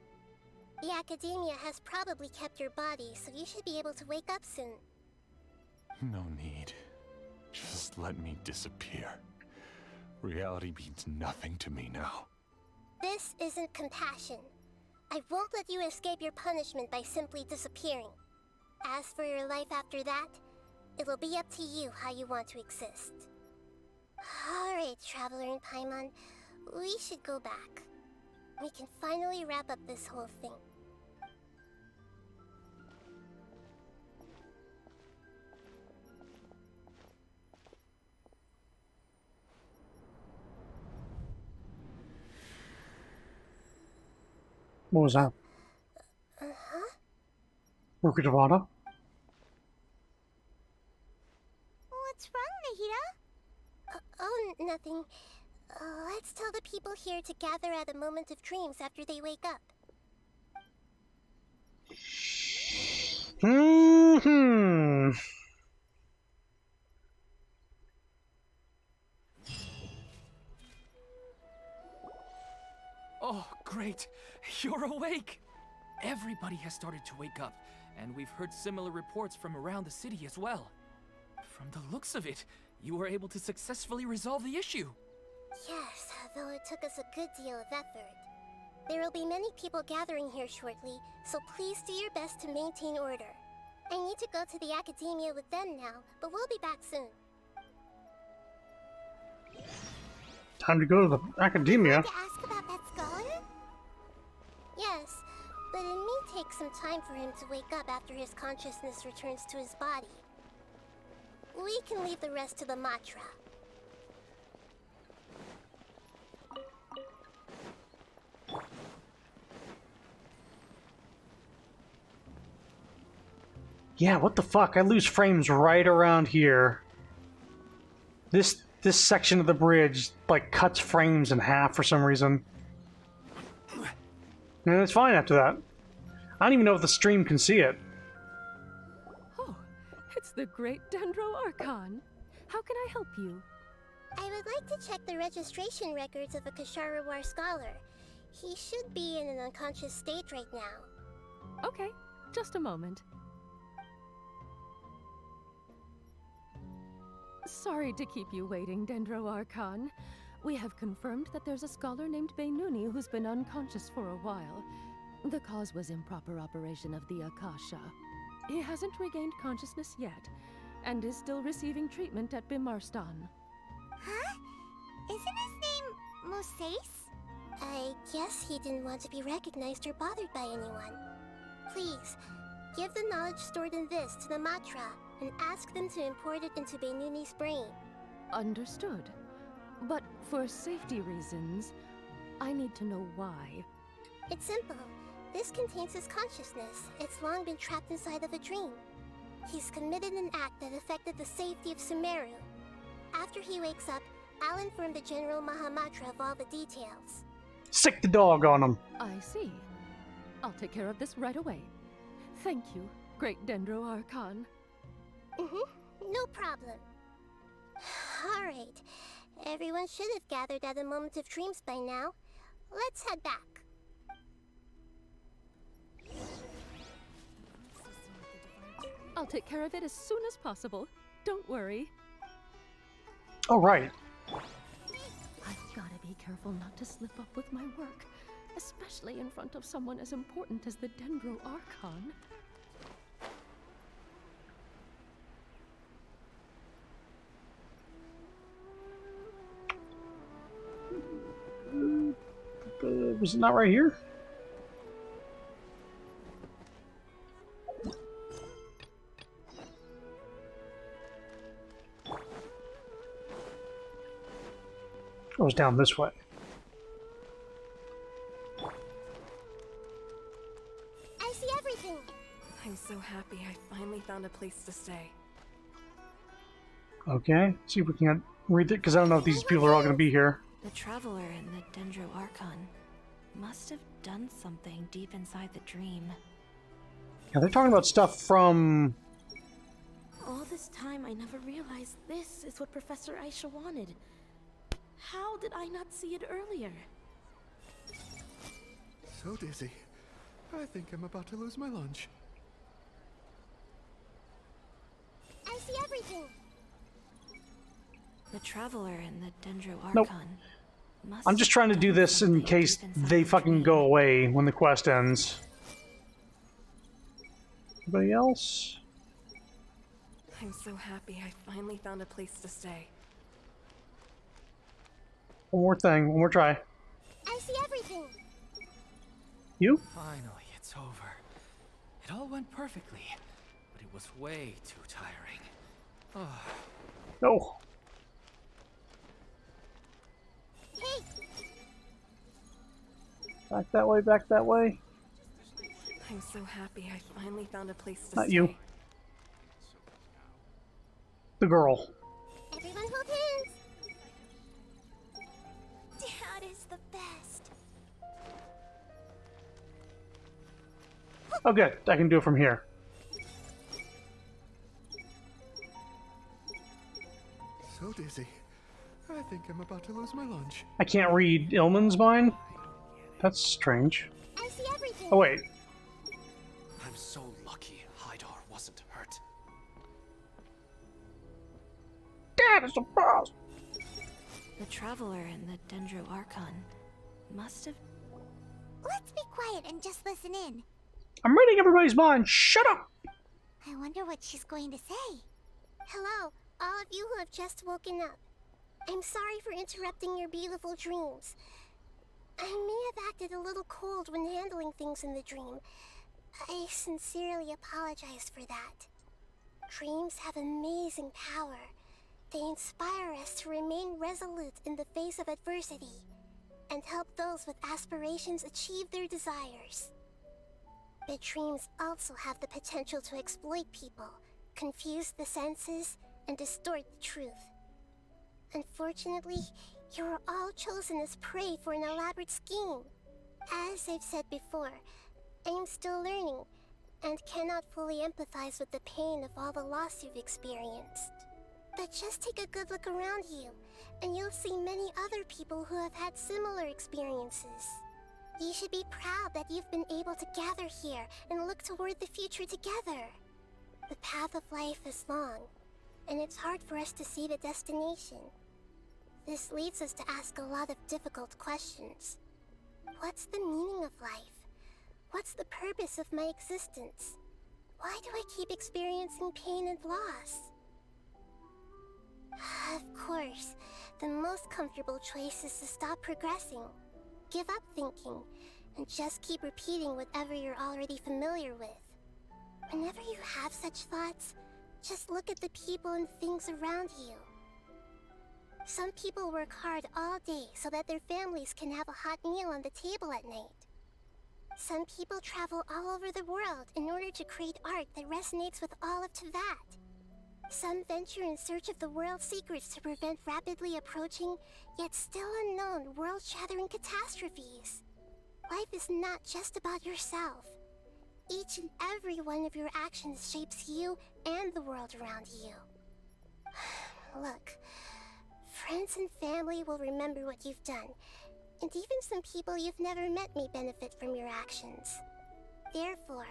The Academia has probably kept your body, so you should be able to wake up soon. No need. Just let me disappear. Reality means nothing to me now. This isn't compassion. I won't let you escape your punishment by simply disappearing. As for your life after that, it'll be up to you how you want to exist. Alright, Traveler and Paimon, we should go back. We can finally wrap up this whole thing. What was that? Uh-huh. Rukadavana? What's wrong, Nahida? Oh, nothing. Let's tell the people here to gather at a moment of dreams after they wake up. Oh, great! You're awake! Everybody has started to wake up, and we've heard similar reports from around the city as well. From the looks of it, you were able to successfully resolve the issue. Yes, though it took us a good deal of effort. There will be many people gathering here shortly, so please do your best to maintain order. I need to go to the Academia with them now, but we'll be back soon. Time to go to the Academia. To ask about that scholar? Yes, but it may take some time for him to wake up after his consciousness returns to his body. We can leave the rest to the Matra. Yeah, what the fuck? I lose frames right around here. This section of the bridge, like, cuts frames in half for some reason. And it's fine after that. I don't even know if the stream can see it. Oh, it's the great Dendro Archon. How can I help you? I would like to check the registration records of a Kashara War scholar. He should be in an unconscious state right now. Okay, just a moment. Sorry to keep you waiting, Dendro Archon. We have confirmed that there's a scholar named Beinuni who's been unconscious for a while. The cause was improper operation of the Akasha. He hasn't regained consciousness yet, and is still receiving treatment at Bimarstan. Huh? Isn't his name Moses? I guess he didn't want to be recognized or bothered by anyone. Please, give the knowledge stored in this to the Matra and ask them to import it into Beinuni's brain. Understood. But for safety reasons, I need to know why. It's simple. This contains his consciousness. It's long been trapped inside of a dream. He's committed an act that affected the safety of Sumeru. After he wakes up, I'll inform the General Mahamatra of all the details. Sick the dog on him. I see. I'll take care of this right away. Thank you, great Dendro Archon. No problem. Alright. Everyone should have gathered at a moment of dreams by now. Let's head back. I'll take care of it as soon as possible. Don't worry. Oh, right. I've gotta be careful not to slip up with my work, especially in front of someone as important as the Dendro Archon. Was it not right here? It was down this way. I see everything. I'm so happy I finally found a place to stay. Okay, see if we can read it, because I don't know if these people are all going to be here. The Traveler and the Dendro Archon must have done something deep inside the dream. Yeah, they're talking about stuff from... All this time I never realized this is what Professor Aisha wanted. How did I not see it earlier? So dizzy. I think I'm about to lose my lunch. I see everything. The Traveler and the Dendro Archon Nope. must I'm just trying to do this in case they fucking go away when the quest ends. Anybody else? I'm so happy I finally found a place to stay. One more thing, one more try. I see everything. You? Finally, it's over. It all went perfectly, but it was way too tiring. Oh. No. Hey! Back that way, back that way. I'm so happy I finally found a place to Not stay. you. The girl. Everyone hold hands. Dad is the best. Oh good, I can do it from here. So dizzy. I think I'm about to lose my lunch. I can't read Ilman's mind? That's strange. I see everything. Oh wait. I'm so lucky Hydar wasn't hurt. Dad is the boss! The Traveler and the Dendro Archon must have... Let's be quiet and just listen in. I'm reading everybody's mind. Shut up! I wonder what she's going to say. Hello, all of you who have just woken up. I'm sorry for interrupting your beautiful dreams. I may have acted a little cold when handling things in the dream. I sincerely apologize for that. Dreams have amazing power. They inspire us to remain resolute in the face of adversity and help those with aspirations achieve their desires. But dreams also have the potential to exploit people, confuse the senses, and distort the truth. Unfortunately, you were all chosen as prey for an elaborate scheme. As I've said before, I am still learning, and cannot fully empathize with the pain of all the loss you've experienced. But just take a good look around you, and you'll see many other people who have had similar experiences. You should be proud that you've been able to gather here and look toward the future together. The path of life is long, and it's hard for us to see the destination. This leads us to ask a lot of difficult questions. What's the meaning of life? What's the purpose of my existence? Why do I keep experiencing pain and loss? Of course, the most comfortable choice is to stop progressing. Give up thinking, and just keep repeating whatever you're already familiar with. Whenever you have such thoughts, just look at the people and things around you. Some people work hard all day so that their families can have a hot meal on the table at night. Some people travel all over the world in order to create art that resonates with all of that. Some venture in search of the world's secrets to prevent rapidly approaching, yet still unknown, world-shattering catastrophes. Life is not just about yourself. Each and every one of your actions shapes you and the world around you. Look, friends and family will remember what you've done, and even some people you've never met may benefit from your actions. Therefore,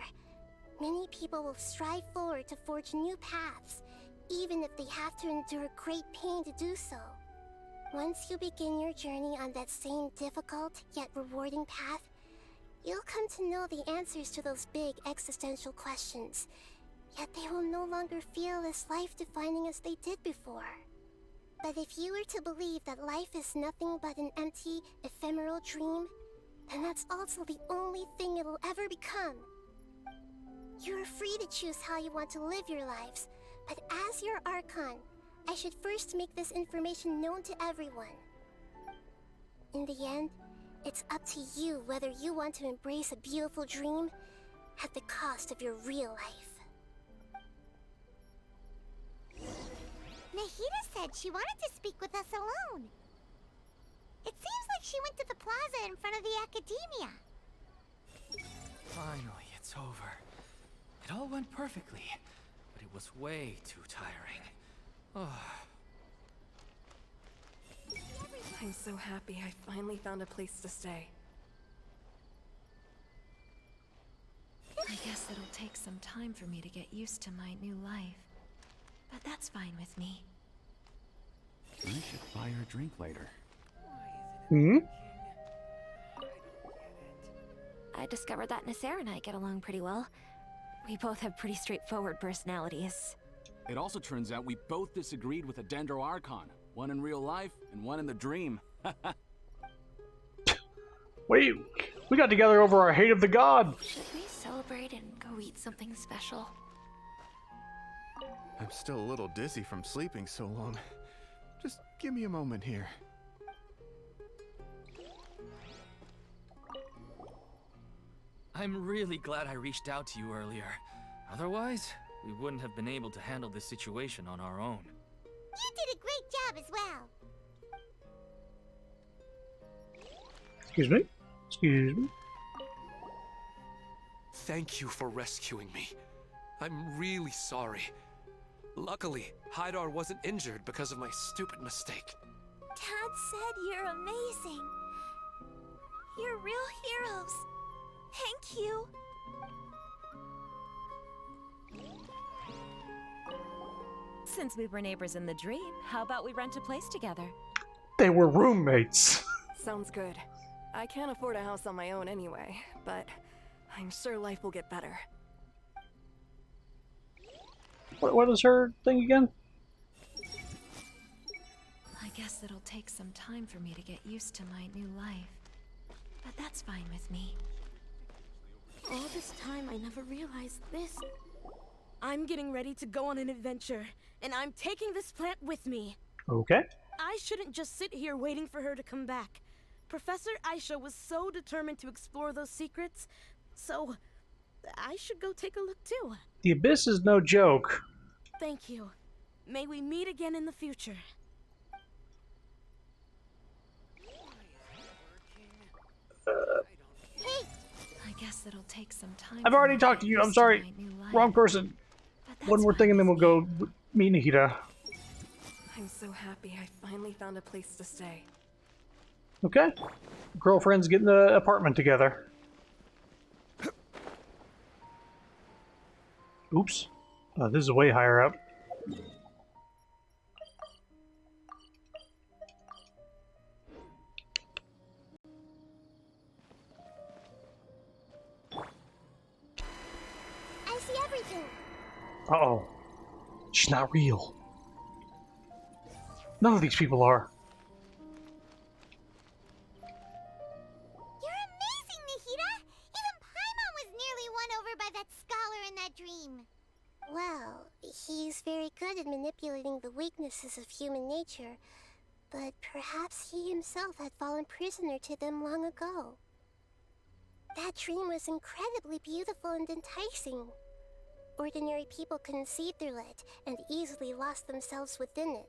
many people will strive forward to forge new paths, even if they have to endure great pain to do so. Once you begin your journey on that same difficult yet rewarding path, you'll come to know the answers to those big existential questions, yet they will no longer feel as life-defining as they did before. But if you were to believe that life is nothing but an empty, ephemeral dream, then that's also the only thing it'll ever become. You are free to choose how you want to live your lives, but as your Archon, I should first make this information known to everyone. In the end, it's up to you whether you want to embrace a beautiful dream at the cost of your real life. Nahida said she wanted to speak with us alone. It seems like she went to the plaza in front of the academia. Finally, it's over. It all went perfectly, but it was way too tiring. Oh. I'm so happy I finally found a place to stay. I guess it'll take some time for me to get used to my new life. But that's fine with me. I should buy her a drink later. Hmm? I discovered that Nasser and I get along pretty well. We both have pretty straightforward personalities. It also turns out we both disagreed with a Dendro Archon. One in real life, and one in the dream. Wait, we got together over our hate of the god! Should we celebrate and go eat something special? I'm still a little dizzy from sleeping so long. Just give me a moment here. I'm really glad I reached out to you earlier. Otherwise, we wouldn't have been able to handle this situation on our own. You did a great job as well. Excuse me? Excuse me? Thank you for rescuing me. I'm really sorry. Luckily, Haidar wasn't injured because of my stupid mistake. Dad said you're amazing. You're real heroes. Thank you. Since we were neighbors in the dream, how about we rent a place together? They were roommates. Sounds good. I can't afford a house on my own anyway, but I'm sure life will get better. What is her thing again? I guess it'll take some time for me to get used to my new life. But that's fine with me. All this time, I never realized this. I'm getting ready to go on an adventure, and I'm taking this plant with me. Okay. I shouldn't just sit here waiting for her to come back. Professor Aisha was so determined to explore those secrets, so I should go take a look too. The Abyss is no joke. Thank you. May we meet again in the future. I guess it'll take some time. I've already talked to you. I'm sorry. Wrong person. One more thing and then we'll go meet Nahida. I'm so happy I finally found a place to stay. Okay. Girlfriends get in the apartment together. Oops. This is way higher up. I see everything. Uh-oh. She's not real. None of these people are. You're amazing, Nahida! Even Paimon was nearly won over by that scholar in that dream. Well, he's very good at manipulating the weaknesses of human nature, but perhaps he himself had fallen prisoner to them long ago. That dream was incredibly beautiful and enticing. Ordinary people couldn't see through it and easily lost themselves within it.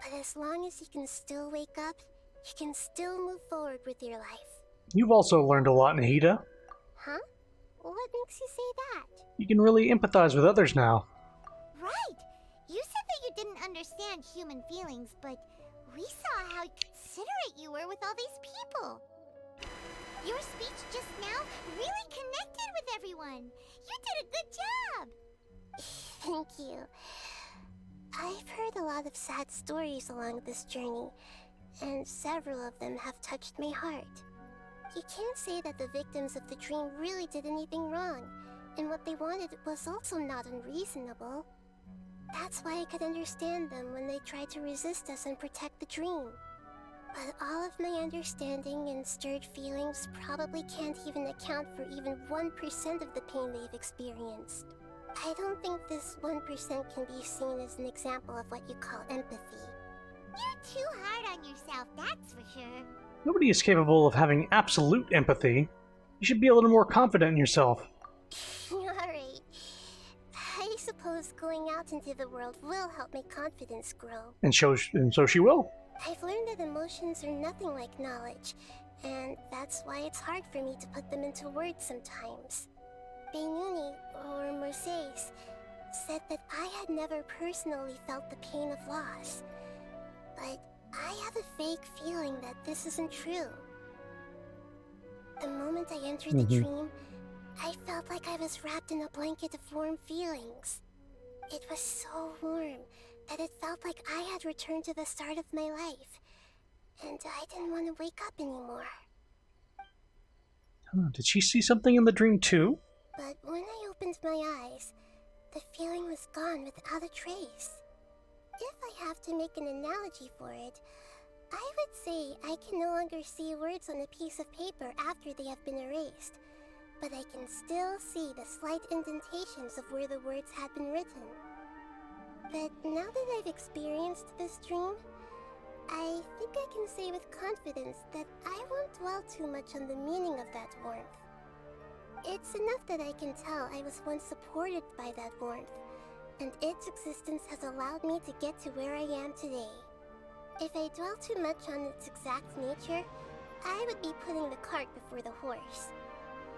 But as long as you can still wake up, you can still move forward with your life. You've also learned a lot, Nahida. Huh? What makes you say that? You can really empathize with others now. Right! You said that you didn't understand human feelings, but we saw how considerate you were with all these people. Your speech just now really connected with everyone. You did a good job. Thank you. I've heard a lot of sad stories along this journey, and several of them have touched my heart. You can't say that the victims of the dream really did anything wrong, and what they wanted was also not unreasonable. That's why I could understand them when they tried to resist us and protect the dream. But all of my understanding and stirred feelings probably can't even account for even 1% of the pain they've experienced. I don't think this 1% can be seen as an example of what you call empathy. You're too hard on yourself, that's for sure. Nobody is capable of having absolute empathy. You should be a little more confident in yourself. Alright. I suppose going out into the world will help my confidence grow. And so she will. I've learned that emotions are nothing like knowledge, and that's why it's hard for me to put them into words sometimes. Beinuni, or Mercedes, said that I had never personally felt the pain of loss. But I have a vague feeling that this isn't true. The moment I entered the dream, I felt like I was wrapped in a blanket of warm feelings. It was so warm that it felt like I had returned to the start of my life, and I didn't want to wake up anymore. Did she see something in the dream too? But when I opened my eyes, the feeling was gone without a trace. If I have to make an analogy for it, I would say I can no longer see words on a piece of paper after they have been erased, but I can still see the slight indentations of where the words had been written. But now that I've experienced this dream, I think I can say with confidence that I won't dwell too much on the meaning of that warmth. It's enough that I can tell I was once supported by that warmth, and its existence has allowed me to get to where I am today. If I dwell too much on its exact nature, I would be putting the cart before the horse.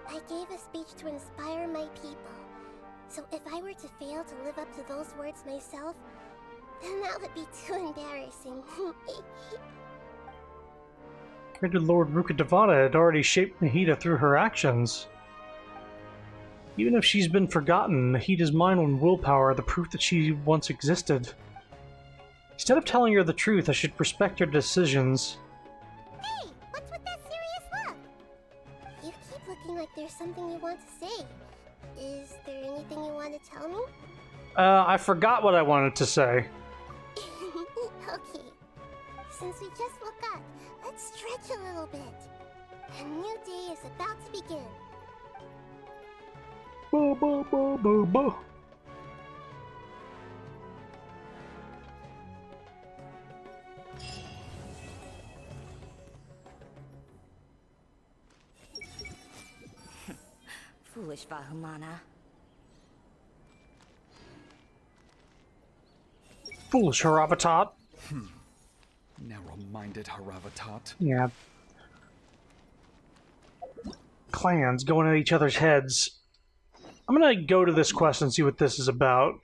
I gave a speech to inspire my people, so if I were to fail to live up to those words myself, then that would be too embarrassing. Greater Lord Rukkhadevata had already shaped Nahida through her actions. Even if she's been forgotten, Nahida's mind and willpower are the proof that she once existed. Instead of telling her the truth, I should respect her decisions. Hey, what's with that serious look? You keep looking like there's something you want to say. Is there anything you want to tell me? I forgot what I wanted to say. Okay. Since we just woke up, let's stretch a little bit. A new day is about to begin. Boo, boo, boo, boo, boo. Foolish Vahumana. Foolish Haravatot. Narrow-minded Haravatot. Yeah. Clans going at each other's heads. I'm gonna go to this quest and see what this is about.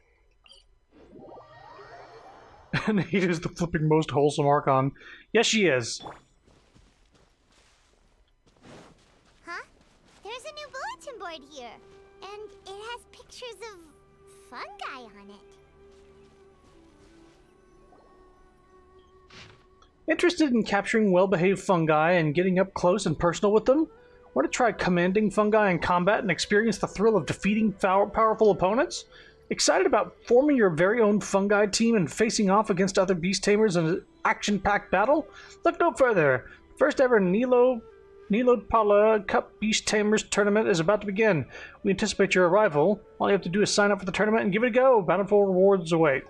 And he is the flipping most wholesome Archon. Yes, she is. Huh? There's a new bulletin board here. And it has pictures of fungi on it. Interested in capturing well-behaved fungi and getting up close and personal with them? Want to try commanding fungi in combat and experience the thrill of defeating powerful opponents? Excited about forming your very own fungi team and facing off against other beast tamers in an action-packed battle? Look no further. First ever Nilo Pala Cup Beast Tamers tournament is about to begin. We anticipate your arrival. All you have to do is sign up for the tournament and give it a go. Bountiful rewards await.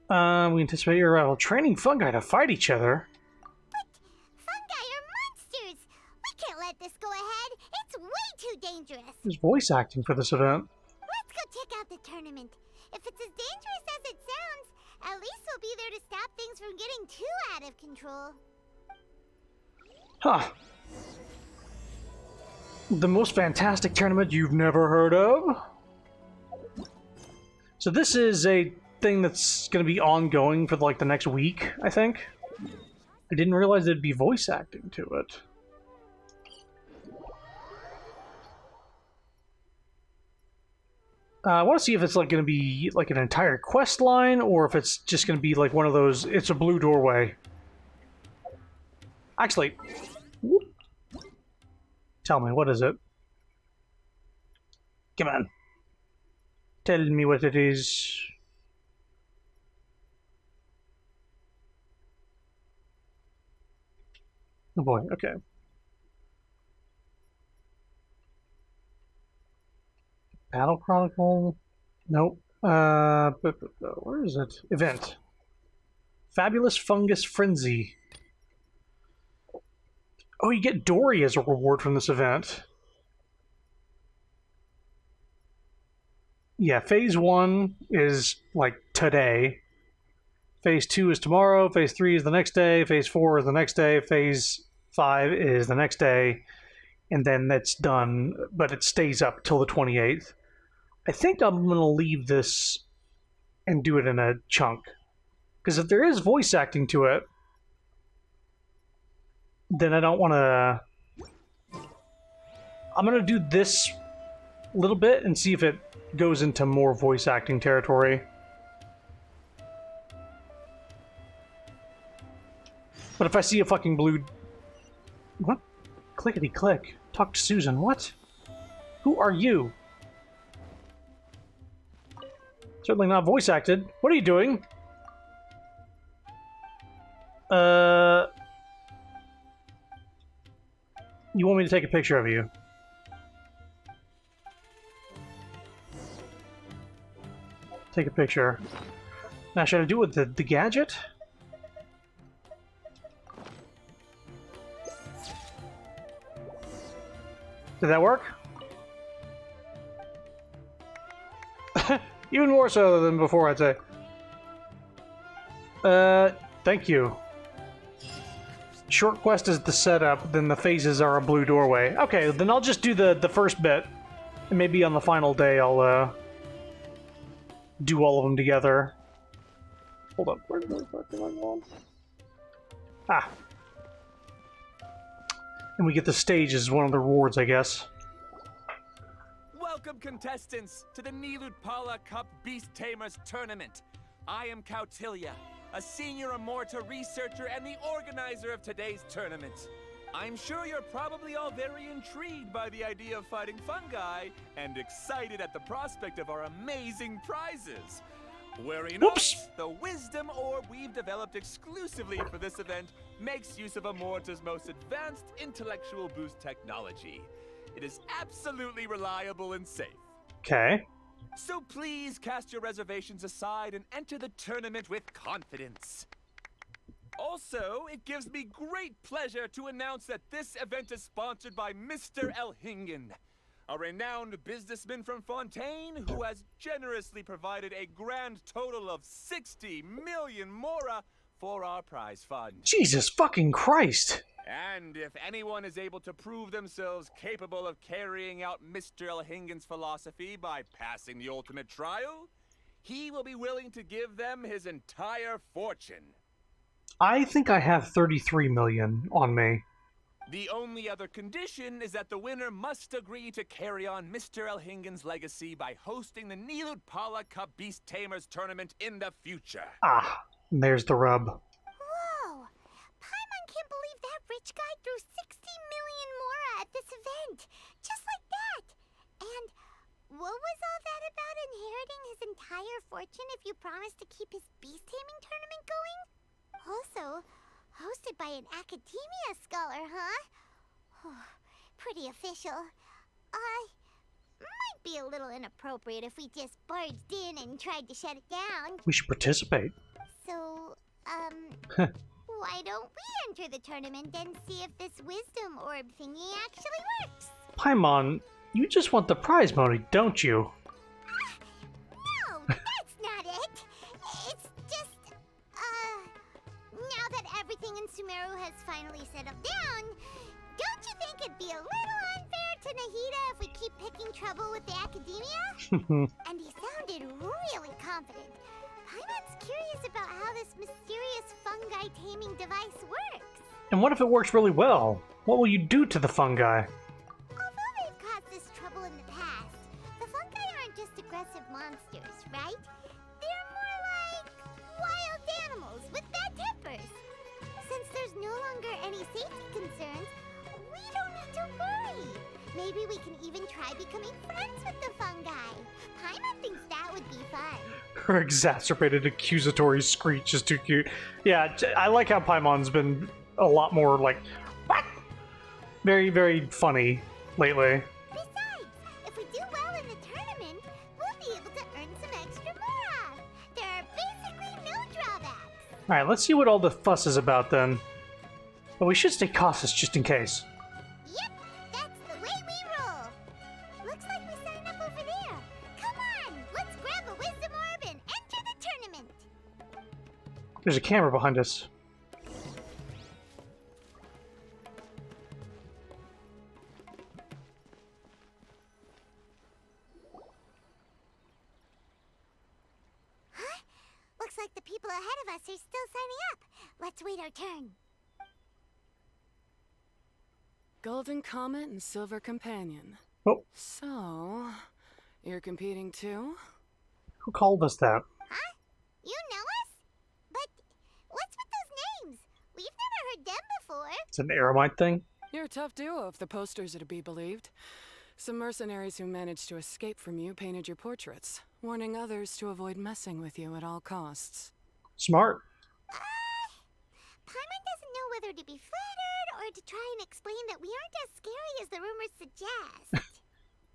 We anticipate your arrival. Training fungi to fight each other. Fungi are monsters! We can't let this go ahead. It's way too dangerous. There's voice acting for this event. Let's go check out the tournament. If it's as dangerous as it sounds, at least we'll be there to stop things from getting too out of control. Huh. The most fantastic tournament you've never heard of? So this is a thing that's going to be ongoing for like the next week, I think. I didn't realize there'd be voice acting to it. I want to see if it's like going to be like an entire quest line, or if it's just going to be like one of those, it's a blue doorway. Actually, whoop. Tell me, what is it? Come on. Tell me what it is. Oh boy, okay. Battle Chronicle? Nope. Where is it? Event. Fabulous Fungus Frenzy. Oh, you get Dory as a reward from this event. Yeah, Phase 1 is, like, today. Phase 2 is tomorrow. Phase 3 is the next day. Phase 4 is the next day. Phase 5 is the next day. And then that's done, but it stays up till the 28th. I think I'm going to leave this and do it in a chunk. Because if there is voice acting to it, then I don't want to... I'm going to do this little bit and see if it goes into more voice acting territory. But if I see a fucking blue... What? Clickety-click. Talk to Susan. What? Who are you? Certainly not voice acted. What are you doing? You want me to take a picture of you? Take a picture. Now, should I do it with the gadget? Did that work? Even more so than before, I'd say. Thank you. Short quest is the setup, then the phases are a blue doorway. Okay, then I'll just do the first bit. And maybe on the final day I'll, do all of them together. Hold up, where the fuck am I going? Ah. And we get the stage as one of the rewards, I guess. Welcome, contestants, to the Nilut Pala Cup Beast Tamers Tournament. I am Cautilia, a senior Amorta researcher and the organizer of today's tournament. I'm sure you're probably all very intrigued by the idea of fighting fungi and excited at the prospect of our amazing prizes. Worry not, the wisdom orb we've developed exclusively for this event makes use of Amorta's most advanced intellectual boost technology. It is absolutely reliable and safe. Okay. So please cast your reservations aside and enter the tournament with confidence. Also, it gives me great pleasure to announce that this event is sponsored by Mr. Elhingen, a renowned businessman from Fontaine who has generously provided a grand total of 60 million mora for our prize fund. Jesus fucking Christ! And if anyone is able to prove themselves capable of carrying out Mr. Elhingen's philosophy by passing the ultimate trial, he will be willing to give them his entire fortune. I think I have 33 million on me. The only other condition is that the winner must agree to carry on Mr. Elhingen's legacy by hosting the Nilut Pala Cup Beast Tamers tournament in the future. Ah, there's the rub. Whoa! Paimon can't believe that rich guy threw 60 million mora at this event. Just like that. And what was all that about inheriting his entire fortune if you promised to keep his beast taming tournament going? Also, hosted by an academia scholar, huh? Pretty official. Might be a little inappropriate if we just barged in and tried to shut it down. We should participate. So, why don't we enter the tournament and see if this wisdom orb thingy actually works? Paimon, you just want the prize money, don't you? No, that's not it. It's just, now that everything in Sumeru has finally settled down, don't you think it'd be a little unfair to Nahida if we keep picking trouble with the academia? And he sounded really confident. Paimon's curious about how this mysterious fungi taming device works. And what if it works really well? What will you do to the fungi? Although they've caused us trouble in the past, the fungi aren't just aggressive monsters, right? They're more like wild animals with bad tempers. Since there's no longer any safety concerns, we don't need to worry. Maybe we can even try becoming friends with the fungi. Paimon thinks that would be fun. Her exacerbated accusatory screech is too cute. Yeah, I like how Paimon's been a lot more like, what? Very, very funny lately. Besides, if we do well in the tournament, we'll be able to earn some extra mora. There are basically no drawbacks. Alright, let's see what all the fuss is about then. But we should stay cautious just in case. Yep, that's the way we roll. Looks like we signed up over there. Come on, let's grab a wisdom orb and enter the tournament. There's a camera behind us. Huh? Looks like the people ahead of us are still signing up. Let's wait our turn. Golden Comet and Silver Companion. Oh. So, you're competing too? Who called us that? Huh? You know us? But what's with those names? We've never heard them before. It's an Eremite thing? You're a tough duo if the posters are to be believed. Some mercenaries who managed to escape from you painted your portraits, warning others to avoid messing with you at all costs. Smart. Paimon doesn't know whether to be flattered or to try and explain that we aren't as scary as the rumors suggest.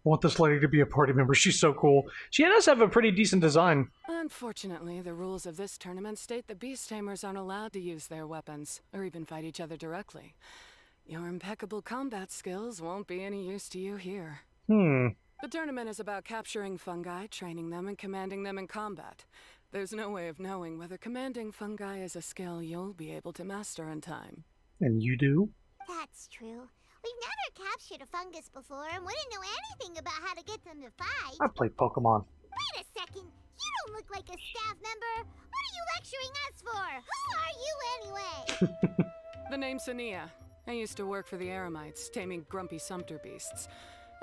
I want this lady to be a party member. She's so cool. She does have a pretty decent design. Unfortunately, the rules of this tournament state the Beast Tamers aren't allowed to use their weapons, or even fight each other directly. Your impeccable combat skills won't be any use to you here. The tournament is about capturing fungi, training them, and commanding them in combat. There's no way of knowing whether commanding fungi is a skill you'll be able to master in time. And you do? That's true. We've never captured a fungus before and wouldn't know anything about how to get them to fight. I played Pokemon. Wait a second. You don't look like a staff member. What are you lecturing us for? Who are you anyway? The name's Sania. I used to work for the Eremites, taming grumpy sumpter beasts.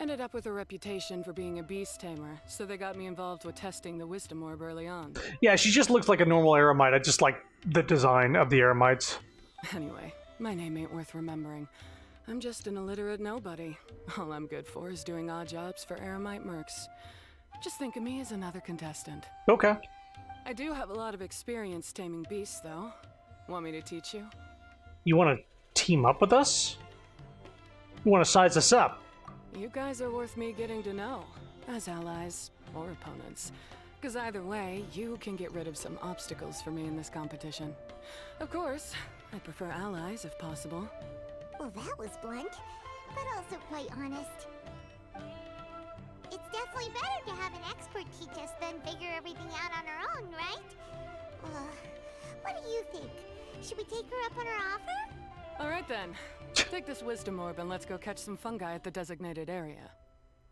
Ended up with a reputation for being a beast tamer, so they got me involved with testing the wisdom orb early on. Yeah, she just looks like a normal Eremite. I just like the design of the Eremites. Anyway, my name ain't worth remembering. I'm just an illiterate nobody. All I'm good for is doing odd jobs for Eremite mercs. Just think of me as another contestant. Okay. I do have a lot of experience taming beasts, though. Want me to teach you? You want to team up with us? You want to size us up? You guys are worth me getting to know, as allies or opponents. Because either way, you can get rid of some obstacles for me in this competition. Of course, I prefer allies if possible. Well, that was blunt, but also quite honest. It's definitely better to have an expert teach us than figure everything out on our own, right? What do you think? Should we take her up on her offer? All right then. Take this wisdom orb and let's go catch some fungi at the designated area.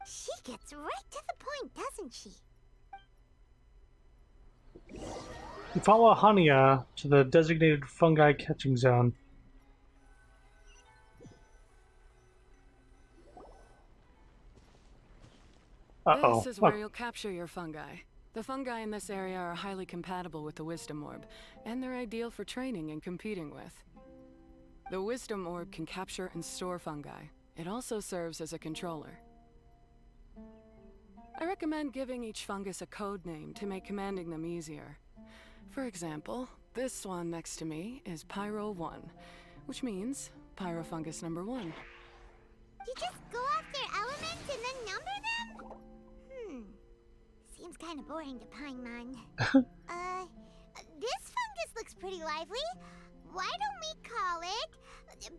She gets right to the point, doesn't she? You follow Hania to the designated fungi catching zone. This is where you'll capture your fungi. The fungi in this area are highly compatible with the wisdom orb, and they're ideal for training and competing with. The wisdom orb can capture and store fungi. It also serves as a controller. I recommend giving each fungus a code name to make commanding them easier. For example, this one next to me is Pyro 1, which means Pyrofungus number 1. You just go off their elements and then number them? Seems kind of boring to Paimon. This fungus looks pretty lively. Why don't we call it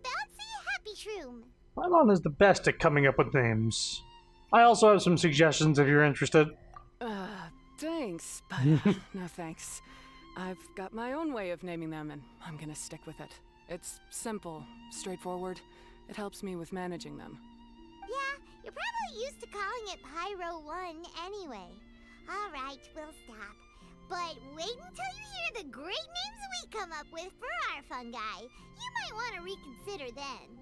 Bouncy Happy Shroom? Paimon is the best at coming up with names. I also have some suggestions if you're interested. Thanks, but no thanks. I've got my own way of naming them, and I'm gonna stick with it. It's simple, straightforward. It helps me with managing them. Yeah, you're probably used to calling it Pyro 1 anyway. Alright, we'll stop. But wait until you hear the great names we come up with for our fungi. You might want to reconsider then.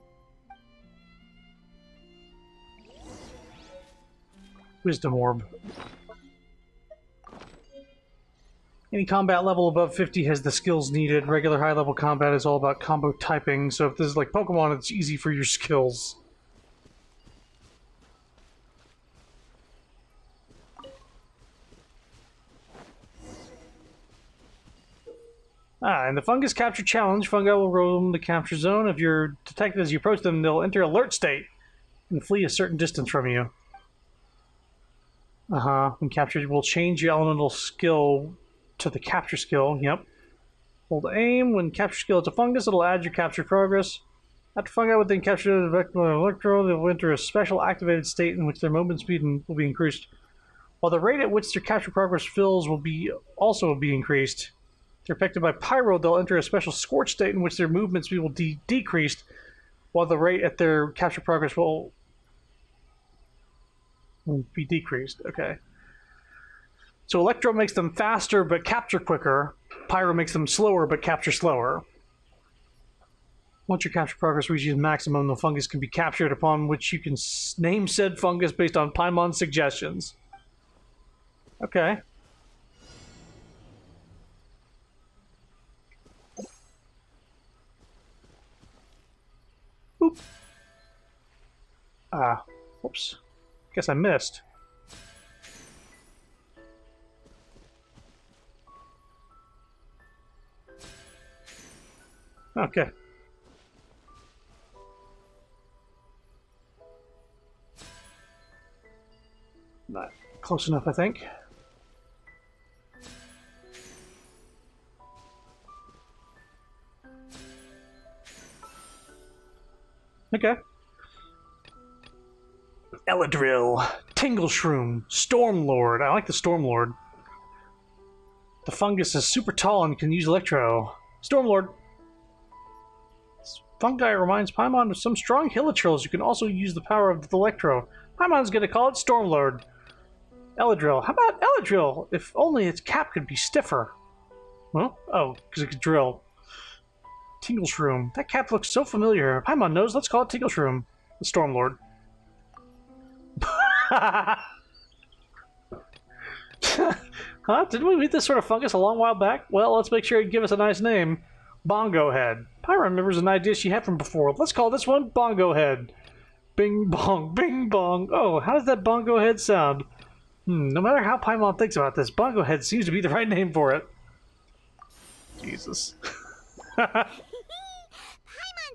Wisdom orb. Any combat level above 50 has the skills needed. Regular high-level combat is all about combo typing, so if this is like Pokemon, it's easy for your skills. In the fungus capture challenge, fungi will roam the capture zone. If you're detected as you approach them, they'll enter alert state and flee a certain distance from you. When captured, will change your elemental skill to the capture skill. Yep. Hold aim. When capture skill is a fungus, it'll add your capture progress. After fungi within capture the vector electro, they will enter a special activated state in which their movement speed will be increased, while the rate at which their capture progress fills will also be increased. If they're affected by pyro, they'll enter a special scorch state in which their movement speed will be decreased, while the rate at their capture progress will be decreased. Okay. So electro makes them faster but capture quicker. Pyro makes them slower but capture slower. Once your capture progress reaches maximum, the fungus can be captured, upon which you can name said fungus based on Paimon's suggestions. Okay. Oop. Whoops. Guess I missed. Okay. Not close enough, I think. Okay. Eladrill, Tingle Shroom, Stormlord. I like the Stormlord. The fungus is super tall and can use Electro. Stormlord. This fungi reminds Paimon of some strong Hilichurls who can also use the power of the Electro. Paimon's gonna call it Stormlord. Eladrill. How about Eladrill? If only its cap could be stiffer. Well, oh, because it could drill. Tingle Shroom. That cap looks so familiar. Paimon knows. Let's call it Tingle Shroom. The Stormlord. Huh? Didn't we meet this sort of fungus a long while back? Well, let's make sure you give us a nice name. Bongo Head. Pyra remembers an idea she had from before. Let's call this one Bongo Head. Bing bong, bing bong. Oh, how does that Bongo Head sound? No matter how Paimon thinks about this, Bongo Head seems to be the right name for it. Jesus. Paimon's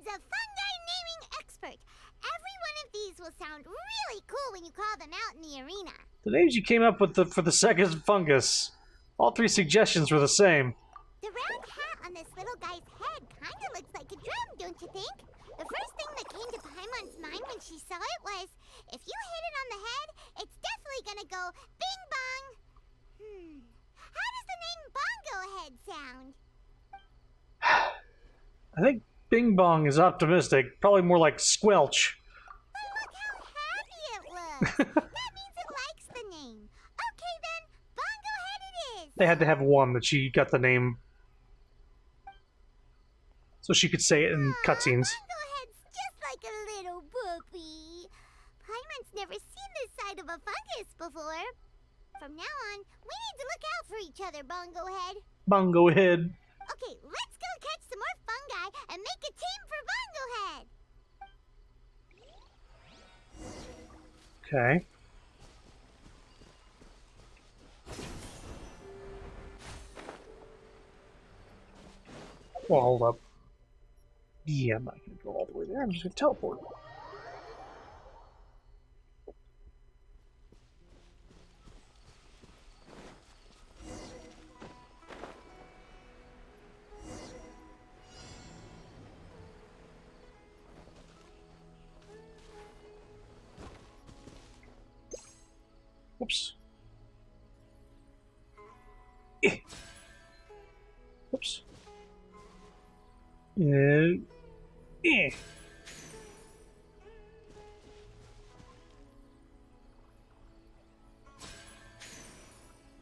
a fungi naming expert. Every one of these will sound really cool when you call them out in the arena. The names you came up with for the second fungus. All three suggestions were the same. The round hat on this little guy's head kinda looks like a drum, don't you think? The first thing that came to Paimon's mind when she saw it was, if you hit it on the head, it's definitely gonna go bing bong. How does the name Bongo Head sound? I think Bing Bong is optimistic. Probably more like Squelch. But look how happy it looks. That means it likes the name. Okay then, Bongo Head it is. They had to have one that she got the name so she could say it in cutscenes. Bongo Head's just like a little puppy. Paimon's never seen this side of a fungus before. From now on, we need to look out for each other, Bongo Head. Bongo Head. Okay, let's go catch some more fungi and make a team for Bongo Head. Okay. Well, hold up. Yeah, I'm not gonna go all the way there. I'm just gonna teleport. Whoops. Whoops.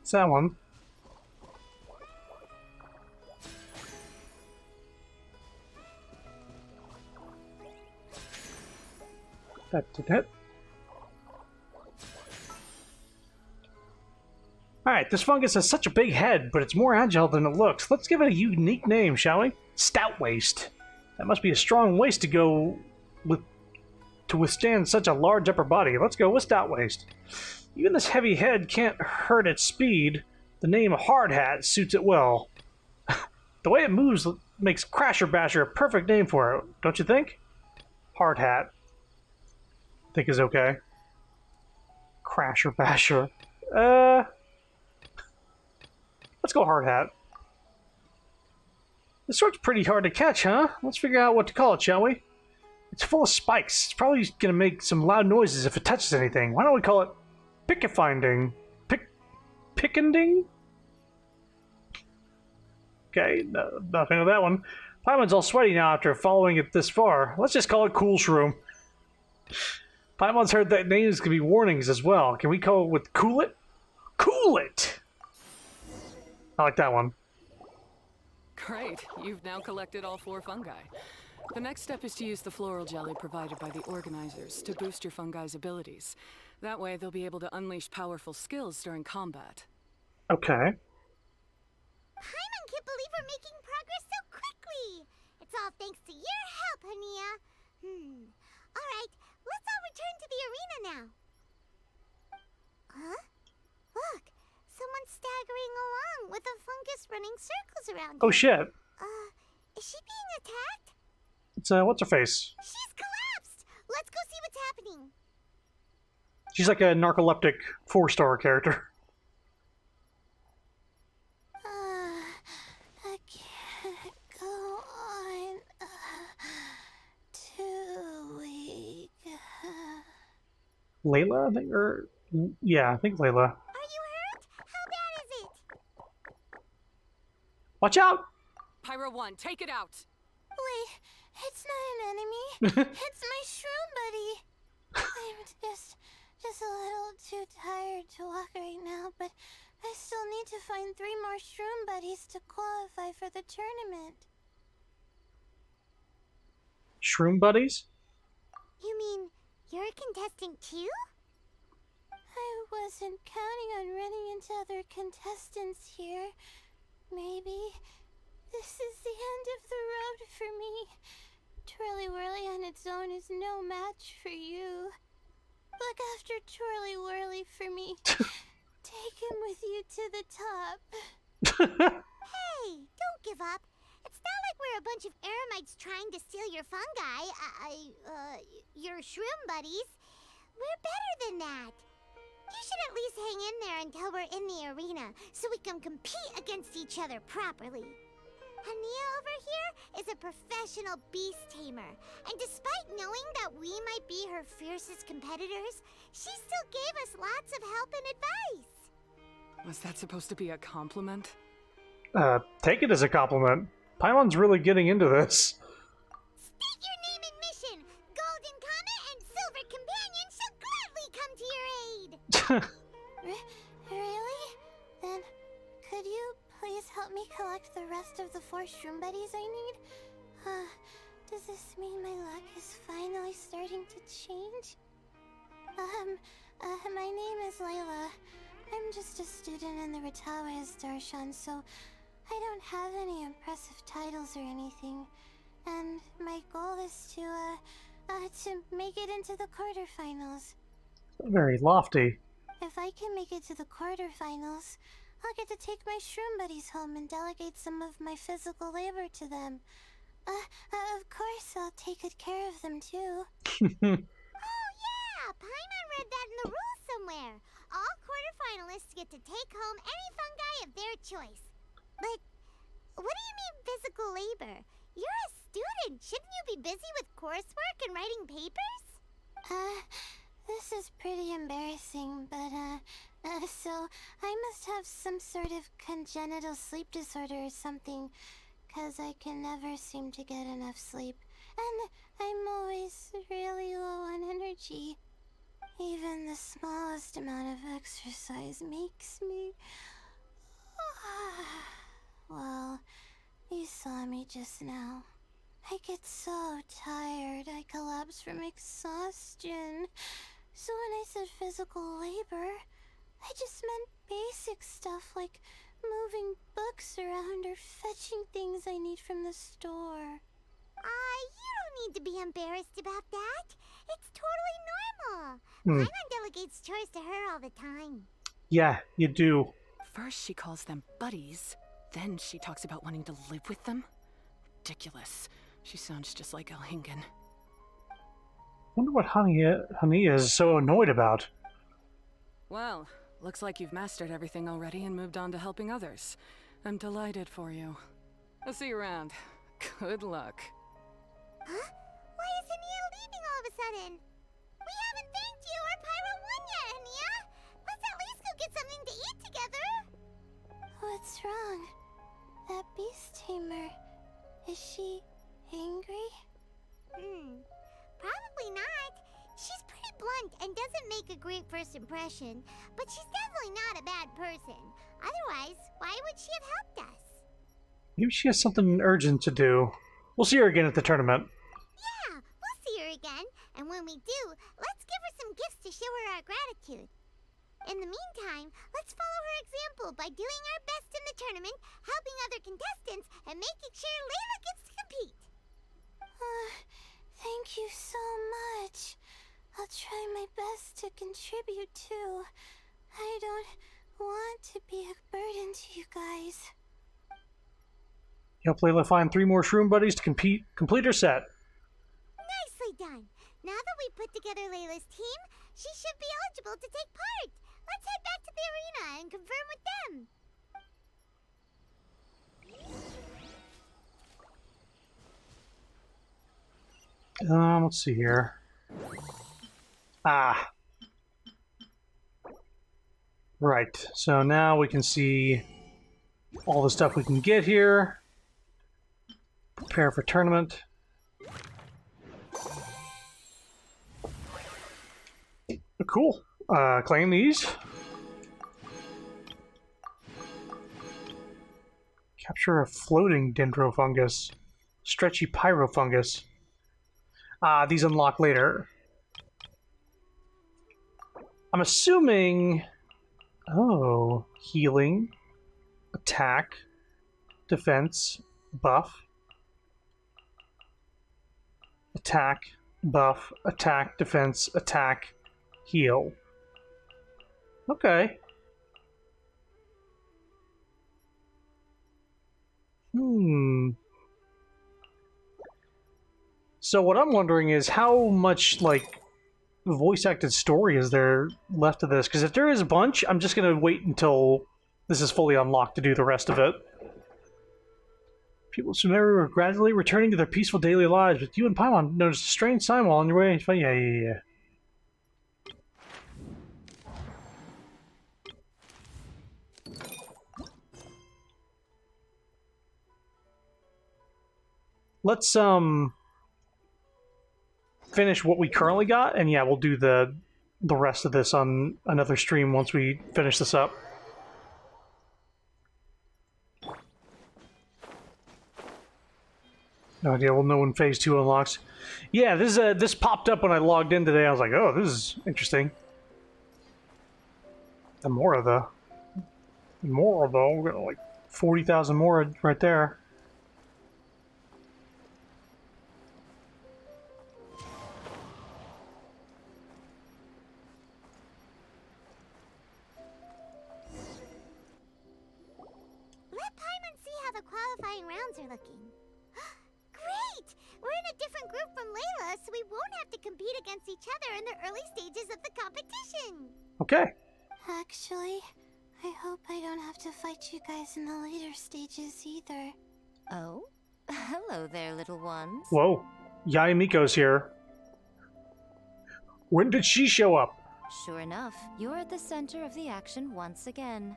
It's that one. That did it. Alright, this fungus has such a big head, but it's more agile than it looks. Let's give it a unique name, shall we? Stout Waist. That must be a strong waist to go with to withstand such a large upper body. Let's go with Stout Waist. Even this heavy head can't hurt its speed. The name Hard Hat suits it well. The way it moves makes Crasher Basher a perfect name for it, don't you think? Hard Hat. I think is okay. Crasher Basher. Let's go Hard Hat. This sword's pretty hard to catch, huh? Let's figure out what to call it, shall we? It's full of spikes. It's probably gonna make some loud noises if it touches anything. Why don't we call it Pickifinding? Pickending? Okay, no, nothing of that one. Paimon's all sweaty now after following it this far. Let's just call it Cool Shroom. Paimon's heard that names can be warnings as well. Can we call it with Cool It? Cool It! I like that one. Great, you've now collected all 4 fungi. The next step is to use the floral jelly provided by the organizers to boost your fungi's abilities. That way they'll be able to unleash powerful skills during combat. Okay. Paimon can't believe we're making progress so quickly. It's all thanks to your help, Hania. Alright, let's all return to the arena now. Huh? Look, someone's staggering along with a fungus running circles around Oh him. shit. Is she being attacked? It's what's her face? She's collapsed! Let's go see what's happening. She's like a narcoleptic 4-star character. I can't go on too weak. Layla, I think, or yeah, I think Layla. Are you hurt? How bad is it? Watch out! Pyro 1, take it out! Wait, it's not an enemy. It's my shroom buddy. I'm just a little too tired to walk right now, but I still need to find 3 more shroom buddies to qualify for the tournament. Shroom buddies? You mean you're a contestant too? I wasn't counting on running into other contestants here. Maybe this is the end of the road for me. Twirly Whirly on its own is no match for you. Look after Twirly Whirly for me. Take him with you to the top. Hey, don't give up. It's not like we're a bunch of eremites trying to steal your fungi. Your shroom buddies. We're better than that. You should at least hang in there until we're in the arena, so we can compete against each other properly. Hania over here is a professional beast tamer, and despite knowing that we might be her fiercest competitors, she still gave us lots of help and advice. Was that supposed to be a compliment? Take it as a compliment. Paimon's really getting into this. State your name and mission. Golden Comet and Silver Companion shall gladly come to your aid. Really? Then, could you please help me collect the rest of the 4 shroom buddies I need? Does this mean my luck is finally starting to change? My name is Layla. I'm just a student in the Ratawa's Darshan, so I don't have any impressive titles or anything. And my goal is to make it into the quarterfinals. Very lofty. If I can make it to the quarterfinals, I'll get to take my shroom buddies home and delegate some of my physical labor to them. Of course, I'll take good care of them too. Oh yeah! Paimon read that in the rules somewhere. All quarterfinalists get to take home any fungi of their choice. But what do you mean physical labor? You're a student. Shouldn't you be busy with coursework and writing papers? This is pretty embarrassing, but so I must have some sort of congenital sleep disorder or something, 'cause I can never seem to get enough sleep, and I'm always really low on energy. Even the smallest amount of exercise makes me... Well, you saw me just now. I get so tired, I collapse from exhaustion. So when I said physical labor, I just meant basic stuff like moving books around or fetching things I need from the store. You don't need to be embarrassed about that. It's totally normal. Paimon delegates chores to her all the time. Yeah, you do. First she calls them buddies, then she talks about wanting to live with them. Ridiculous. She sounds just like Elhingen. Wonder what Hania is so annoyed about. Well, looks like you've mastered everything already and moved on to helping others. I'm delighted for you. I'll see you around. Good luck. Huh? Why is Hania leaving all of a sudden? We haven't thanked you or Pyro 1 yet, Hania! Let's at least go get something to eat together! What's wrong? That beast tamer... Is she... angry? Probably not. She's pretty blunt and doesn't make a great first impression, but she's definitely not a bad person. Otherwise, why would she have helped us? Maybe she has something urgent to do. We'll see her again at the tournament. Yeah, we'll see her again. And when we do, let's give her some gifts to show her our gratitude. In the meantime, let's follow her example by doing our best in the tournament, helping other contestants, and making sure Layla gets to compete. Thank you so much. I'll try my best to contribute too. I don't want to be a burden to you guys. Help Layla find 3 more shroom buddies to complete her set. Nicely done. Now that we've put together Layla's team, she should be eligible to take part. Let's head back to the arena and confirm with them. Let's see here. Right, so now we can see all the stuff we can get here. Prepare for tournament. Cool. Claim these. Capture a floating dendrofungus. Stretchy pyrofungus. These unlock later. I'm assuming... Oh, healing, attack, defense, buff, attack, buff, attack, defense, attack, heal. Okay. So what I'm wondering is how much, like, voice acted story is there left of this? Because if there is a bunch, I'm just going to wait until this is fully unlocked to do the rest of it. People from everywhere are gradually returning to their peaceful daily lives, but you and Paimon noticed a strange sign while on your way. Yeah. Let's finish what we currently got, and yeah, we'll do the rest of this on another stream once we finish this up. No idea. We'll know when Phase 2 unlocks. Yeah, this popped up when I logged in today. I was like, oh, this is interesting. The Mora, though. We got like 40,000 more right there. Let Paimon see how the qualifying rounds are looking. Great! We're in a different group from Layla, so we won't have to compete against each other in the early stages of the competition. Okay. Actually, I hope I don't have to fight you guys in the later stages either. Oh? Hello there, little ones. Whoa. Yae Miko's here. When did she show up? Sure enough, you're at the center of the action once again.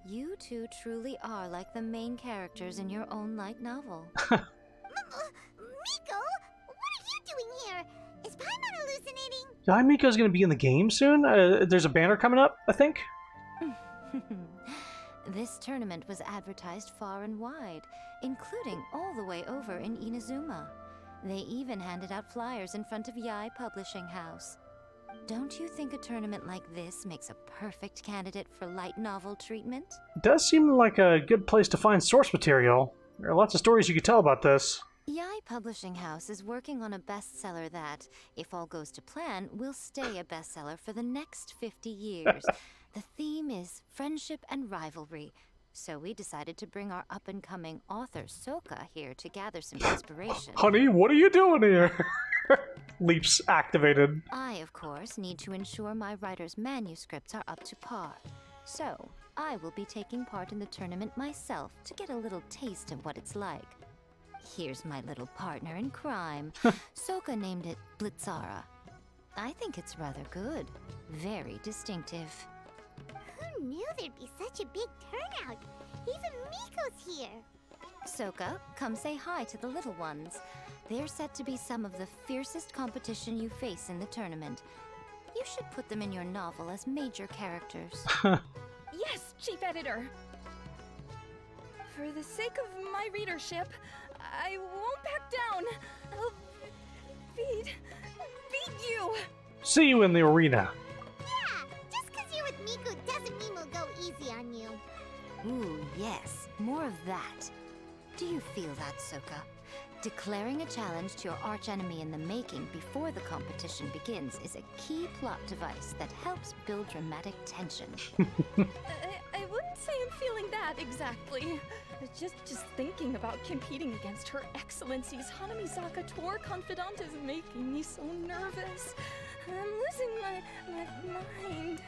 You two truly are like the main characters in your own light novel. Miko? What are you doing here? Is Paimon hallucinating? Yae Miko's gonna be in the game soon? There's a banner coming up, I think? This tournament was advertised far and wide, including all the way over in Inazuma. They even handed out flyers in front of Yae Publishing House. Don't you think a tournament like this makes a perfect candidate for light novel treatment? It does seem like a good place to find source material. There are lots of stories you could tell about this. Yae Publishing House is working on a bestseller that, if all goes to plan, will stay a bestseller for the next 50 years. The theme is friendship and rivalry, so we decided to bring our up-and-coming author Soka here to gather some inspiration. Honey, what are you doing here? Leaps activated. I, of course, need to ensure my writer's manuscripts are up to par. So, I will be taking part in the tournament myself to get a little taste of what it's like. Here's my little partner in crime. Soka named it Blitzara. I think it's rather good. Very distinctive. Who knew there'd be such a big turnout? Even Miko's here. Soka, come say hi to the little ones. They're set to be some of the fiercest competition you face in the tournament. You should put them in your novel as major characters. Yes, Chief Editor. For the sake of my readership, I won't back down. I'll beat you. See you in the arena. Yeah, just because you're with Miko doesn't mean we'll go easy on you. Ooh, yes, more of that. Do you feel that, Soka? Declaring a challenge to your archenemy in the making before the competition begins is a key plot device that helps build dramatic tension. I wouldn't say I'm feeling that exactly. Just thinking about competing against Her Excellency's Hanamizaka tour confidant is making me so nervous. I'm losing my mind.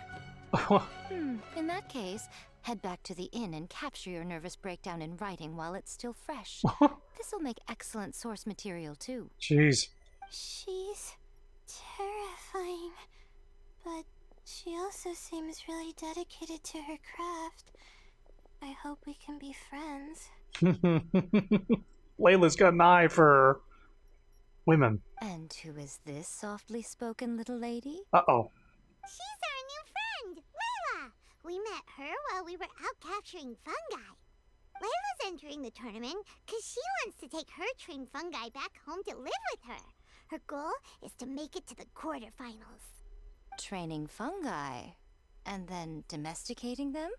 In that case, head back to the inn and capture your nervous breakdown in writing while it's still fresh. This'll make excellent source material, too. Jeez. She's terrifying, but she also seems really dedicated to her craft. I hope we can be friends. Layla's got an eye for women. And who is this softly spoken little lady? Uh-oh. She's our new friend, Layla. We met her while we were out capturing fungi. Layla's entering the tournament because she wants to take her trained fungi back home to live with her. Her goal is to make it to the quarterfinals. Training fungi, and then domesticating them?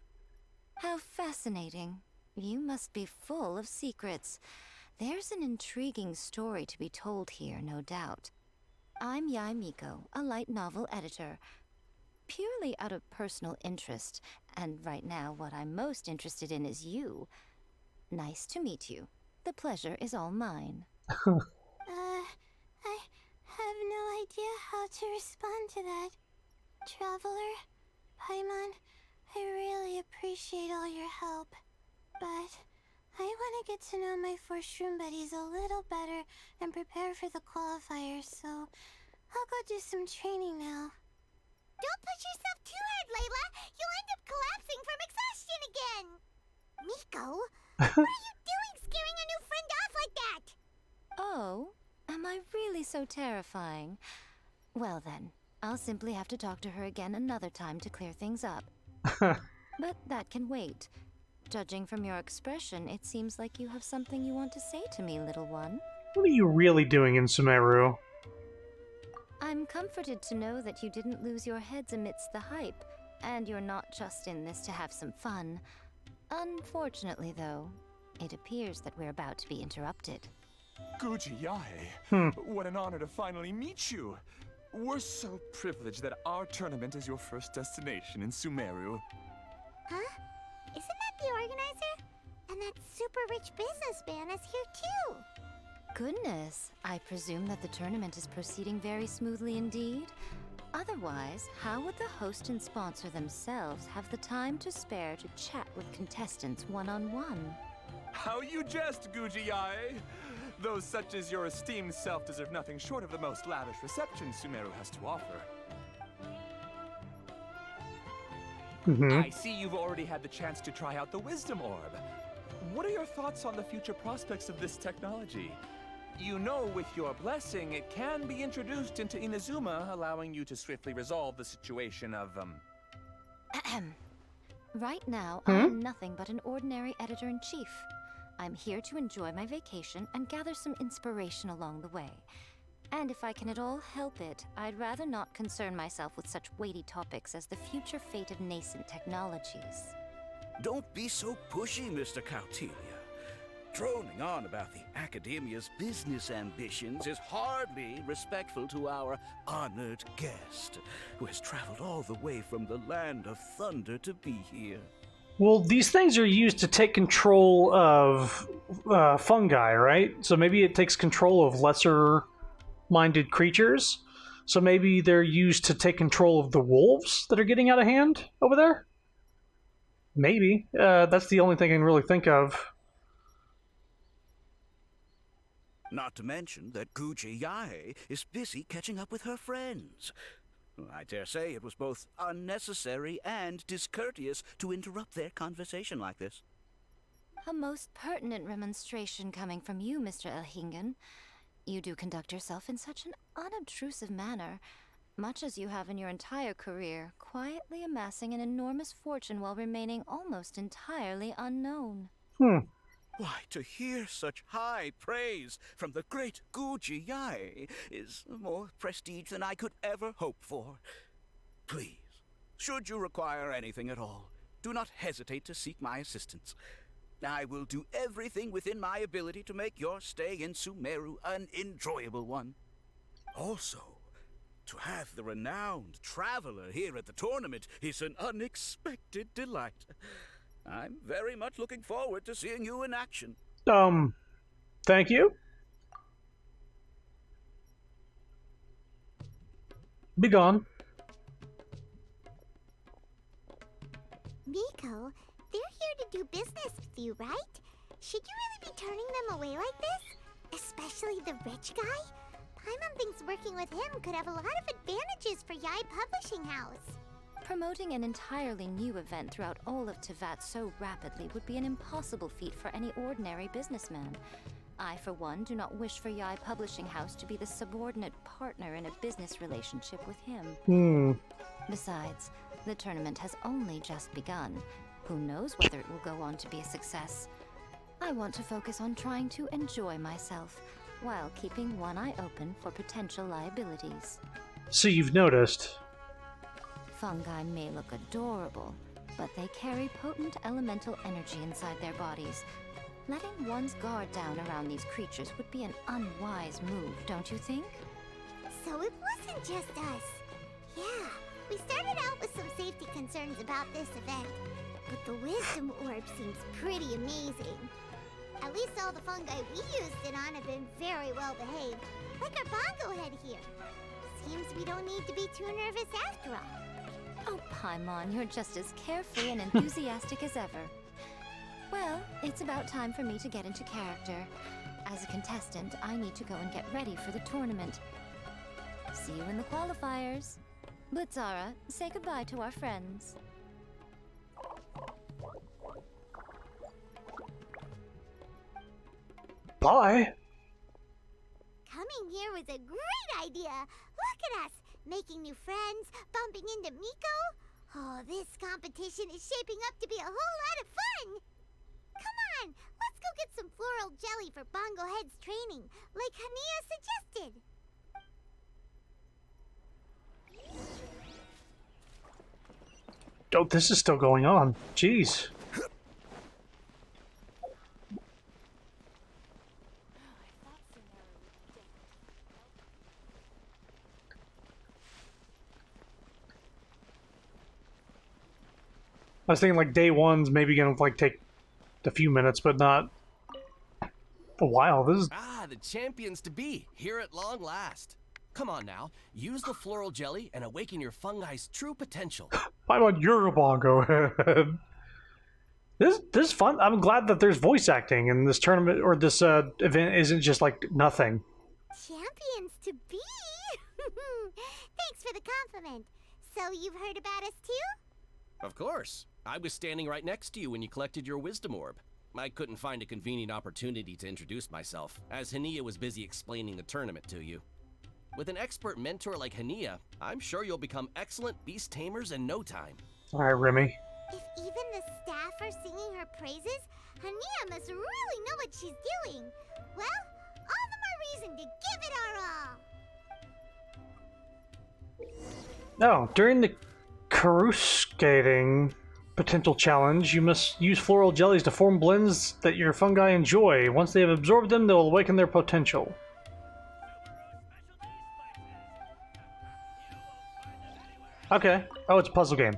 How fascinating. You must be full of secrets. There's an intriguing story to be told here, no doubt. I'm Yae Miko, a light novel editor. Purely out of personal interest, and right now what I'm most interested in is you. Nice to meet you. The pleasure is all mine. I have no idea how to respond on to that. Traveler, Paimon, I really appreciate all your help. But I want to get to know my 4 shroom buddies a little better and prepare for the qualifiers, so I'll go do some training now. Don't push yourself too hard, Layla. You'll end up collapsing from exhaustion again. Miko, what are you doing scaring a new friend off like that? Oh, am I really so terrifying? Well then, I'll simply have to talk to her again another time to clear things up. But that can wait. Judging from your expression, it seems like you have something you want to say to me, little one. What are you really doing in Sumeru? I'm comforted to know that you didn't lose your heads amidst the hype, and you're not just in this to have some fun. Unfortunately, though, it appears that we're about to be interrupted. Gujiyae, what an honor to finally meet you. We're so privileged that our tournament is your first destination in Sumeru. Huh? Isn't that the organizer? And that super rich businessman is here too. Goodness, I presume that the tournament is proceeding very smoothly indeed. Otherwise, how would the host and sponsor themselves have the time to spare to chat with contestants one-on-one? How you jest, Gujiyae! Those such as your esteemed self deserve nothing short of the most lavish reception Sumeru has to offer. I see you've already had the chance to try out the Wisdom Orb. What are your thoughts on the future prospects of this technology? You know, with your blessing, it can be introduced into Inazuma, allowing you to swiftly resolve the situation of, Right now, I'm nothing but an ordinary editor-in-chief. I'm here to enjoy my vacation and gather some inspiration along the way. And if I can at all help it, I'd rather not concern myself with such weighty topics as the future fate of nascent technologies. Don't be so pushy, Mr. Cautilia. Droning on about the Academia's business ambitions is hardly respectful to our honored guest, who has traveled all the way from the land of thunder to be here. Well, these things are used to take control of fungi, right? So maybe it takes control of lesser-minded creatures. So maybe they're used to take control of the wolves that are getting out of hand over there? Maybe. That's the only thing I can really think of. Not to mention that Gujiyae is busy catching up with her friends. I dare say it was both unnecessary and discourteous to interrupt their conversation like this. A most pertinent remonstration coming from you, Mr. Elhingen. You do conduct yourself in such an unobtrusive manner, much as you have in your entire career, quietly amassing an enormous fortune while remaining almost entirely unknown. Why, to hear such high praise from the great Gujiyae is more prestige than I could ever hope for. Please, should you require anything at all, do not hesitate to seek my assistance. I will do everything within my ability to make your stay in Sumeru an enjoyable one. Also, to have the renowned traveler here at the tournament is an unexpected delight. I'm very much looking forward to seeing you in action. Thank you. Be gone. Miko, they're here to do business with you, right? Should you really be turning them away like this? Especially the rich guy? Paimon thinks working with him could have a lot of advantages for Yae Publishing House. Promoting an entirely new event throughout all of Teyvat so rapidly would be an impossible feat for any ordinary businessman. I, for one, do not wish for Yae Publishing House to be the subordinate partner in a business relationship with him. Besides, the tournament has only just begun. Who knows whether it will go on to be a success? I want to focus on trying to enjoy myself, while keeping one eye open for potential liabilities. So you've noticed. Fungi may look adorable, but they carry potent elemental energy inside their bodies. Letting one's guard down around these creatures would be an unwise move, don't you think? So it wasn't just us. Yeah, we started out with some safety concerns about this event, but the Wisdom Orb seems pretty amazing. At least all the fungi we used it on have been very well behaved, like our bongo head here. seems we don't need to be too nervous after all. Oh, Paimon, you're just as carefree and enthusiastic as ever. Well, it's about time for me to get into character. As a contestant, I need to go and get ready for the tournament. See you in the qualifiers. Blitzara, say goodbye to our friends. Bye. Coming here was a great idea. Look at us, making new friends, bumping into Miko. Oh, this competition is shaping up to be a whole lot of fun. Come on, let's go get some floral jelly for Bongo Head's training, like Hania suggested. Oh, this is still going on. Jeez. I was thinking like day one's maybe gonna like take a few minutes, but not a while. This is the champions to be, here at long last. Come on now, use the floral jelly and awaken your fungi's true potential. I'm on your bongo head. This is fun. I'm glad that there's voice acting in this tournament, or this event isn't just like nothing. Champions to be? Thanks for the compliment. So you've heard about us too? Of course. I was standing right next to you when you collected your wisdom orb. I couldn't find a convenient opportunity to introduce myself, as Hania was busy explaining the tournament to you. With an expert mentor like Hania, I'm sure you'll become excellent beast tamers in no time. Alright, Remy. If even the staff are singing her praises, Hania must really know what she's doing. Well, all the more reason to give it our all. Oh, during the coruscating potential challenge, you must use floral jellies to form blends that your fungi enjoy. Once they have absorbed them, they will awaken their potential. Okay. Oh, it's a puzzle game.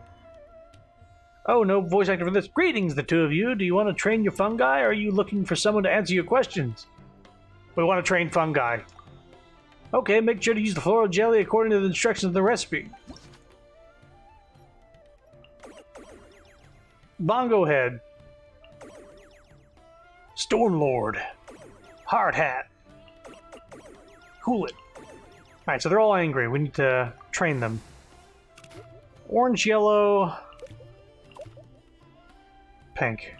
Oh, no voice actor for this. Greetings, the two of you. Do you want to train your fungi, or are you looking for someone to answer your questions? We want to train fungi. Okay, make sure to use the floral jelly according to the instructions of the recipe. Bongo Head. Stormlord. Hard Hat. Cool it. Alright, so they're all angry. We need to train them. Orange, yellow, pink.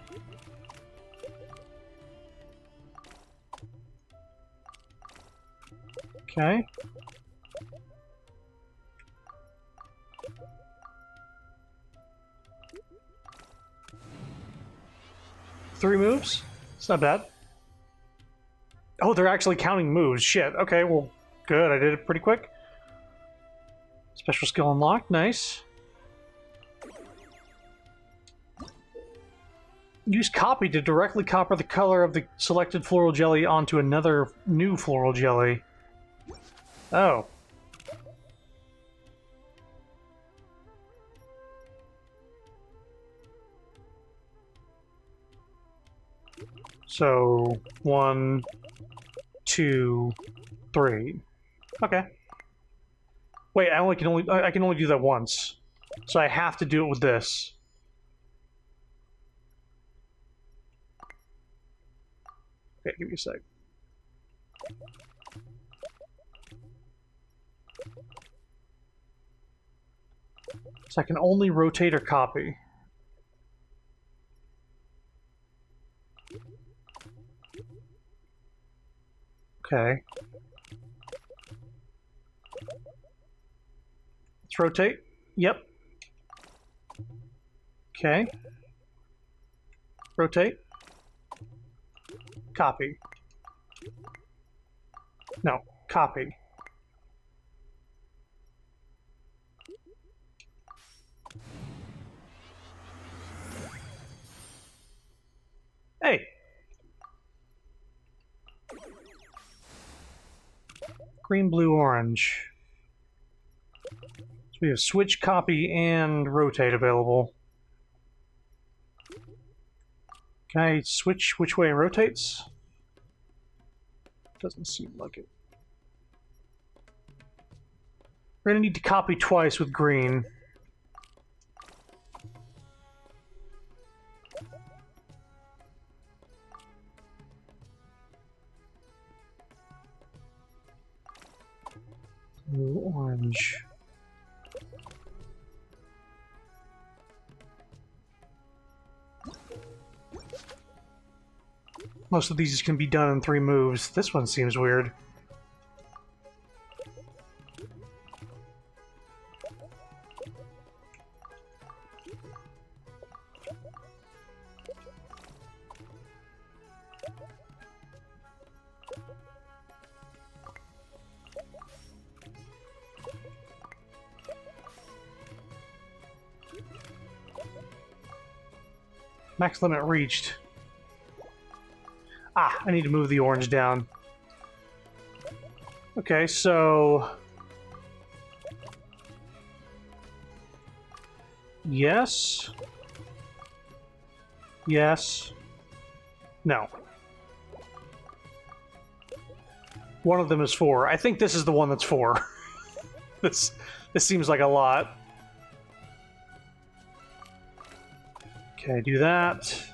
Okay. Three moves? It's not bad. Oh, they're actually counting moves. Shit. Okay, well, good. I did it pretty quick. Special skill unlocked. Nice. Use copy to directly copy the color of the selected floral jelly onto another new floral jelly. Oh. So, 1, 2, 3. Okay. Wait, I can only do that once. So I have to do it with this. Okay, give me a sec. So I can only rotate or copy. Okay. Let's rotate. Yep. Okay. Rotate. Copy. No, copy. Hey! Green, blue, orange. So we have switch, copy, and rotate available. Can I switch which way it rotates? Doesn't seem like it. We're gonna need to copy twice with green. Blue, orange. Most of these can be done in 3 moves. This one seems weird. Max limit reached. Ah, I need to move the orange down. Okay, so... Yes. Yes. No. One of them is 4. I think this is the one that's 4. This seems like a lot. Okay, do that.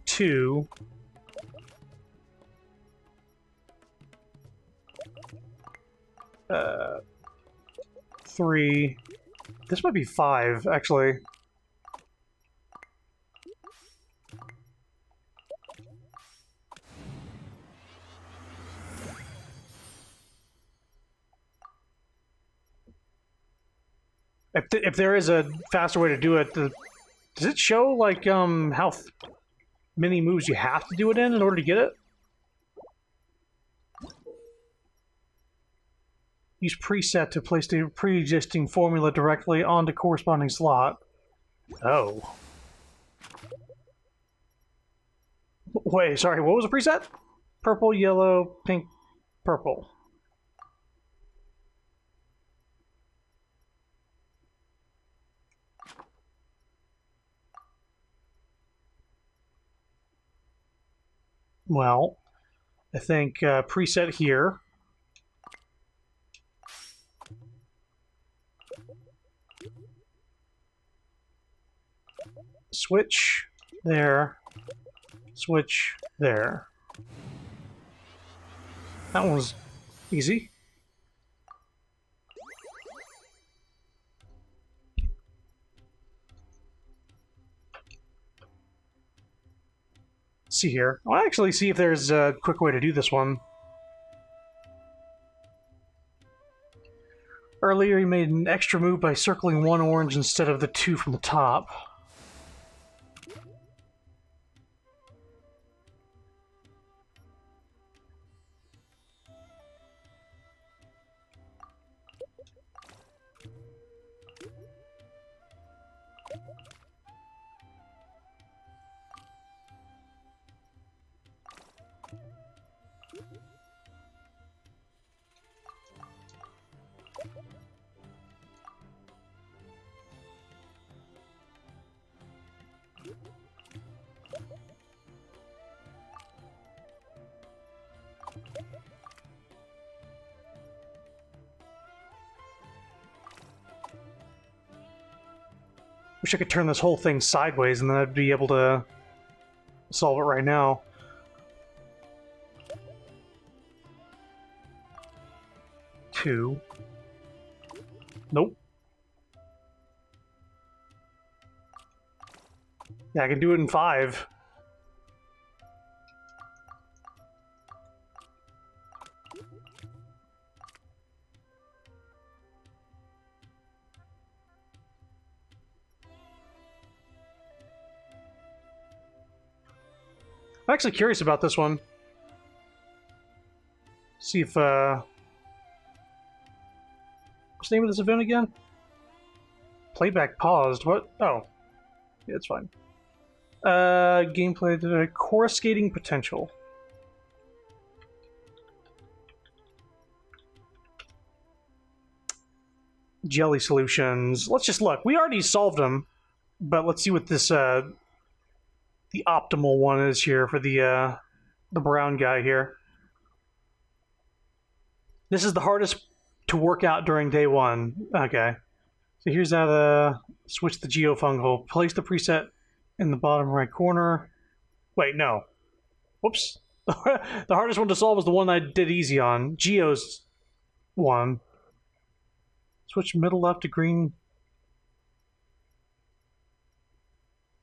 2. Uh, 3. This might be 5, actually. If there is a faster way to do it, does it show like how many moves you have to do it in order to get it? Use preset to place the pre-existing formula directly onto corresponding slot. Oh. Wait, sorry, what was the preset? Purple, yellow, pink, purple. Well, I think preset here. Switch there. Switch there. That one was easy. Let's see here. I'll actually see if there's a quick way to do this one. Earlier, he made an extra move by circling 1 orange instead of the 2 from the top. Wish I could turn this whole thing sideways and then I'd be able to solve it right now. Two. Nope. Yeah, I can do it in 5. I'm actually curious about this one. See if, what's the name of this event again? Playback paused. What? Oh. Yeah, it's fine. Gameplay, coruscating potential. Jelly solutions. Let's just look. We already solved them, but let's see what this, the optimal one is here for the brown guy here. This is the hardest to work out during day one. Okay. So here's how to switch the geofungal. Place the preset in the bottom right corner. Wait, no. Whoops. The hardest one to solve was the one I did easy on. Geo's one. Switch middle left to green.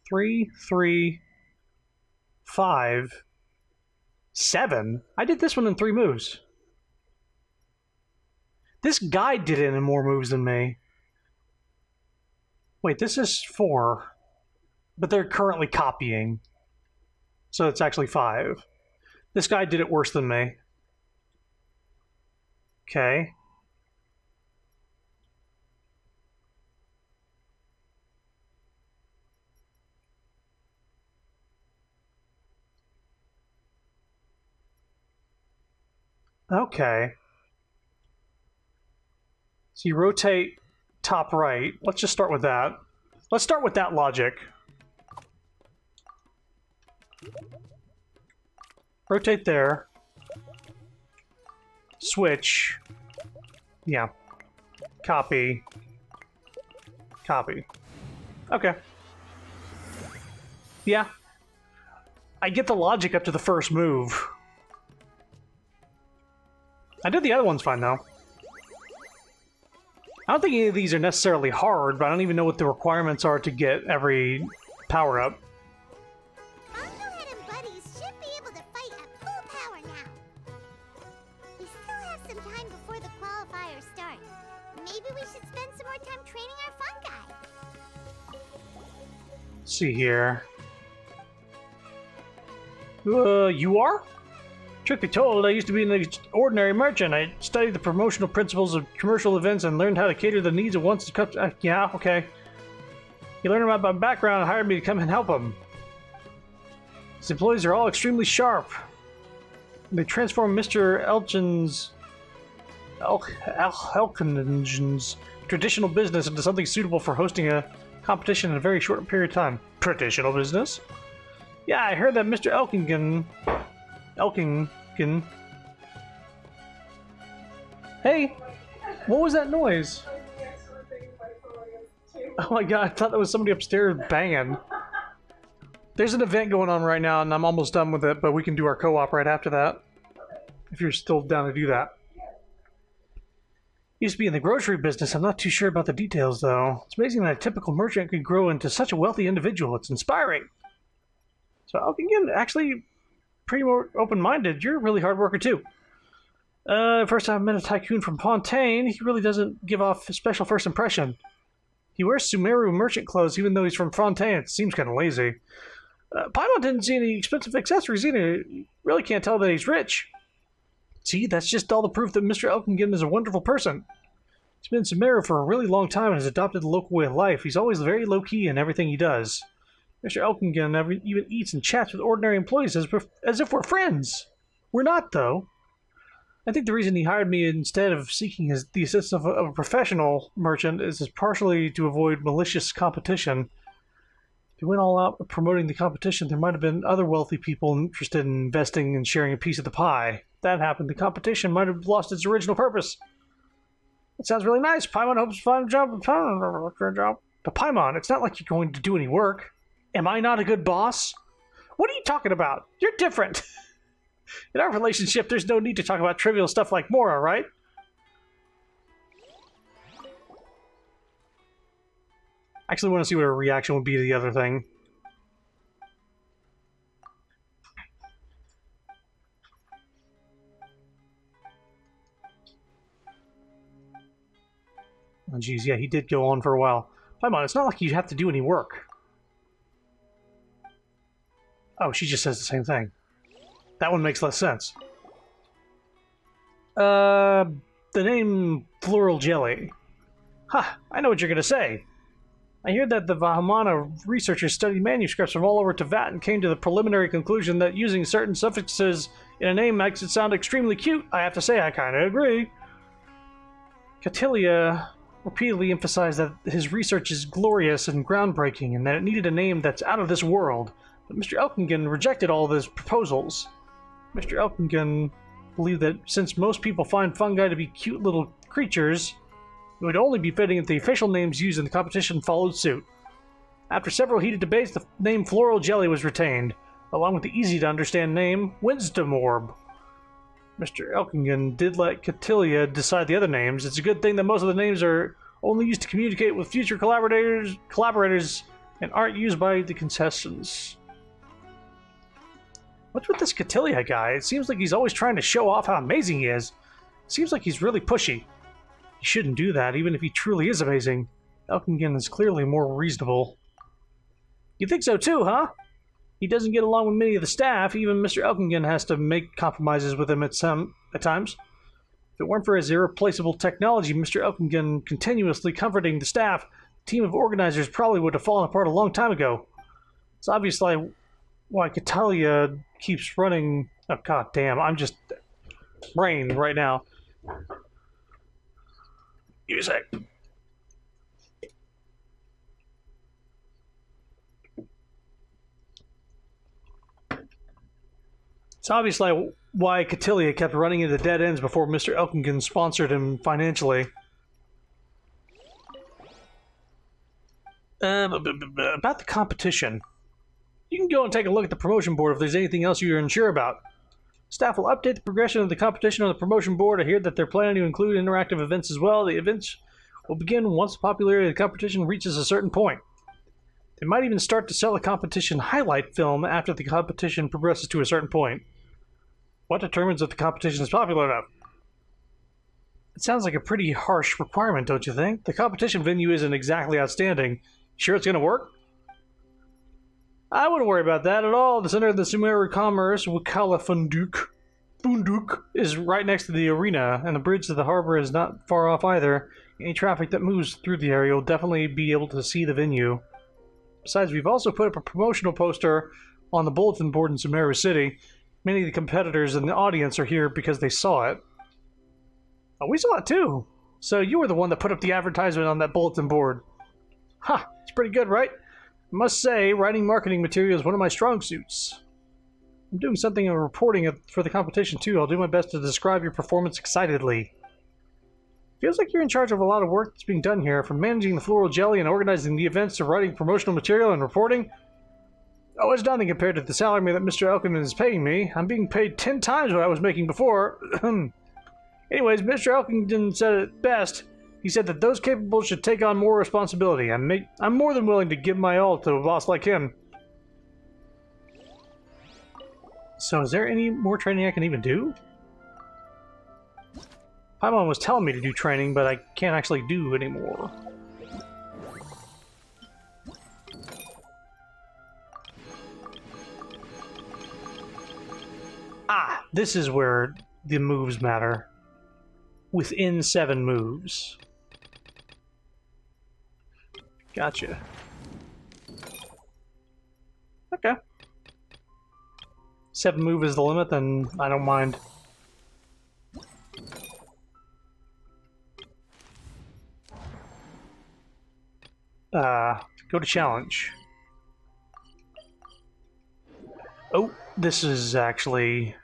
3, 3, 5, 7. I did this one in 3 moves. This guy did it in more moves than me. Wait, this is 4. But they're currently copying. So it's actually 5. This guy did it worse than me. Okay. Okay. So you rotate top right. Let's just start with that. Let's start with that logic. Rotate there. Switch. Yeah. Copy. Copy. Okay. Yeah. I get the logic up to the first move. I did the other ones fine, though. I don't think any of these are necessarily hard, but I don't even know what the requirements are to get every power-up. Bongohead and buddies should be able to fight at full power now. We still have some time before the qualifiers start. Maybe we should spend some more time training our fun guy. Let's see here. You are? Truth be told, I used to be an ordinary merchant. I studied the promotional principles of commercial events and learned how to cater the needs of one's customer. Yeah, okay. He learned about my background and hired me to come and help him. His employees are all extremely sharp. They transform Mr. Elkingen's traditional business into something suitable for hosting a competition in a very short period of time. Traditional business? Yeah, I heard that Mr. Elkingen... Hey! What was that noise? Oh my god, I thought that was somebody upstairs banging. There's an event going on right now, and I'm almost done with it, but we can do our co-op right after that. If you're still down to do that. Used to be in the grocery business. I'm not too sure about the details, though. It's amazing that a typical merchant could grow into such a wealthy individual. It's inspiring. So Elkingen actually pretty open-minded. You're a really hard worker, too. First time I met a tycoon from Fontaine, he really doesn't give off a special first impression. He wears Sumeru merchant clothes even though he's from Fontaine. It seems kind of lazy. Paimon didn't see any expensive accessories either. You really can't tell that he's rich. See, that's just all the proof that Mr. Elkingen is a wonderful person. He's been in Sumeru for a really long time and has adopted the local way of life. He's always very low-key in everything he does. Mr. Elkingen even eats and chats with ordinary employees as if we're friends. We're not, though. I think the reason he hired me instead of seeking the assistance of a professional merchant is partially to avoid malicious competition. If he went all out promoting the competition, there might have been other wealthy people interested in investing and sharing a piece of the pie. If that happened, the competition might have lost its original purpose. That sounds really nice. Paimon hopes to find a job. But Paimon, it's not like you're going to do any work. Am I not a good boss? What are you talking about? You're different. In our relationship, there's no need to talk about trivial stuff like Mora, right? I actually want to see what her reaction would be to the other thing. Oh, geez, yeah, he did go on for a while. Paimon, it's not like you have to do any work. Oh, she just says the same thing. That one makes less sense. The name Floral Jelly. Ha! I know what you're gonna say. I hear that the Vahmana researchers studied manuscripts from all over Teyvat and came to the preliminary conclusion that using certain suffixes in a name makes it sound extremely cute. I have to say, I kinda agree. Catilia repeatedly emphasized that his research is glorious and groundbreaking and that it needed a name that's out of this world. But Mr. Elkingen rejected all of his proposals. Mr. Elkingen believe that since most people find fungi to be cute little creatures, it would only be fitting if the official names used in the competition followed suit. After several heated debates, the name Floral Jelly was retained, along with the easy-to-understand name Wisdom Orb. Mr. Elkingen did let Cotilia decide the other names. It's a good thing that most of the names are only used to communicate with future collaborators and aren't used by the contestants. What's with this Cotilia guy? It seems like he's always trying to show off how amazing he is. Seems like he's really pushy. He shouldn't do that, even if he truly is amazing. Elkingen is clearly more reasonable. You think so too, huh? He doesn't get along with many of the staff. Even Mr. Elkingen has to make compromises with him at times. If it weren't for his irreplaceable technology, Mr. Elkingen continuously comforting the staff, the team of organizers probably would have fallen apart a long time ago. It's obviously why Catalia keeps running... Oh, god damn, I'm just... brain right now. Give me a sec. It's obviously why Cotilia kept running into dead ends before Mr. Elkingen sponsored him financially. About the competition. You can go and take a look at the promotion board if there's anything else you're unsure about. Staff will update the progression of the competition on the promotion board. I hear that they're planning to include interactive events as well. The events will begin once the popularity of the competition reaches a certain point. They might even start to sell a competition highlight film after the competition progresses to a certain point. What determines if the competition is popular enough? It sounds like a pretty harsh requirement, don't you think? The competition venue isn't exactly outstanding. Sure it's going to work? I wouldn't worry about that at all. The center of the Sumeru commerce, Wakala Funduk, is right next to the arena, and the bridge to the harbor is not far off either. Any traffic that moves through the area will definitely be able to see the venue. Besides, we've also put up a promotional poster on the bulletin board in Sumeru City. Many of the competitors in the audience are here because they saw it. Oh, we saw it too! So you were the one that put up the advertisement on that bulletin board. Ha! It's pretty good, right? I must say, writing marketing material is one of my strong suits. I'm doing something in reporting for the competition too. I'll do my best to describe your performance excitedly. Feels like you're in charge of a lot of work that's being done here, from managing the floral jelly and organizing the events to writing promotional material and reporting. Oh, it's nothing compared to the salary that Mr. Elkinen is paying me. I'm being paid 10 times what I was making before. Anyways, Mr. Elkinen said it best. He said that those capable should take on more responsibility. I'm more than willing to give my all to a boss like him. So is there any more training I can even do? Paimon was telling me to do training, but I can't actually do anymore. Ah, this is where the moves matter. Within 7 moves. Gotcha. Okay. 7 move is the limit, then I don't mind. Go to challenge. Oh, this is actually...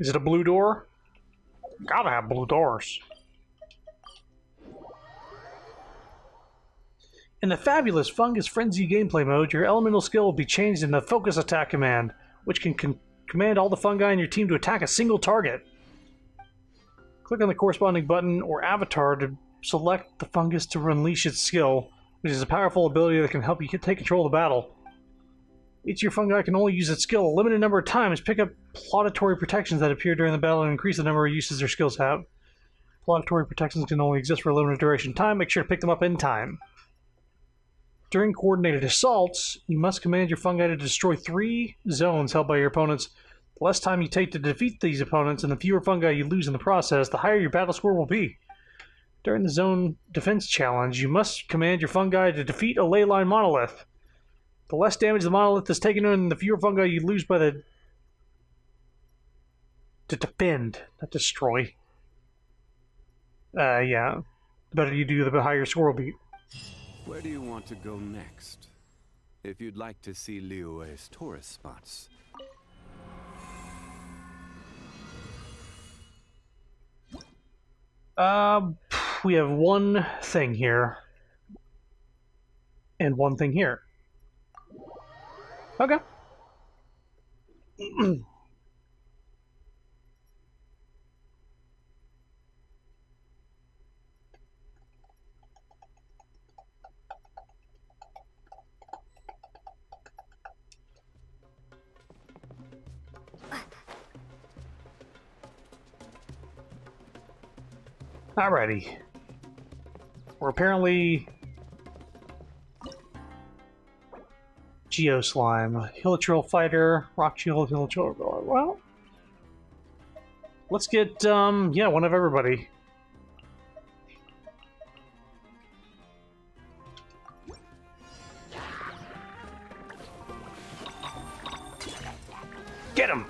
Is it a blue door? Gotta have blue doors. In the fabulous Fungus Frenzy gameplay mode, your elemental skill will be changed in the Focus Attack command, which can command all the fungi in your team to attack a single target. Click on the corresponding button or avatar to select the fungus to unleash its skill, which is a powerful ability that can help you take control of the battle. Each of your fungi can only use its skill a limited number of times. Pick up plauditory protections that appear during the battle and increase the number of uses their skills have. Plauditory protections can only exist for a limited duration of time. Make sure to pick them up in time. During coordinated assaults, you must command your fungi to destroy 3 zones held by your opponents. The less time you take to defeat these opponents and the fewer fungi you lose in the process, the higher your battle score will be. During the zone defense challenge, you must command your fungi to defeat a ley line monolith. The less damage the monolith is taken in, the fewer fungi you lose by the... To defend, not destroy. Yeah. The better you do, the higher your score will be. Where do you want to go next? If you'd like to see Liyue's tourist spots. We have one thing here. And one thing here. Okay. Alrighty. We're apparently Geo Slime, Hilichurl Fighter, Rock Shield, Hilichurl. Well, let's get yeah, one of everybody. Get him!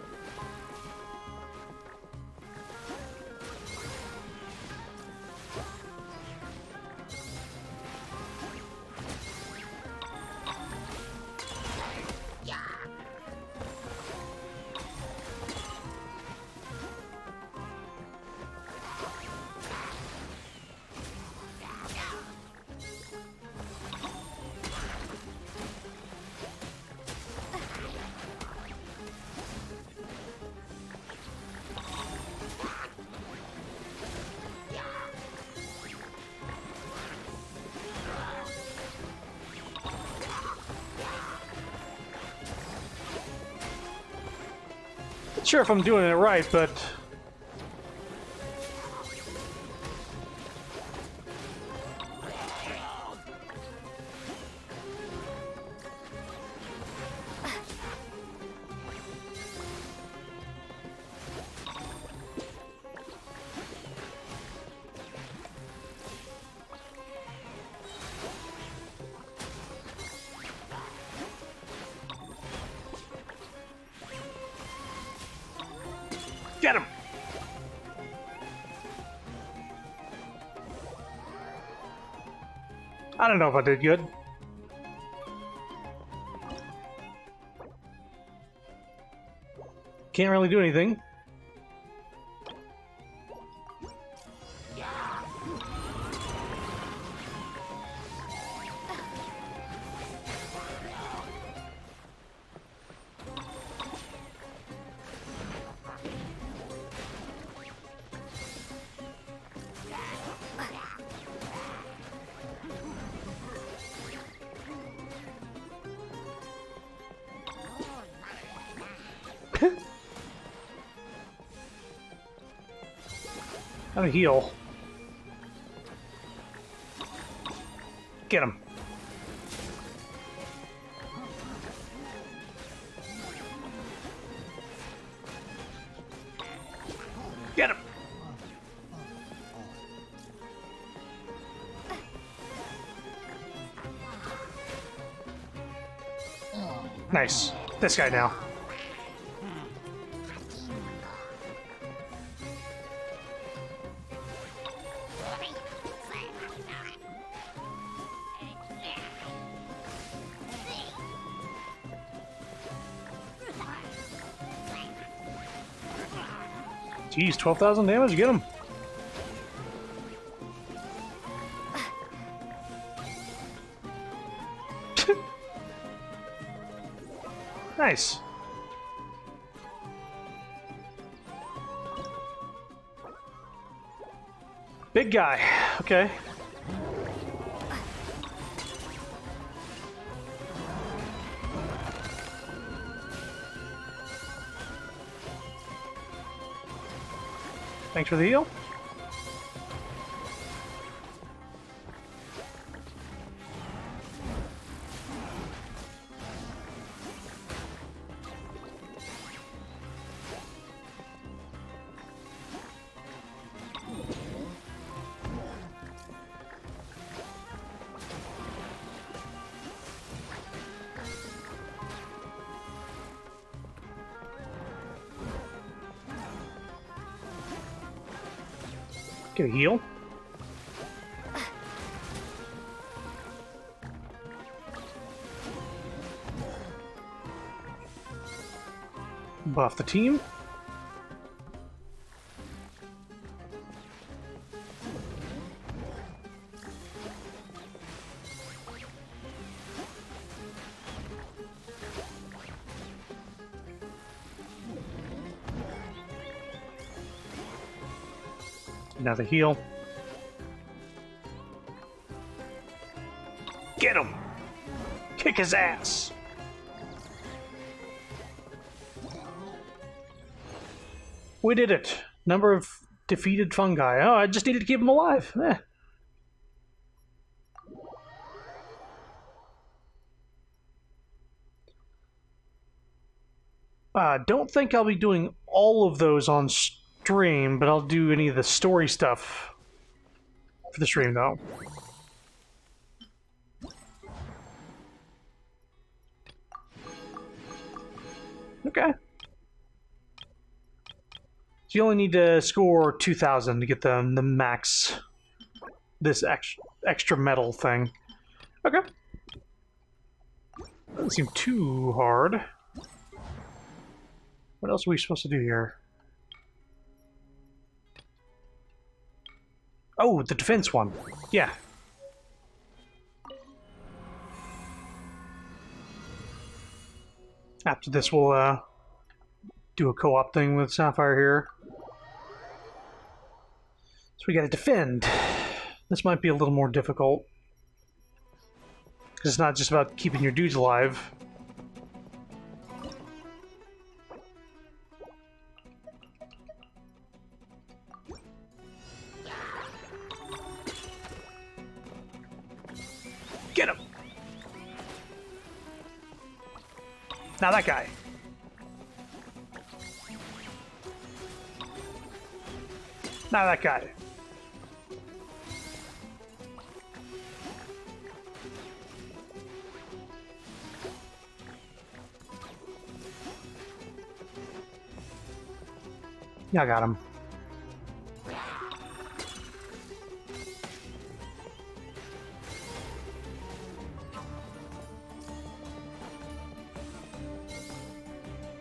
Not sure if I'm doing it right, but get him! I don't know if I did good. Can't really do anything. How to heal. Get him. Get him. Nice. This guy now. Jeez, 12,000 damage, get him. Nice. Big guy, okay. Thanks for the heal. Get a heal. Buff the team. Another heal. Get him! Kick his ass! We did it! Number of defeated fungi. Oh, I just needed to keep him alive. Don't think I'll be doing all of those on stream, but I'll do any of the story stuff for the stream, though. Okay. So you only need to score 2,000 to get the max, this extra metal thing. Okay. Doesn't seem too hard. What else are we supposed to do here? Oh, the defense one. Yeah. After this, we'll do a co-op thing with Sapphire here. So we gotta defend. This might be a little more difficult. Because it's not just about keeping your dudes alive. Get him! Now that guy. Now that guy. Yeah, I got him.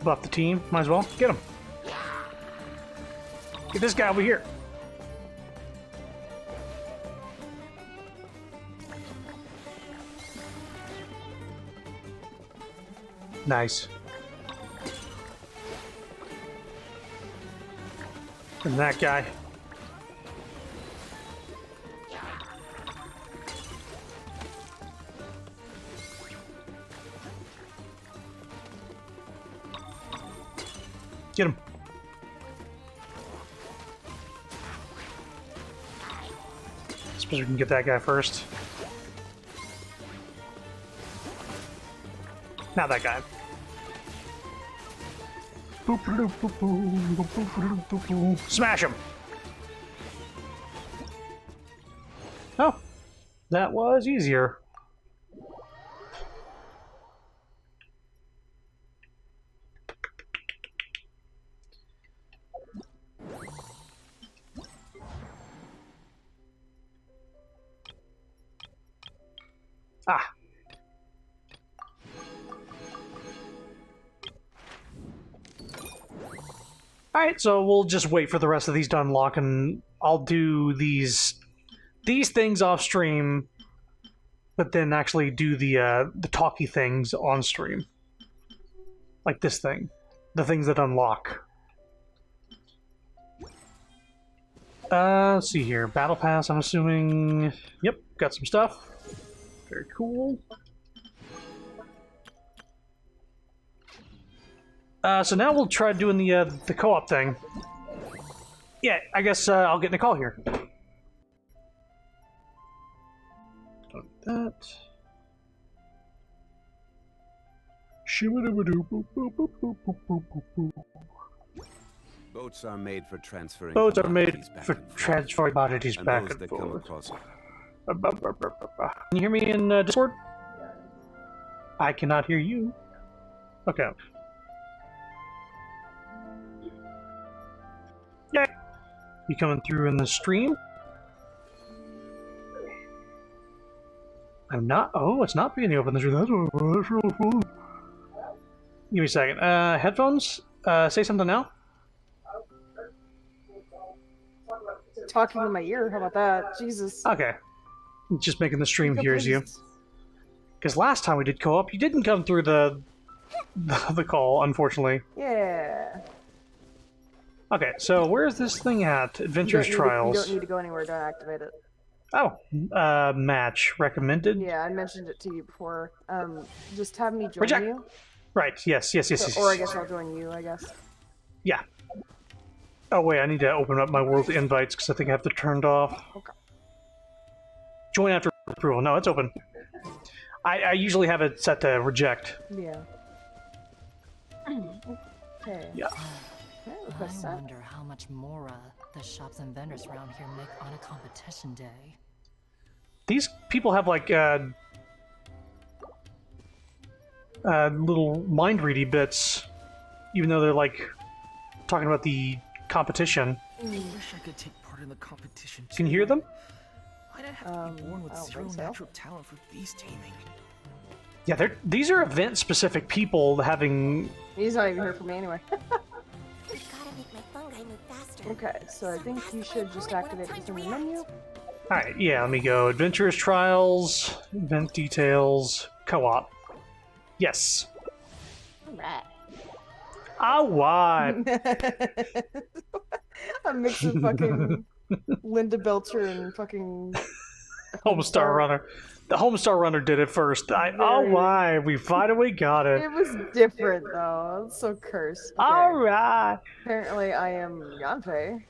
Buff the team. Might as well. Get him. Get this guy over here. Nice. And that guy. Get him. Suppose we can get that guy first. Now that guy. Smash him! Oh, that was easier. Ah. Alright, so we'll just wait for the rest of these to unlock, and I'll do these things off stream, but then actually do the talky things on stream. Like this thing. The things that unlock. Let's see here. Battle Pass, I'm assuming... Yep, got some stuff. Very cool. So now we'll try doing the co-op thing. Yeah, I guess I'll get in a call here. Like that. Boats are made for transferring. Boats are made for transferring commodities back and forth. Can you hear me in Discord? I cannot hear you. Okay. Yeah. You coming through in the stream? I'm not. Oh, it's not being open. That's real fun. Give me a second. Headphones? Say something now? Talking in my ear. How about that? Jesus. Okay. Just making the stream hears you. Because last time we did co-op, you didn't come through the call, unfortunately. Yeah. Okay, so where's this thing at? Adventures You Trials. don't need to go anywhere to activate it. Oh, match recommended. Yeah, I mentioned it to you before. Just have me join Reject. you. Right. Yes. Or I guess I'll join you. I guess. Yeah. Oh wait, I need to open up my world invites because I think I have to turned off. Okay. Join after approval. No, it's open. I usually have it set to reject. Yeah. Okay. Yeah. I wonder how much more the shops and vendors around here make on a competition day. These people have like little mind-ready bits, even though they're like talking about the competition. I wish I could take part in the competition too. Can you hear them? Why'd I have to be born with zero natural talent for beast taming? Yeah, these are event-specific people having. He's not even here for me anyway. I gotta make my fungi move faster. Okay, so I think you should just activate it from the menu. Alright, yeah, let me go. Adventurous Trials, Event Details, Co-op. Yes. Alright. Alright. A mix of fucking Linda Belcher and fucking Homestar Runner. The Homestar Runner did it first. Alright, we finally got it. It was different though. It's so cursed. Okay. Alright. Apparently I am Yanfei.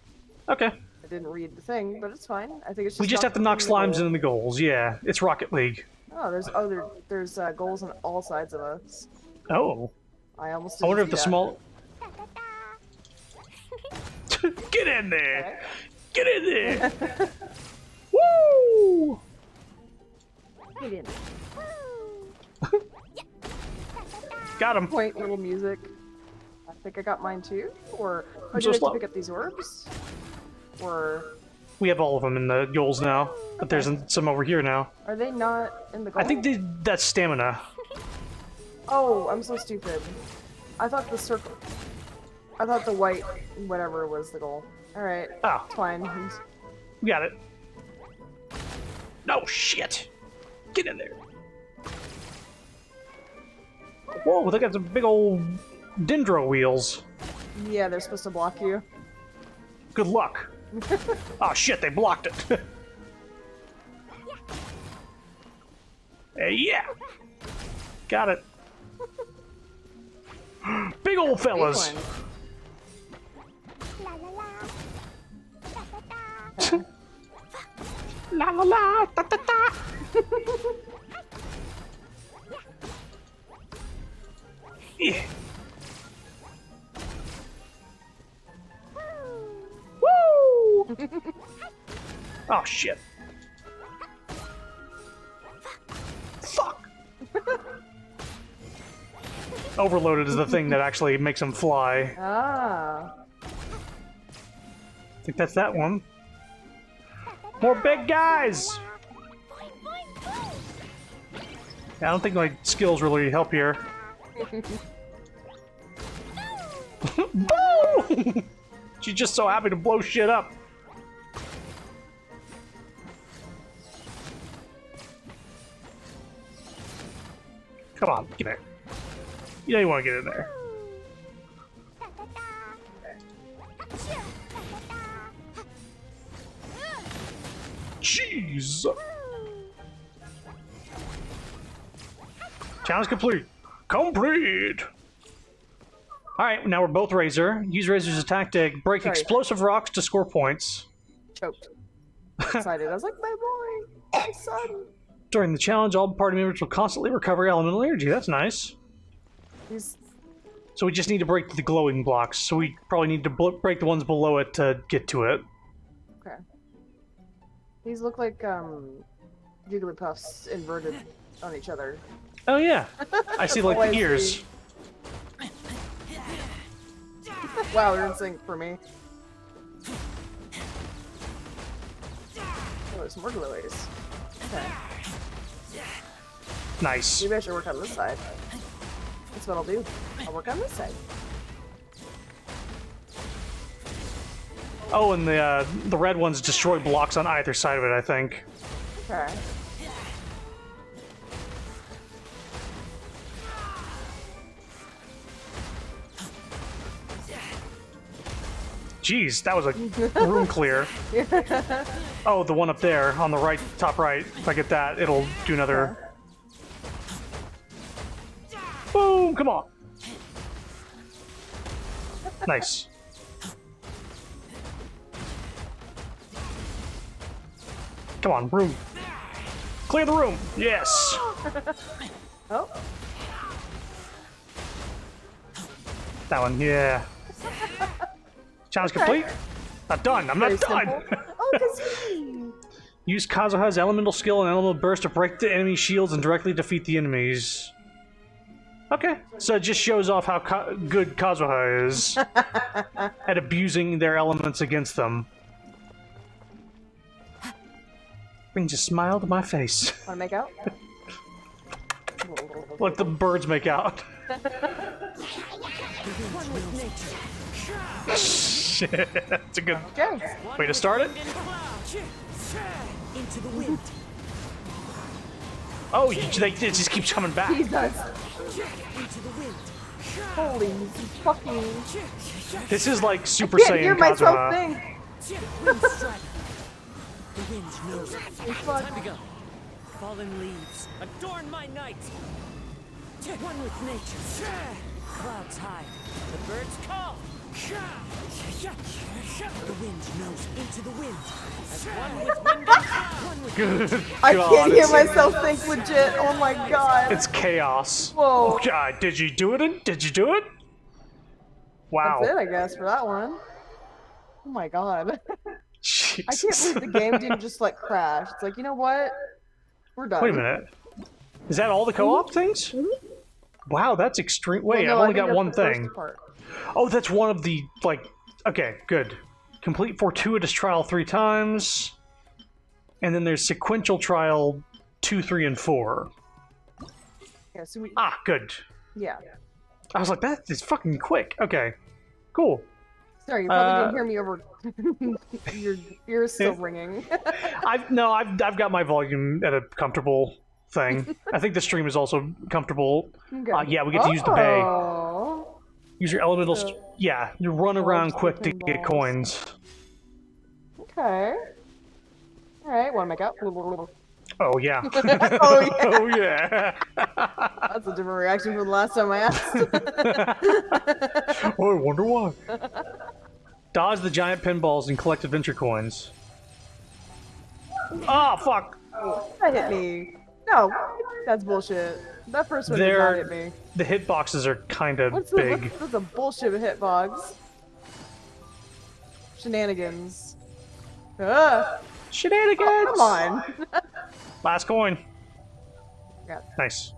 Okay. I didn't read the thing, but it's fine. I think it's We just have to knock slimes into the goals. Yeah, it's Rocket League. Oh, there's goals on all sides of us. Oh. I almost. I wonder if didn't the see small. Get in there! Get in there! Woo! Get in. Got him. Point little music. I think I got mine too. Or I'm do so I have slow. to pick up these orbs? Or We have all of them in the goals now, but there's some over here now. are they not in the goal? I think that's stamina. Oh, I'm so stupid. I thought the circle. I thought the white whatever was the goal. All right. Oh. It's fine. We got it. No shit! Get in there. Whoa, they got some big old dendro wheels. Yeah, they're supposed to block you. Good luck. Oh shit, they blocked it. Hey, yeah. Got it. Big old fellas. La la la, ta ta ta. Yeah. Woo! Oh shit. Fuck. Overloaded is the thing that actually makes him fly. Ah. I think that's that one. More big guys! I don't think my skills really help here. Boom! She's just so happy to blow shit up. Come on, get there. You know you want to get in there. Jeez! Challenge complete. Complete! Alright, now we're both Razor. Use Razor's attack to break explosive rocks to score points. Choked. Excited. I was like, my boy, my son. During the challenge, all party members will constantly recover elemental energy. That's nice. He's... So we just need to break the glowing blocks. So we probably need to break the ones below it to get to it. Okay. These look like Jigglypuffs inverted on each other. Oh yeah, I see like the ears. Wow, they're in sync for me. Oh, there's more glowies. Okay. Nice. Maybe I should work on this side. That's what I'll do. I'll work on this side. Oh, and the red ones destroy blocks on either side of it, I think. Okay. Jeez, that was a room clear. Oh, the one up there on the right, top right. If I get that, it'll do another. Boom! Come on. Nice. Come on, room. Clear the room. Yes. Oh. That one, yeah. Challenge complete. Not done. I'm not done. Oh, because Use Kazuha's elemental skill and elemental burst to break the enemy shields and directly defeat the enemies. Okay, so it just shows off how good Kazuha is at abusing their elements against them. Brings a smile to my face. wanna make out? Let the birds make out. Shit, that's a good way to start it. Into the wind. Oh, it just keeps coming back. He does. Into the wind. Holy fucking... This is like Super I can't Saiyan hear myself Kazuha. think. Wind strike. The wind knows it. Time to go. Fallen leaves, adorn my night. One with nature. Clouds hide. The birds call. The wind knows into the wind. As one with wind and cloud. One with Good I God, can't hear it's- myself think legit. Oh my god. It's chaos. Whoa. Oh god, did you do it? Did you do it? Wow. That's it, I guess, for that one. Oh my god. I can't believe the game didn't just like crash. It's like, you know what? We're done. Wait a minute. Is that all the co-op things? Wow, that's extreme. Wait, Well, no, I've I only think got that's one the first thing. part. Oh, that's one of the, like... Okay, good. Complete fortuitous trial 3 times. And then there's sequential trial 2, 3, and 4. Yeah, so we... Ah, good. Yeah. I was like, that is fucking quick. Okay, cool. Sorry, you probably didn't hear me over... Your ear's still ringing. I've got my volume at a comfortable thing. I think the stream is also comfortable. Okay. Yeah, we get to use the bay. Oh. Use your elemental... So- yeah, you run around just quick to clicking get balls. coins. Okay. Alright, wanna make out? Oh, yeah. Oh, yeah. Oh, yeah. That's a different reaction from the last time I asked. Oh, I wonder why. Dodge the giant pinballs and collect adventure coins. Ah, fuck! That hit me. No, that's bullshit. That first one did not hit me. The hitboxes are kind of What's big. the bullshit hitbox? Shenanigans. Ah. Shenanigans! Oh, come on. Last coin. Yeah. Nice.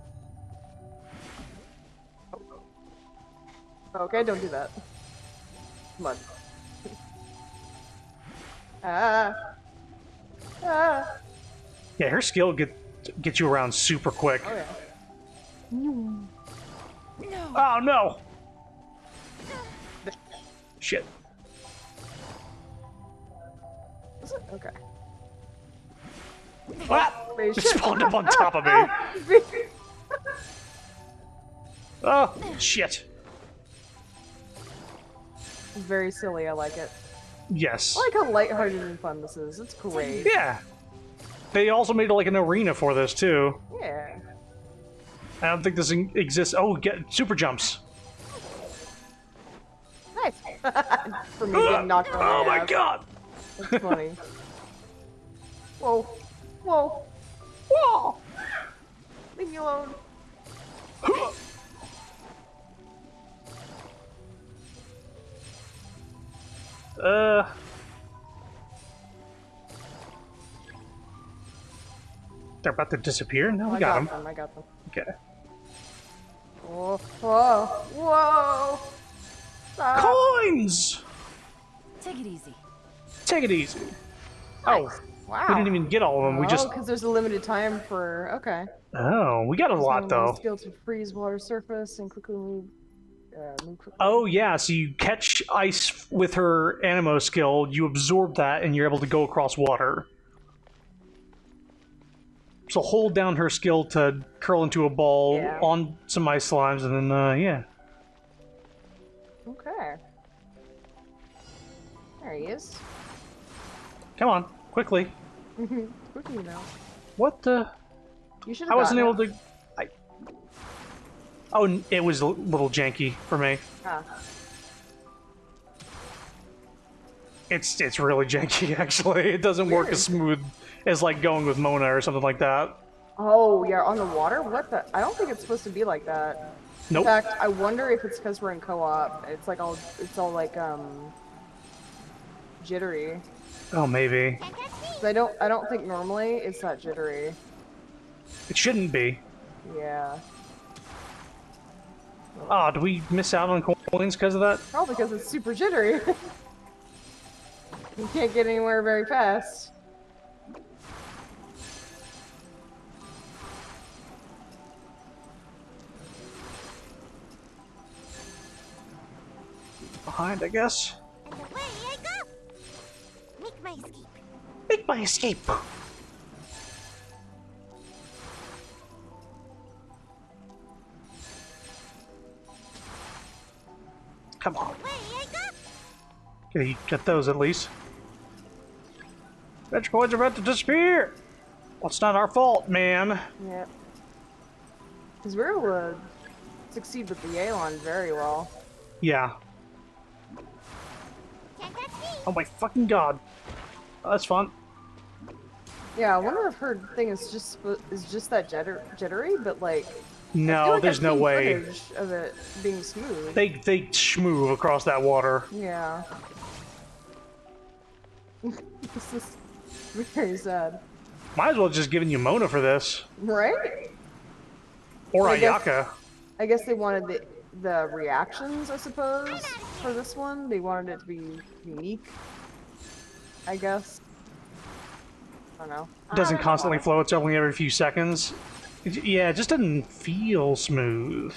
Okay, don't do that. Come on. Ah. Ah. Yeah, her skill gets you around super quick. Oh yeah. Oh no! Shit. Is it? Okay. Ah! Wait, It shit. spawned up on top of me. Oh, shit. Very silly, I like it. Yes. I like how lighthearted and fun this is. It's great. Yeah. They also made like an arena for this too. Yeah. I don't think this exists. Oh, get super jumps. Nice. For me getting knocked on Oh my ass. god! That's funny. Whoa. Whoa. Whoa! Leave me alone. They're about to disappear? No, we I got them. them. I got them. Okay. Whoa. Whoa. Whoa. Stop. Coins! Take it easy. Take it easy. Oh, Wow. we didn't even get all of them. We just... because there's a limited time for. Okay. Oh, we got a lot though. Skill to freeze water surface and quickly move. Move quickly. Oh yeah, so you catch ice with her Animo skill, you absorb that, and you're able to go across water. So hold down her skill to curl into a ball Yeah. on some ice slimes, and then, yeah. Okay. There he is. Come on, quickly. Quickly now. What the? You should I have wasn't able gotten to. Oh, it was a little janky for me. Ah. It's really janky actually. It doesn't work as smooth as like going with Mona or something like that. Oh, yeah, on the water? What the? I don't think it's supposed to be like that. Nope. In fact, I wonder if it's because we're in co-op. It's all like, jittery. Oh, maybe. So I don't think normally it's that jittery. It shouldn't be. Yeah. Ah, do we miss out on coins because of that? Probably because it's super jittery. You can't get anywhere very fast. Behind, I guess. And away I go! Make my escape. Make my escape! Come on. Away I go! Okay, you get those at least. Adventure coins are about to disappear! Well, it's not our fault, man. Yep. Because we're able to succeed with the Yelan very well. Yeah. Oh my fucking god. Oh, that's fun. Yeah, I wonder if her thing is just that jittery, but like. I feel No, like there's I've no seen way. footage of it being smooth. They schmoove across that water. Yeah. This is very sad. Might as well have just given you Mona for this. Right? Or I guess- Ayaka. I guess they wanted the reactions, I suppose, for this one. They wanted it to be unique. I guess. I don't know. It doesn't constantly flow, it's only every few seconds. Yeah, it just doesn't feel smooth.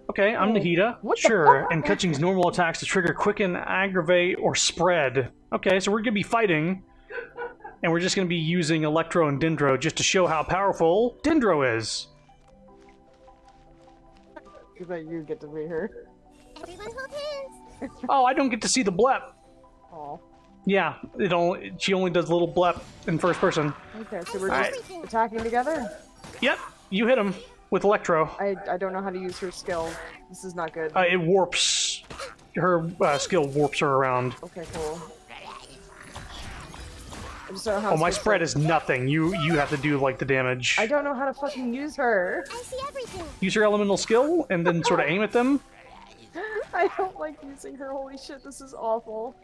Okay, I'm Nahida. Sure, and Kutching's normal attacks to trigger quicken, aggravate, or spread. Okay, so we're gonna be fighting, and we're just gonna be using Electro and Dendro just to show how powerful Dendro is. Good that you get to be her. Everyone hold hands! Oh, I don't get to see the blep. Oh. Yeah, she only does little blep in first person. Okay, so we're just attacking together? Yep, you hit him with Electro. I don't know how to use her skill. This is not good. It warps. Her skill warps her around. Okay, cool. I just don't know how Oh, my to spread is nothing. You have to do like the damage. I don't know how to fucking use her. I see everything! Use your elemental skill and then sort of aim at them. I don't like using her. Holy shit, this is awful.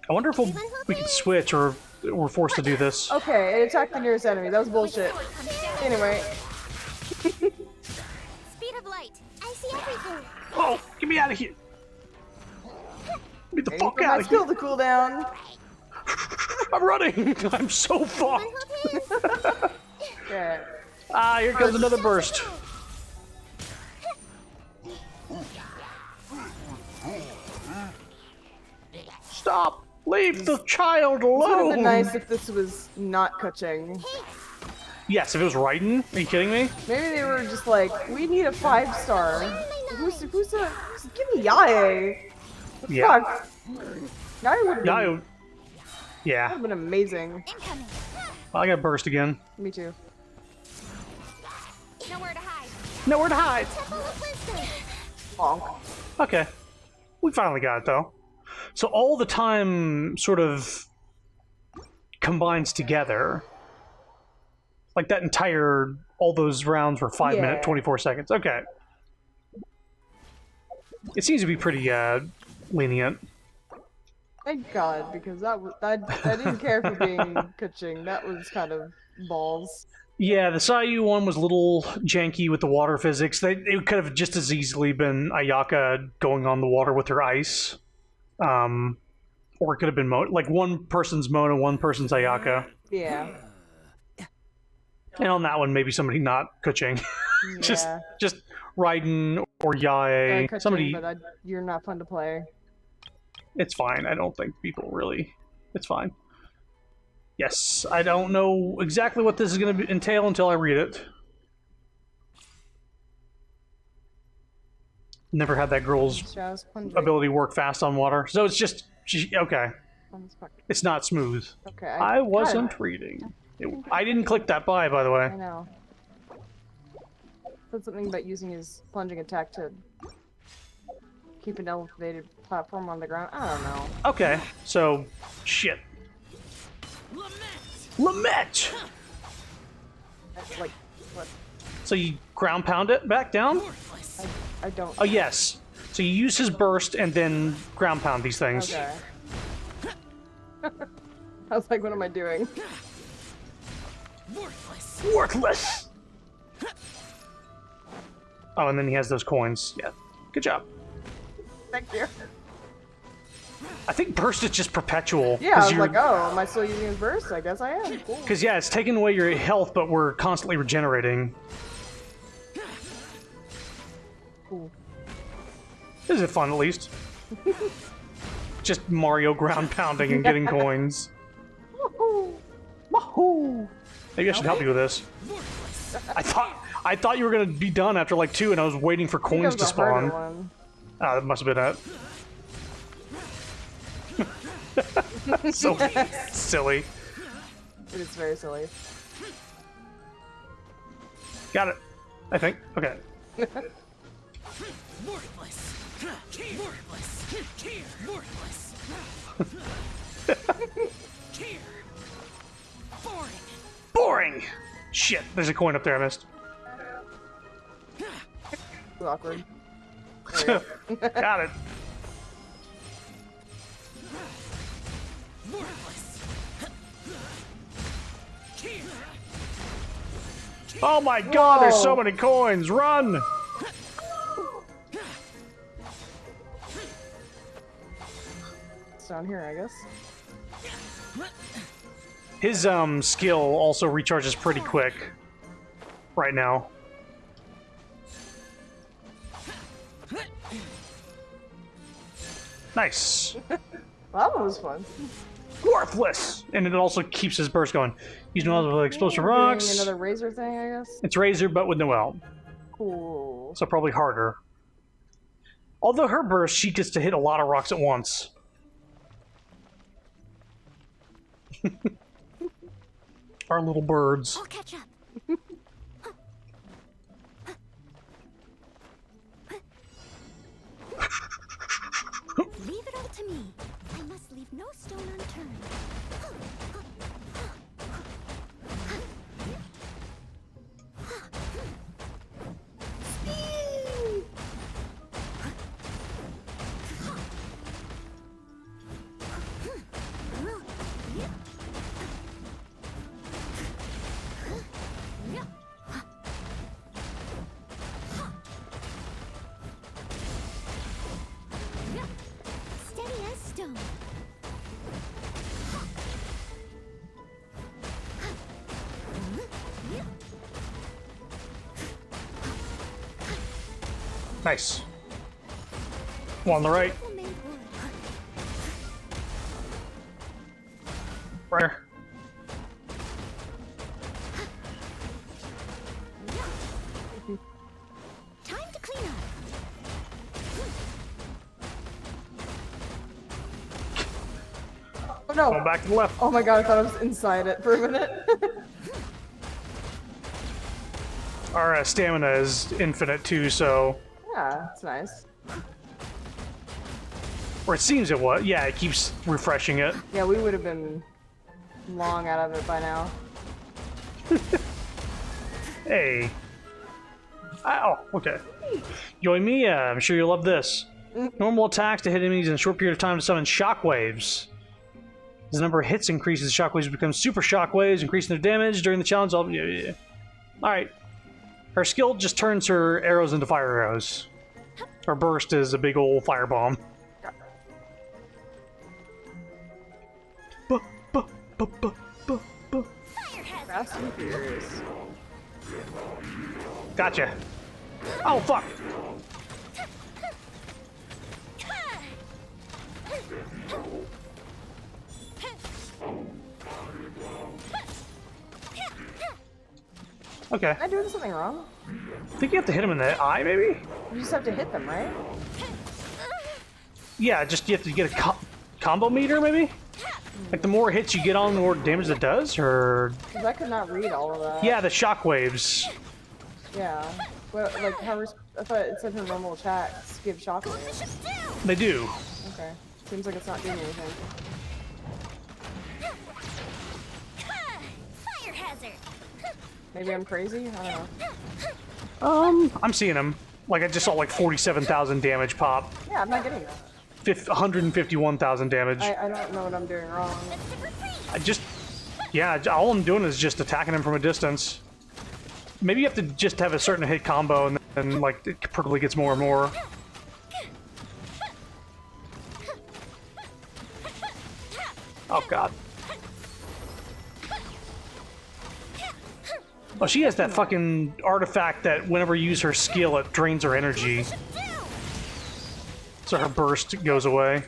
I wonder if we can switch or we're forced to do this. Okay, it attacked the nearest enemy. That was bullshit. Anyway. Speed of light! I see everything! Oh, get me out of here! Get me the fuck out My of skill here! to cool down. I'm running! I'm so fucked! Okay. Ah, here comes another burst. Stop! Leave the child It would have alone! been nice if this was not Kutching. Yes, if it was Raiden. Are you kidding me? Maybe they were just like, we need a 5-star. Who's give me Yae. Yeah. Fuck. Yae would have been, Yae. Yeah. would've been amazing. I got burst again. Me too. Nowhere to hide! Nowhere to hide! Temple of Wisdom! Bonk. Okay. We finally got it, though. So all the time sort of combines together. Like that entire... All those rounds were 5 minutes, 24 seconds. Okay. It seems to be pretty, lenient. Thank God, because I didn't care for being Kutching. That was kind of balls. Yeah, the Sayu one was a little janky with the water physics. It could have just as easily been Ayaka going on the water with her ice. Or it could have been like one person's Mona, one person's Ayaka. Yeah. And on that one, maybe somebody not Kutching. just Raiden or Yae. Kutching, Somebody. but you're not fun to play. It's fine. I don't think people really... It's fine. Yes, I don't know exactly what this is going to entail until I read it. Never had that girl's Just plunging. ability work fast on water. So it's just... okay. It's not smooth. Okay. I wasn't reading. I didn't click that by the way. I know. Said something about using his plunging attack to keep an elevated platform on the ground. I don't know. Okay, so... shit. Lament! Like, what? So you ground pound it back down? I don't... Oh, yes. So you use his burst and then ground pound these things. Okay. I was like, what am I doing? Worthless! Oh, and then he has those coins. Yeah. Good job. Thank you. I think burst is just perpetual. Yeah, I was like, oh, am I still using his burst? I guess I am. Cool. Because, yeah, it's taking away your health, but we're constantly regenerating. Cool. This is fun, at least. Just Mario ground pounding and getting coins. Woohoo! Woohoo! Maybe I should help you with this. I thought you were gonna be done after like 2, and I was waiting for coins to spawn. Ah, that must have been it. So silly. It is very silly. Got it. I think. Okay. Boring! Shit, there's a coin up there I missed. Awkward. Got it. Oh my god, there's so many coins! Run! It's down here, I guess. His skill also recharges pretty quick right now. Nice. That one was fun. Worthless! And it also keeps his burst going. He's multiple explosive rocks. Another razor thing, I guess. It's razor, but with no L. Cool. So probably harder. Although her burst, she gets to hit a lot of rocks at once. Our little birds. I'll catch up. Leave it all to me. I must leave no stone unturned. Steady as stone. Nice. One on the right. Right here. Time to clean up. Oh no! Go back to the left. Oh my god, I thought I was inside it for a minute. Our stamina is infinite too, so... Yeah, it's nice. Or it seems it was. Yeah, it keeps refreshing it. Yeah, we would have been long out of it by now. Hey. Oh, okay. Join me, I'm sure you'll love this. Normal attacks to hit enemies in a short period of time to summon shockwaves. As the number of hits increases, the shockwaves become super shockwaves, increasing their damage during the challenge. Alright. Her skill just turns her arrows into fire arrows. Her burst is a big old firebomb. Fast and Furious. Gotcha. Oh, fuck. Okay. Am I doing something wrong? I think you have to hit him in the eye, maybe? You just have to hit them, right? Yeah, just you have to get a combo meter, maybe? Like, the more hits you get on, the more damage it does, or... Because I could not read all of that. Yeah, the shockwaves. Yeah. But, like, I thought it said her normal attacks give shockwaves. They do. Okay. Seems like it's not doing anything. Fire hazard. Maybe I'm crazy? I don't know. I'm seeing them. Like, I just saw, like, 47,000 damage pop. Yeah, I'm not getting that. 151,000 damage. I don't know what I'm doing wrong. Yeah, all I'm doing is just attacking him from a distance. Maybe you have to just have a certain hit combo, and then, like, it probably gets more and more. Oh, God. Oh, she has that fucking artifact that whenever you use her skill, it drains her energy. So her burst goes away.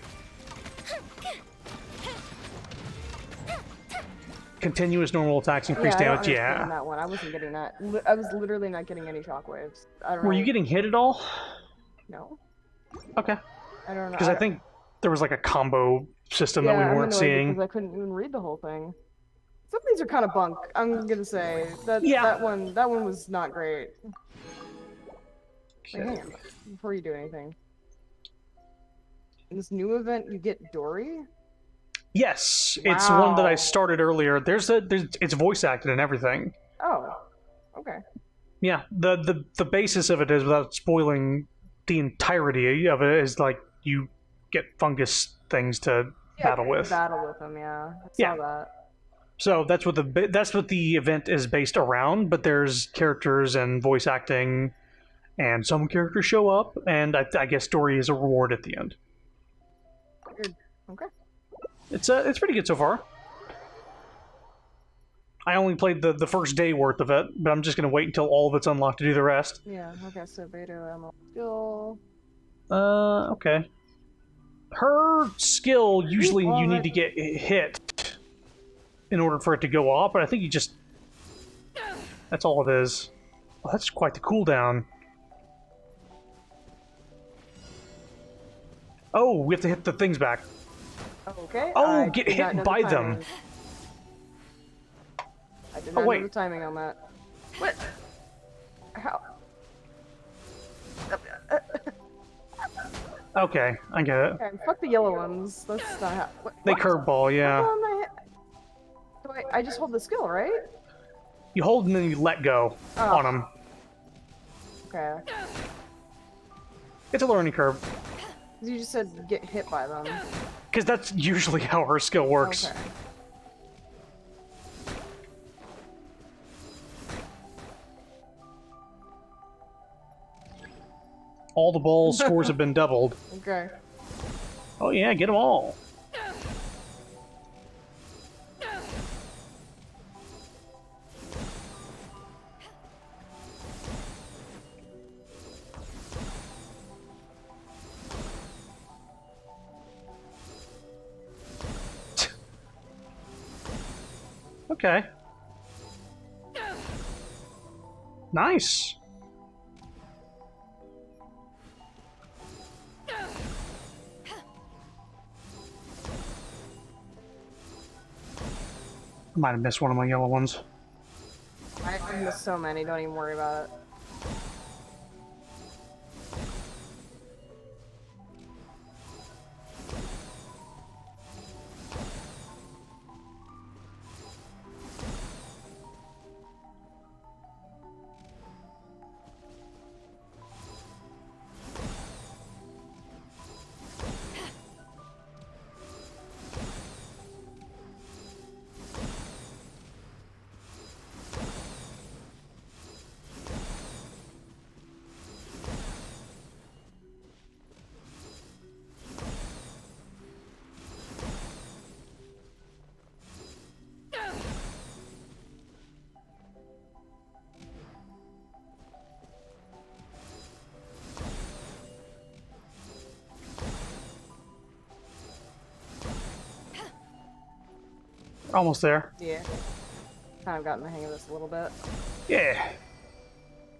Continuous normal attacks increase damage, yeah. That one. I wasn't getting that. I was literally not getting any shockwaves. I don't know. Were you getting hit at all? No. Okay. I don't know. Because I think there was like a combo system that we weren't seeing. Because I couldn't even read the whole thing. Some of these are kind of bunk. I'm gonna say that one was not great. Okay. Wait, hang on. Before you do anything, in this new event, you get Dory. Yes, it's one that I started earlier. It's voice acted and everything. Oh, okay. Yeah, the basis of it is, without spoiling the entirety of it, is like you get fungus things to battle with. Battle with them, yeah. I saw that. So that's what the event is based around. But there's characters and voice acting, and some characters show up, and I guess Dory is a reward at the end. Good. Okay. It's pretty good so far. I only played the first day worth of it, but I'm just gonna wait until all of it's unlocked to do the rest. Yeah. Okay. So beta ammo skill. Okay. Her skill, usually you need to get hit in order for it to go off, but I think you just... That's all it is. Oh, that's quite the cooldown. Oh, we have to hit the things back. Okay. Oh, get hit by them. I did not know the timing on that. What? How? Okay, I get it. Okay, fuck the yellow ones. That's not how... They curveball, yeah. I just hold the skill, right? You hold and then you let go on them. Okay. It's a learning curve. You just said get hit by them. Because that's usually how her skill works. Okay. All the ball scores have been doubled. Okay. Oh yeah, get them all. Okay. Nice. I might have missed one of my yellow ones. I missed so many, don't even worry about it. Almost there. Yeah. Kind of gotten the hang of this a little bit. Yeah.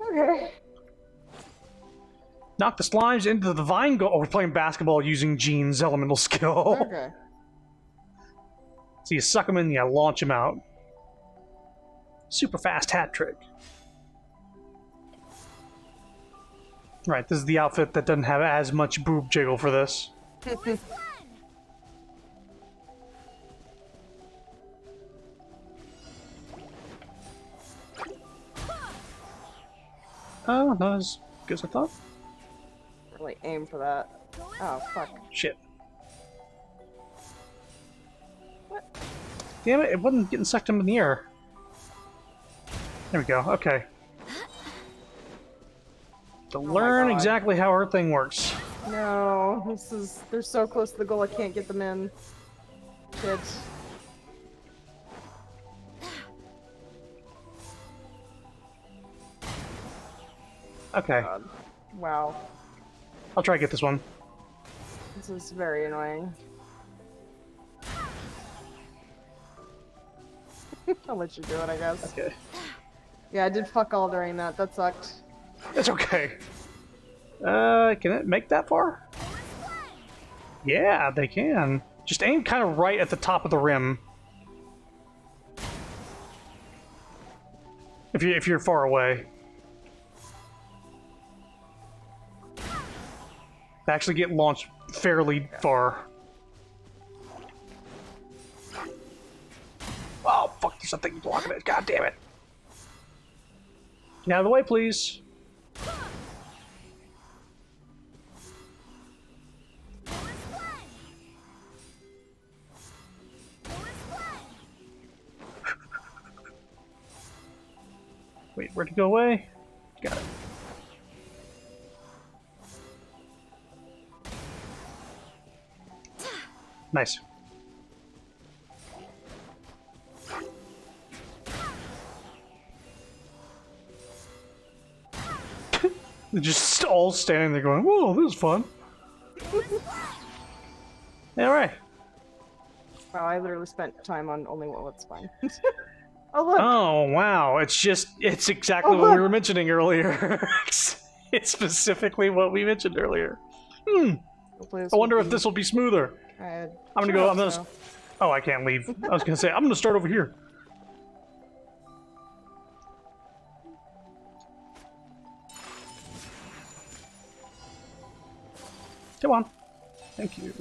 Okay. Knock the slimes into the vine go. Oh, we're playing basketball using Jean's elemental skill. Okay. So you suck them in and you launch them out. Super fast hat trick. Right, this is the outfit that doesn't have as much boob jiggle for this. Oh, not as good as I thought. Really aim for that. Oh, fuck. Shit. What? Damn it, it wasn't getting sucked into the air. There we go, okay. To learn exactly how her thing works. No, this is... They're so close to the goal, I can't get them in. Shit. Okay. God. Wow. I'll try to get this one. This is very annoying. I'll let you do it, I guess. Okay. Yeah, I did fuck all during that. That sucked. It's okay. Can it make that far? Yeah, they can. Just aim kind of right at the top of the rim. If you're far away. They actually get launched fairly far. Oh, fuck, there's something blocking it. God damn it. Get out of the way, please. Wait, where'd it go away? Got it. Nice. They're just all standing there going, whoa, this is fun. Alright. Wow, I literally spent time on only one. That's fine. Oh, look! Oh, wow. It's exactly what we were mentioning earlier. It's specifically what we mentioned earlier. I wonder if this will be smoother. I'm gonna go. I'm gonna. Oh, I can't leave. I was gonna say I'm gonna start over here. Come on. Thank you.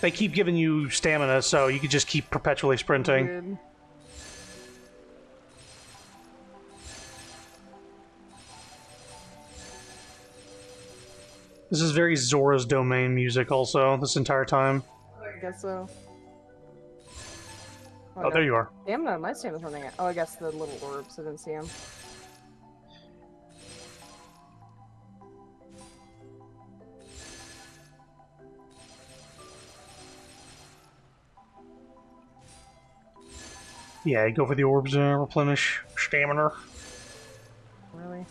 They keep giving you stamina, so you can just keep perpetually sprinting. Good. This is very Zora's Domain music also, this entire time. I guess so. Oh, there you are. Stamina, my stamina's running out. Oh, I guess the little orbs, I didn't see them. Yeah, you go for the orbs and replenish stamina. Really?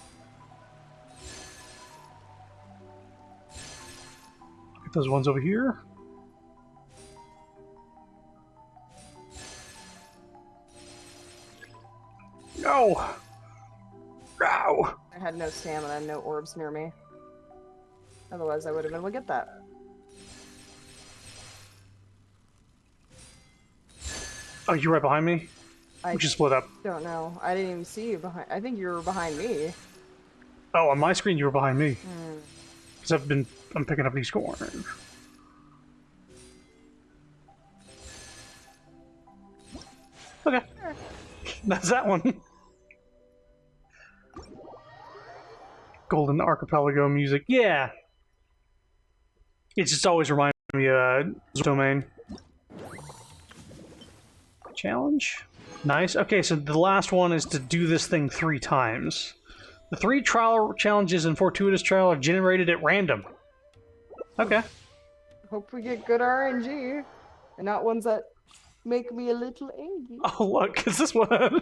Get those ones over here. No! No! I had no stamina and no orbs near me. Otherwise, I would have been able to get that. Oh, you right behind me? We just split up. Don't know. I didn't even see you behind. I think you were behind me. Oh, on my screen you were behind me. Hmm. Because I'm picking up these corners. Okay. That's that one. Golden Archipelago music. Yeah. It just always reminds me of Domain. Challenge. Nice. Okay, so the last one is to do this thing 3 times. The 3 trial challenges in Fortuitous Trial are generated at random. Okay. Hope we get good RNG, and not ones that make me a little angry. Oh, look, is this one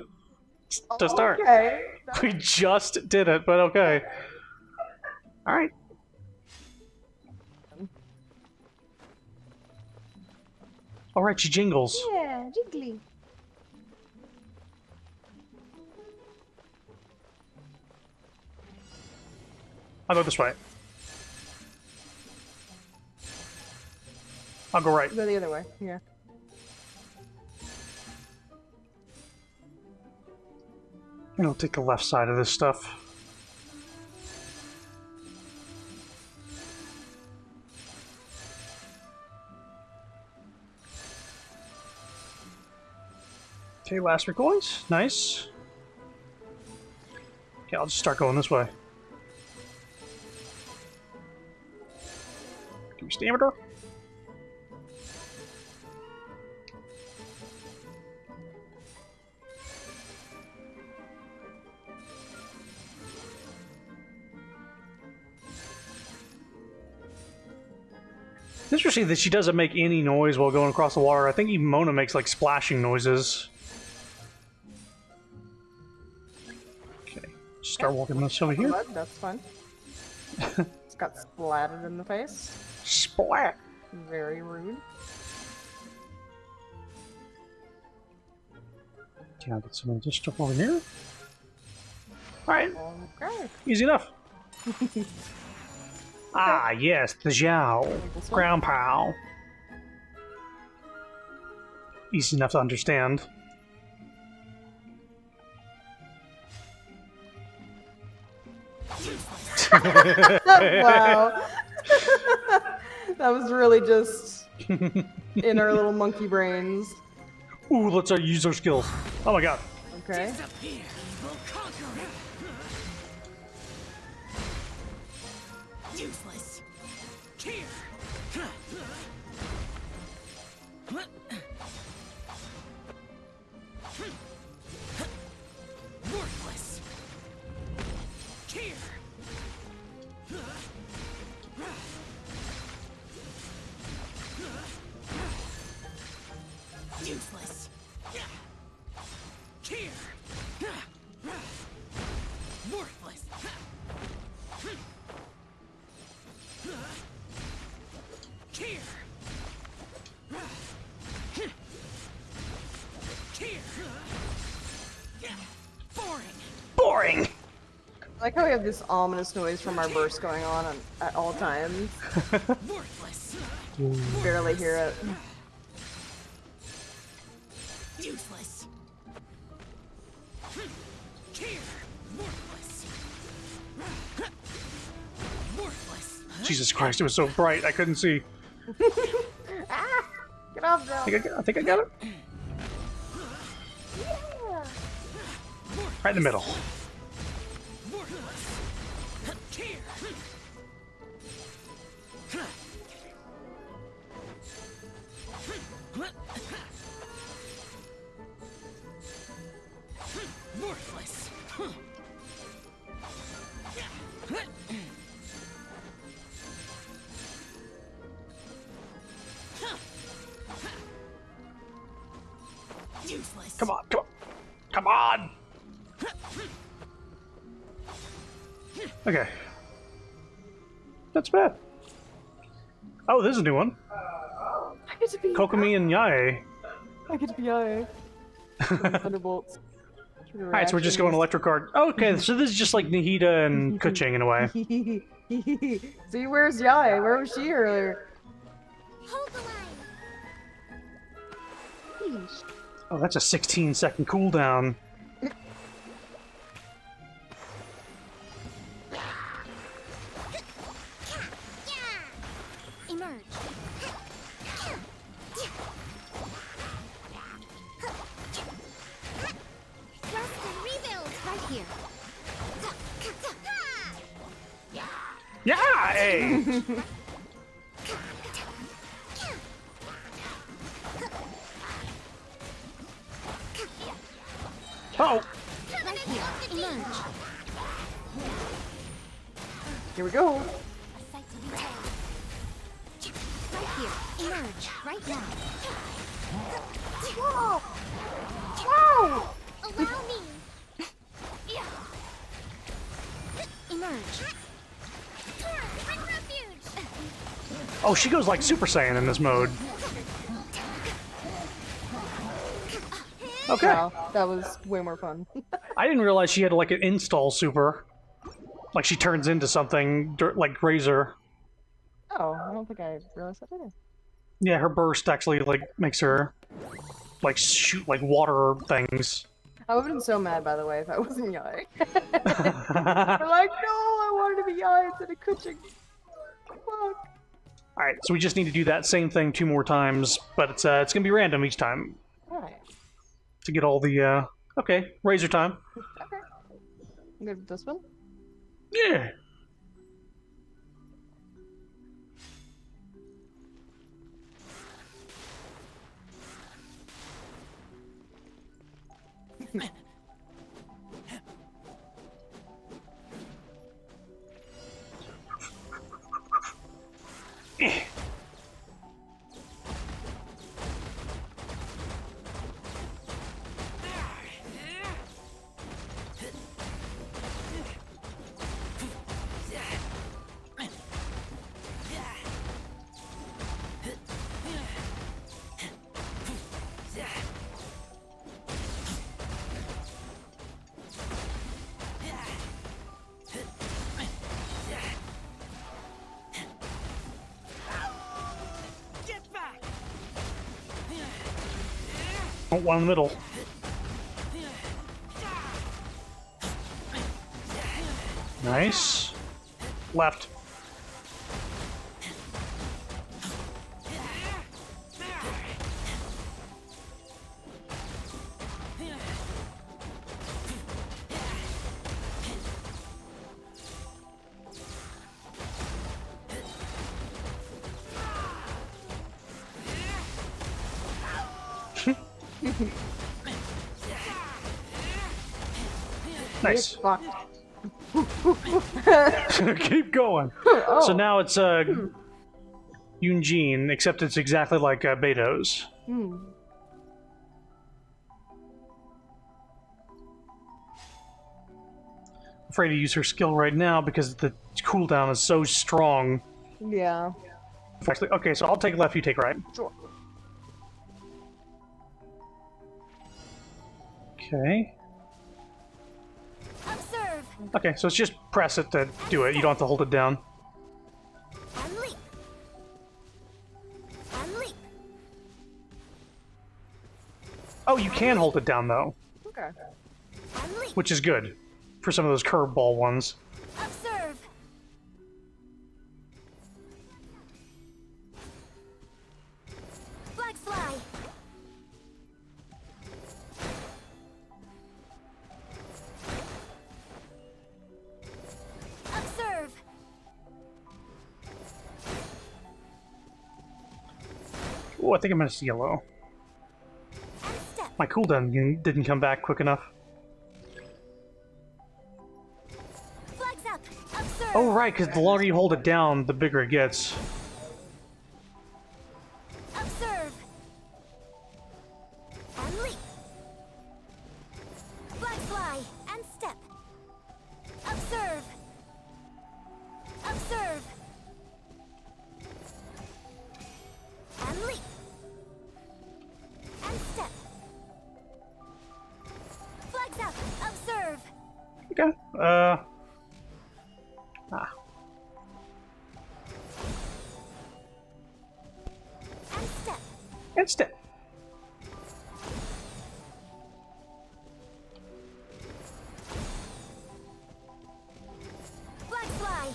to start? Okay. We just did it, but okay. Alright. Alright, she jingles. Yeah, jiggly. I'll go this way. I'll go right. Go the other way. Yeah. And I'll take the left side of this stuff. Okay, last 3 coins. Nice. Okay, I'll just start going this way. Give me stamina. It's interesting that she doesn't make any noise while going across the water. I think even Mona makes like splashing noises. Okay, start walking this over here. Blood, that's fun. It's got splatted in the face. Splat! Very rude. Okay, I'll get some of this stuff over here. Alright. Okay. Easy enough. Ah, yes, the Zhao. Ground Pow. Easy enough to understand. Wow. That was really just in our little monkey brains. Ooh, let's use our skills. Oh my god. Okay. Useless. Here. Worthless. Here. Useless. Here. Worthless. Here. Here. Boring. Boring! I like how we have this ominous noise from our burst going on at all times. Worthless. Barely hear it. Useless. Here. Worthless. Worthless. Jesus Christ, it was so bright, I couldn't see. Get off, I think I got it. Yeah. Right in the middle. Here. Worthless. Useless. Come on, come on. Come on! Okay. That's bad. Oh, there's a new one. I get to be Kokomi and Yae. I get to be Yae. Thunderbolts. Alright, so we're just going electric card. Okay, so this is just like Nihida and Kuching in a way. See, where's Yae? Where was she earlier? Hold the line. Sheesh. Oh, that's a 16-second cooldown. Emerge. Rest and rebuild right here. Yeah! Hey! Oh! Right here. Emerge. Here we go. Right here. Emerge right now. Whoa! Whoa! Allow me. Emerge. Bring refuge. Oh, she goes like Super Saiyan in this mode. Okay. Wow, that was way more fun. I didn't realize she had like an install super. Like she turns into something like Razor. Oh, I don't think I realized that either. Yeah, her burst actually like makes her like shoot like water things. I would have been so mad, by the way, if I wasn't Yai. We're like, no, I wanted to be Yai instead of Kuching. Fuck. Alright, so we just need to do that same thing 2 more times, but it's gonna be random each time. Alright. To get all the, okay, Razor time. Okay. Good with this one? Yeah! Oh, one in the middle. Nice. Left. Nice. Keep going. Oh. So now it's Yunjin, except it's exactly like Beto's. Hmm. Afraid to use her skill right now because the cooldown is so strong. Yeah. Actually, okay, so I'll take left, you take right. Sure. Okay. Observe. Okay, so it's just press it to do it. You don't have to hold it down. And leap. And leap. Oh, you can hold it down though, Okay. And leap. which is good for some of those curveball ones. Observe. Flag fly. Observe. Oh, I think I'm gonna see yellow. My cooldown didn't come back quick enough. Flags up. Observe. Oh, right, because the longer you hold it down, the bigger it gets. Observe. And leap. Flag fly and step. Observe. Observe. And leap. And step. Flags up. Observe. Okay. Ah. And step. And step. Flag fly.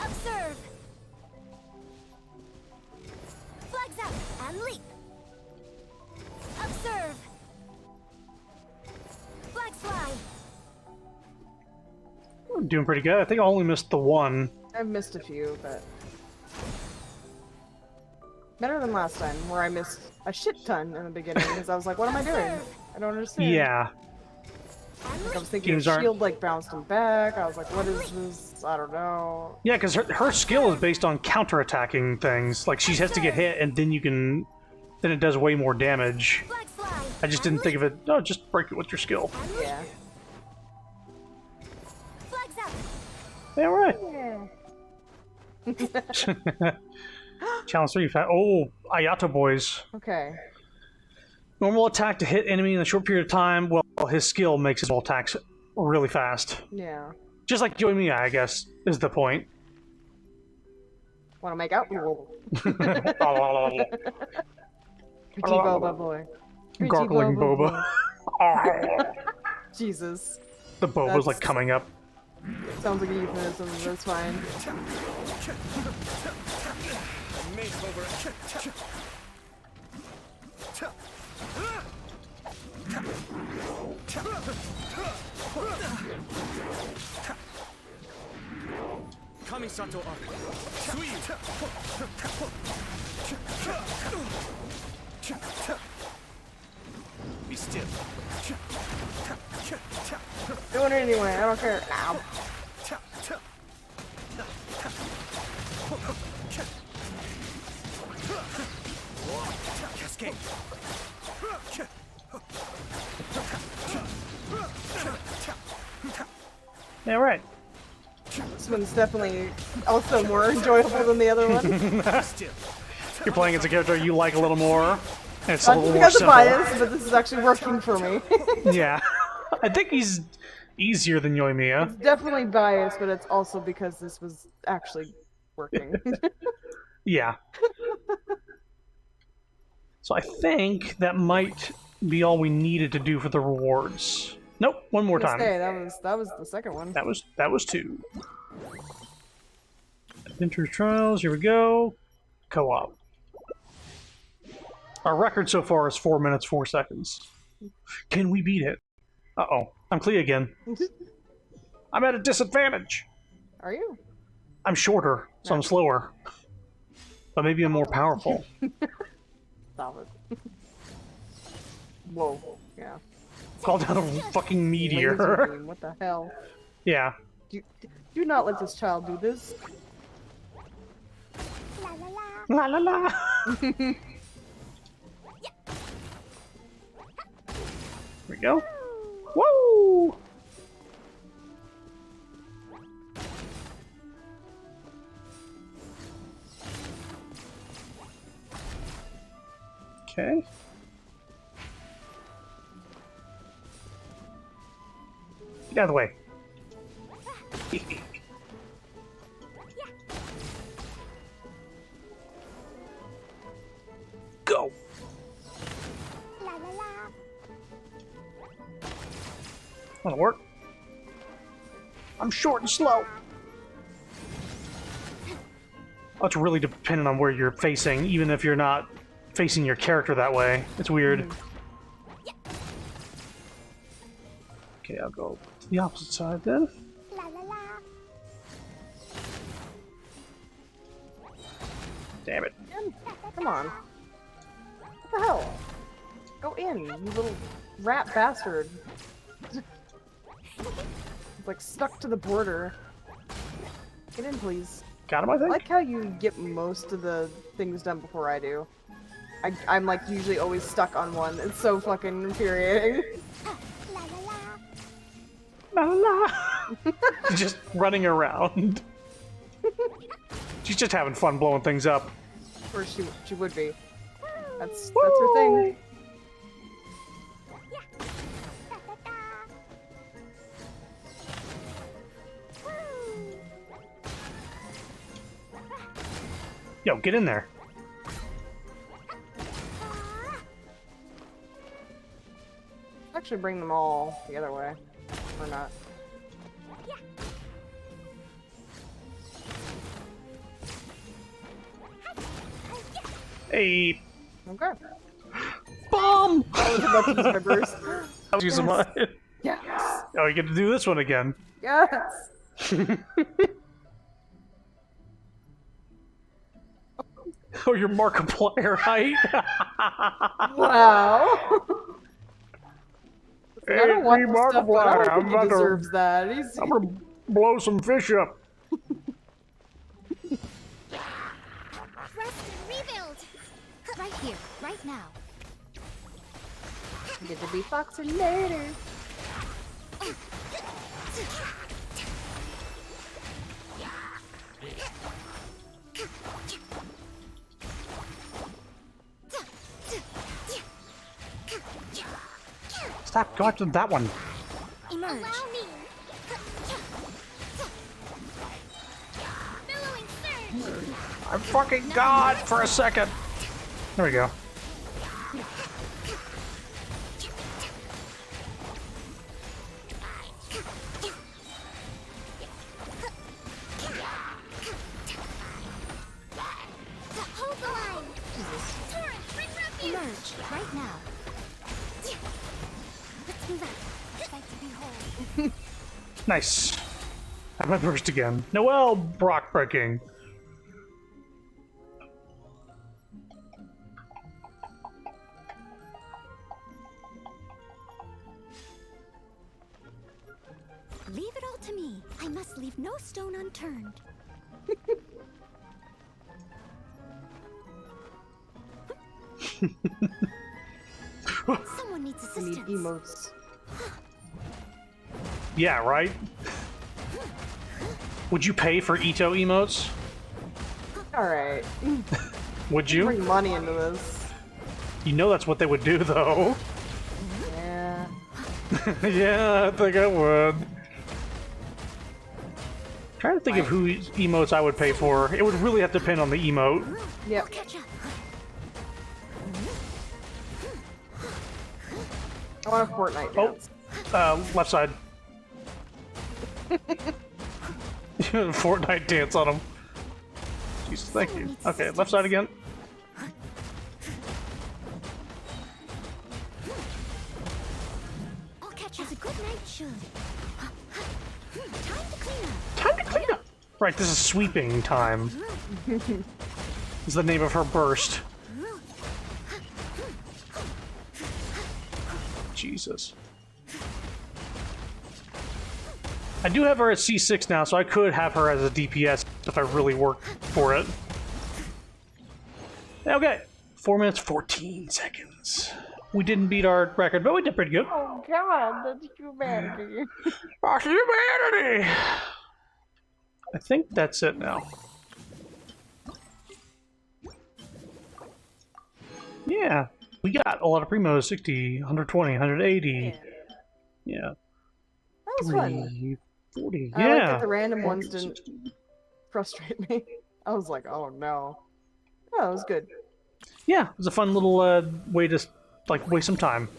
Observe. Flags up and leap. Observe. Flags fly. I'm doing pretty good. I think I only missed the one. I've missed a few, but better than last time, where I missed a shit ton in the beginning because I was like, "What am I doing? I don't understand." Yeah. Like, I was thinking Games aren't- shield like bounced him back. I was like, "What is this? I don't know." Yeah, because her skill is based on counterattacking things. Like, she has to get hit, and then then it does way more damage. I just didn't think of it, oh, just break it with your skill. Yeah. Flags up. Yeah, right. Yeah. Challenge 3, oh, Ayato boys. Okay. Normal attack to hit enemy in a short period of time. Well, his skill makes his all attacks really fast. Yeah. Just like Yoimiya, I guess, is the point. Wanna make out? Pretty boba boy. Pretty Gargling boba. Jesus. The boba's like coming up. Sounds like a euphemism, that's fine. Kamisato Arc. Be still. Doing it anyway, I don't care. Ow. Cascade. Yeah, right. This one's definitely also more enjoyable than the other one. You're playing as a character you like a little more. And it's a Not little more because of simple. bias, but this is actually working for me. Yeah. I think he's easier than Yoimiya. It's definitely biased, but it's also because this was actually working. Yeah. So I think that might be all we needed to do for the rewards. Nope, one more time. Say, that was the second one. That was 2. Adventure Trials, here we go. Co-op. Our record so far is 4 minutes, 4 seconds. Can we beat it? Uh-oh. I'm Clea again. I'm at a disadvantage. Are you? I'm shorter, so I'm slower. But maybe I'm more powerful. Stop it. Whoa. Yeah. Call down a fucking meteor. Laser beam, what the hell? Yeah. Do not let this child do this. La la la. Here we go. Woo! Okay. Get out of the way. Go. That'll work. I'm short and slow. Oh, it's really dependent on where you're facing, even if you're not facing your character that way. It's weird. Okay, I'll go to the opposite side then. Damn it. Come on. What the hell? Go in, you little rat bastard. It's like stuck to the border. Get in, please. Got him, I think? I like how you get most of the things done before I do. I'm like usually always stuck on one. It's so fucking infuriating. La la la. Just running around. She's just having fun blowing things up. Or she would be. That's her thing. Yo, get in there. Actually bring them all the other way. Or not. Hey. Okay. Bomb! I was about to use my burst. I'll use mine. Yes. Oh, you get to do this one again. Yes. Oh, your Markiplier height. Wow. Hey, I don't want free this stuff, but I Markiplier. don't think he deserves that. I'm gonna blow some fish up. Rest and rebuild. Right here, right now. Get to be foxing later. Stop, go after that one. Emerge. Allow me. I'm fucking God for a second. There we go. Hold the line. Torrent, bring refuge. Emerge right now. Let's move out. Sight to behold. Nice. Have my burst again. Noel Brock breaking. Leave it all to me. I must leave no stone unturned. Someone needs I need assistance. emotes. Yeah, right? Would you pay for Ito emotes? Alright. Would you? Bring money into this. You know that's what they would do, though. Yeah. Yeah, I think I would. Trying to think of whose emotes I would pay for. It would really have to depend on the emote. Yep. I want a Fortnite dance. Left side. Fortnite dance on him. Jesus, thank you. Okay, left side again. I'll catch as a good night should. Time to clean up. Time to clean up! Right, this is sweeping time. Is the name of her burst. Jesus. I do have her at C6 now, so I could have her as a DPS if I really worked for it. Okay. 4 minutes, 14 seconds. We didn't beat our record, but we did pretty good. Oh god, that's humanity. That's humanity! I think that's it now. Yeah. We got a lot of primos, 60, 120, 180. Yeah. That was fun. 340. I like Yeah. that the random ones didn't frustrate me. I was like, oh no. Oh, it was good. Yeah, it was a fun little way to like waste some time.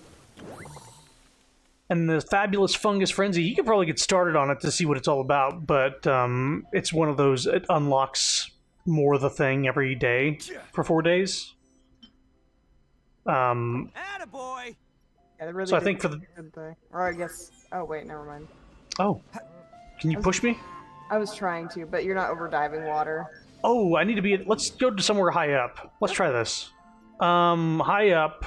And the Fabulous Fungus Frenzy, you could probably get started on it to see what it's all about, but it's one of those, it unlocks more of the thing every day for 4 days. Attaboy! Yeah, they really So I did think for the... good thing. Or I guess... Oh, wait, never mind. Oh. Can you push me? I was trying to, but you're not overdiving water. Oh, I need to be... Let's go to somewhere high up. Let's try this. High up...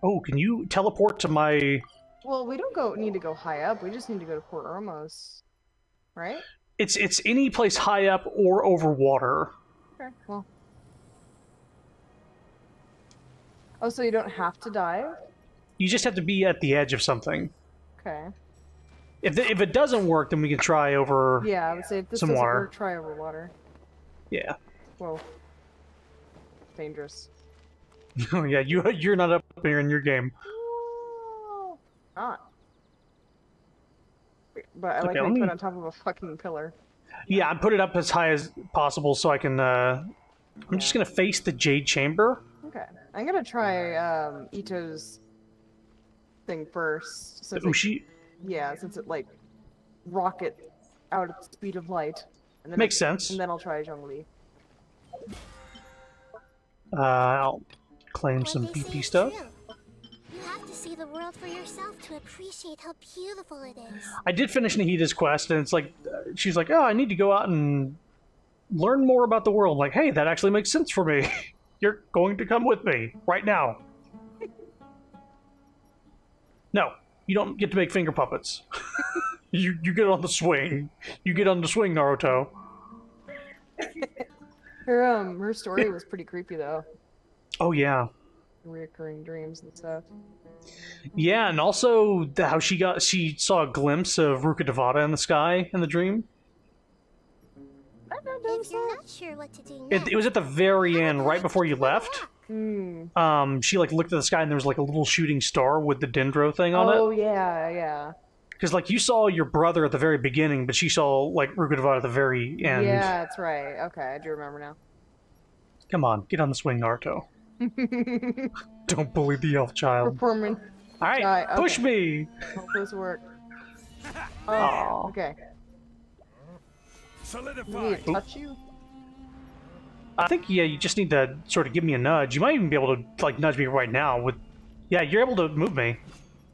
Oh, can you teleport to my... Well, we don't need to go high up. We just need to go to Port Ormos. Right? It's any place high up or over water. Okay, well. Oh, so you don't have to dive? You just have to be at the edge of something. Okay. If it doesn't work, then we can try over Yeah, I would say if this some doesn't water. work, try over water. Yeah. Whoa. Dangerous. Oh yeah, you're not up here in your game. Not. But I like Okay, how let you me- put it on top of a fucking pillar. Yeah, I put it up as high as possible so I can. I'm just gonna face the Jade Chamber. Okay. I'm gonna try Ito's thing first. The Since Ushi. Yeah, since it like rocket out at the speed of light. And then Makes sense. And then I'll try Zhongli. I'll claim some BP stuff. You have to see the world for yourself to appreciate how beautiful it is. I did finish Nahida's quest, and it's like she's like, "Oh, I need to go out and learn more about the world." Like, hey, that actually makes sense for me. You're going to come with me right now. No, you don't get to make finger puppets. you get on the swing. You get on the swing, Naruto. Her story was pretty creepy though. Oh yeah. Reoccurring dreams and stuff. Yeah, and also how she saw a glimpse of Ruka Devata in the sky in the dream. If you're not sure what to do next, It was at the very end, right before you left. She like looked at the sky and there was like a little shooting star with the dendro thing on it. Oh yeah, yeah. Because like you saw your brother at the very beginning, but she saw like Ruka Devata at the very end. Yeah, that's right. Okay, I do remember now. Come on, get on the swing, Naruto. Don't bully the elf child. Performance. Alright, Okay. push me! Hope this works. Oh, Aw. okay. Solidify. Do we need to touch you? I think, yeah, you just need to sort of give me a nudge. You might even be able to, like, nudge me right now with... Yeah, you're able to move me.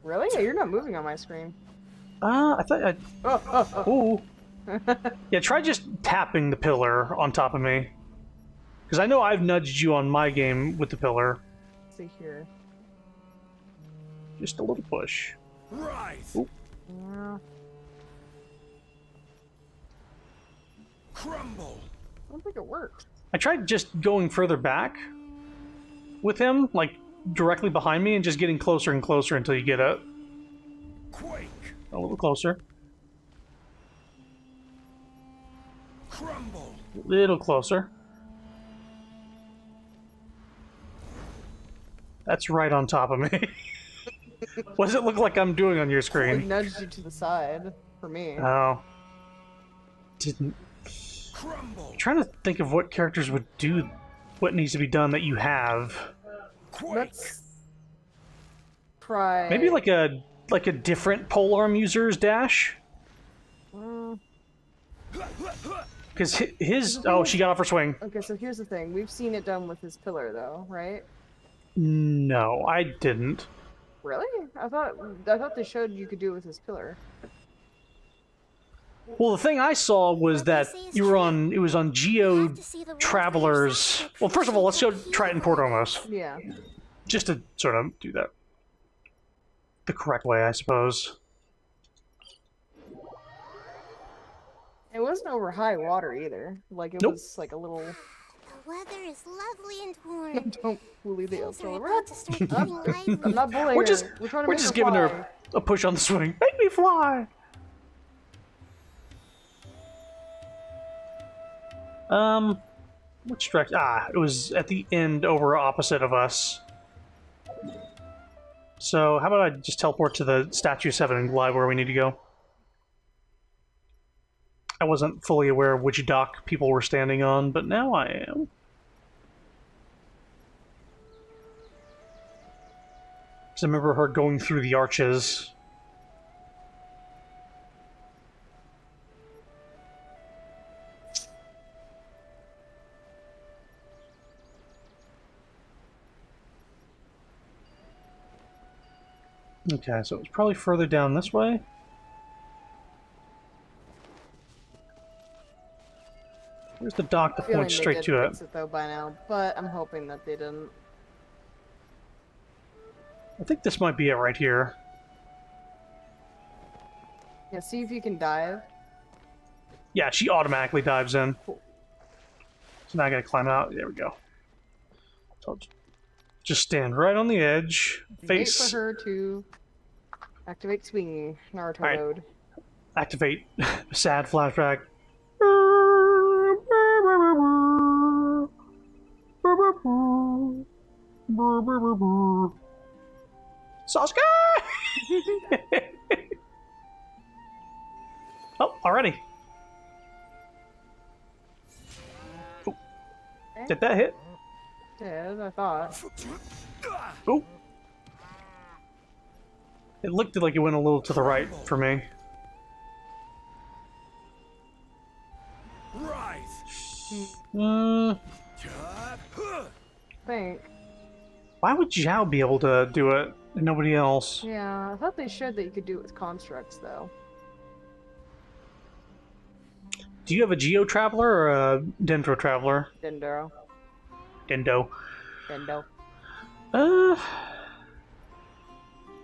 Really? Yeah, you're not moving on my screen. I thought I... Oh. Ooh. Yeah, try just tapping the pillar on top of me. Because I know I've nudged you on my game with the pillar. Let's see here. Just a little push. Rise. Ooh. Yeah. Crumble. I don't think it worked. I tried just going further back with him, like directly behind me, and just getting closer and closer until you get it. Quake. A little closer. Crumble. A little closer. That's right on top of me. What does it look like I'm doing on your I screen? nudged you to the side for me. Oh. Didn't. I'm trying to think of what characters would do what needs to be done that you have. Let's try. Maybe like a different polearm user's dash. Because his oh, she got off her swing. Okay, so here's the thing. We've seen it done with his pillar, though, right? No, I didn't. Really? I thought they showed you could do it with his pillar. Well, the thing I saw was that you were on. It was on Geo Travelers. Well, first of all, let's show Triton Port almost. Yeah. Just to sort of do that the correct way, I suppose. It wasn't over high water either. Like it was like a little. The weather is lovely and warm. Don't bully the elf Things are child. about to start getting lively. I'm not bullying We're just her. We're trying to we're make just her giving fly. her a push on the swing. Make me fly. Which direction? Ah, it was at the end over opposite of us. So how about I just teleport to the Statue 7 and glide where we need to go? I wasn't fully aware of which dock people were standing on, but now I am. Because I remember her going through the arches. Okay, so it's probably further down this way. Where's the dock that Feeling points they straight did to it? fix it though by now, but I'm hoping that they didn't. I think this might be it right here. Yeah, see if you can dive. Yeah, she automatically dives in. Cool. So now I gotta climb out. There we go. So I'll just stand right on the edge. Face. Wait for her to activate swing Naruto Alright. mode. Activate. Sad flashback. Sasuke! Oh, already. Oh. Did that hit? Did, I thought. Oh. It looked like it went a little to the right for me. Think. Why would Zhao be able to do it and nobody else? Yeah, I thought they showed that you could do it with constructs though. Do you have a Geo Traveler or a Dendro Traveler? Dendro. Dendo. Dendo.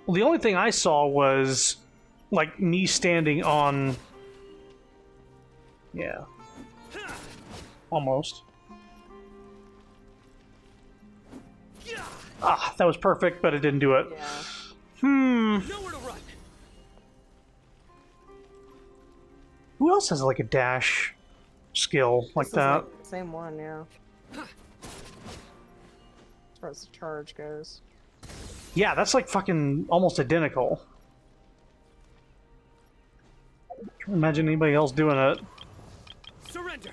Well, the only thing I saw was, like, me standing on... Yeah. Almost. Ah, that was perfect, but it didn't do it. Yeah. Who else has, like, a dash skill like This is, that? like, the same one, yeah. As far as the charge goes. Yeah, that's, like, fucking almost identical. Can't imagine anybody else doing it. Surrender.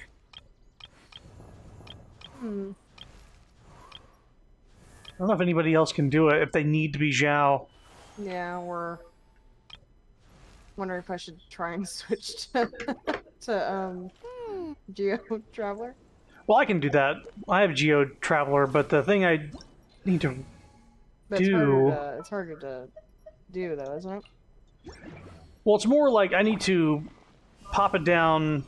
don't know if anybody else can do it if they need to be Zhao. Yeah, we're wondering if I should try and switch to Geo Traveler. Well, I can do that. I have Geo Traveler, but the thing I need to But do... it's harder to do, though, isn't it? Well, it's more like I need to pop it down,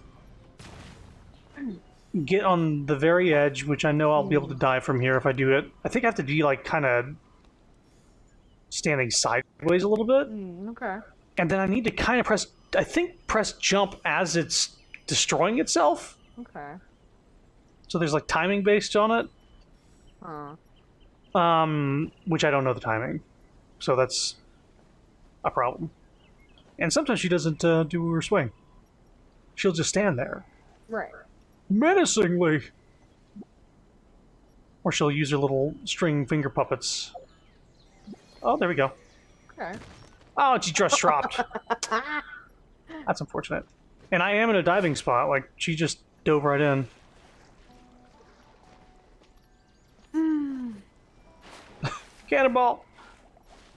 get on the very edge, which I know I'll be able to die from here if I do it. I think I have to be, like, kind of standing sideways a little bit. Okay. And then I need to kind of press jump as it's destroying itself. Okay. So there's, like, timing based on it. Huh. Which I don't know the timing. So that's a problem. And sometimes she doesn't do her swing. She'll just stand there. Right. Menacingly. Or she'll use her little string finger puppets. Oh, there we go. Okay. Oh, she just dropped. That's unfortunate. And I am in a diving spot. Like, she just dove right in. Cannonball.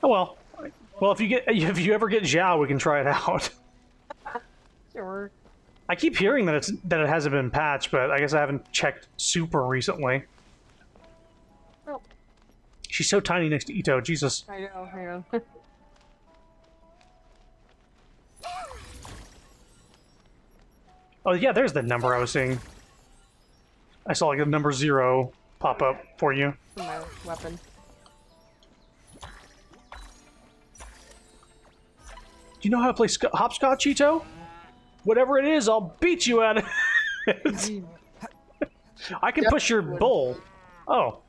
Oh well. Well, if you ever get Zhao, we can try it out. Sure. I keep hearing that it hasn't been patched, but I guess I haven't checked super recently. Oh. She's so tiny next to Ito, Jesus. I know. Oh yeah, there's the number I was seeing. I saw like a number 0 pop up for you. My weapon. Do you know how to play hopscotch, Ito? Whatever it is, I'll beat you at it. I can push your bull. Oh.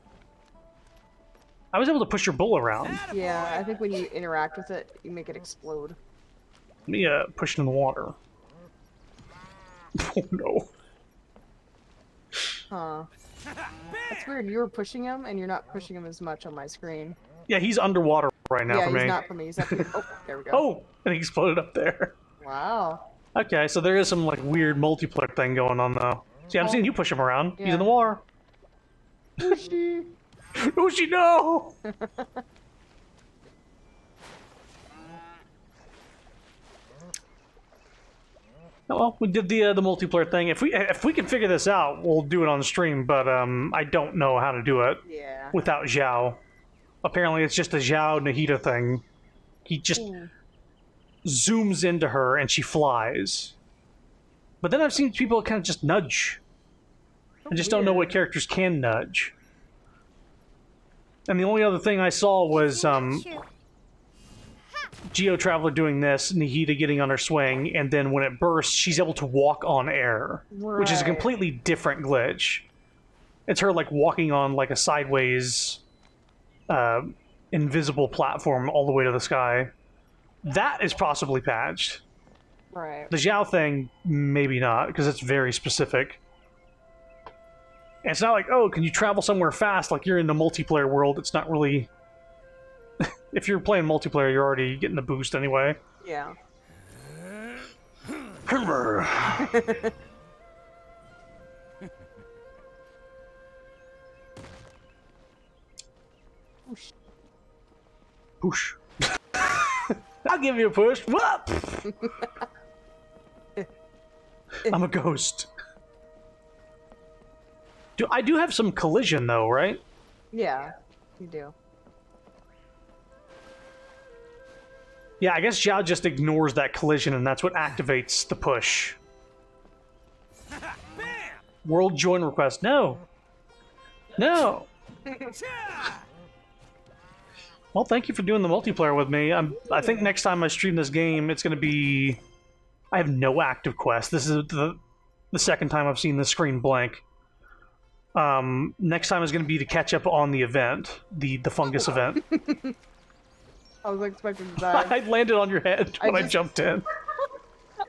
I was able to push your bull around. Yeah, I think when you interact with it, you make it explode. Let me push it in the water. Oh no. Huh. That's weird. You were pushing him, and you're not pushing him as much on my screen. Yeah, he's underwater right now for me. Yeah, he's not for me. He's up here. Oh, there we go. Oh, and he exploded up there. Wow. Okay, so there is some like weird multiplayer thing going on though. See, I'm seeing you push him around. Yeah. He's in the water. Ushi. Ushi, no! Oh, well, we did the multiplayer thing. If we can figure this out, we'll do it on stream. But I don't know how to do it without Zhao. Apparently, it's just a Zhao Nahida thing. He just zooms into her and she flies. But then I've seen people kind of just nudge. I just don't know what characters can nudge. And the only other thing I saw was Geo Traveler doing this, Nahida getting on her swing, and then when it bursts, she's able to walk on air, which is a completely different glitch. It's her like walking on like a sideways, invisible platform all the way to the sky. That is possibly patched. Right. The Zhao thing, maybe not, because it's very specific. And it's not like, oh, can you travel somewhere fast? Like you're in the multiplayer world. It's not really. If you're playing multiplayer, you're already getting a boost anyway. Yeah. Push. Push. I'll give you a push. What? I'm a ghost. I do have some collision though, right? Yeah, you do. Yeah, I guess Zhao just ignores that collision, and that's what activates the push. World join request. No. No. Well, thank you for doing the multiplayer with me. I think next time I stream this game, it's going to be... I have no active quest. This is the second time I've seen the screen blank. Next time is going to be to catch up on the event, the fungus event. I was expecting to die. I landed on your head when I jumped in.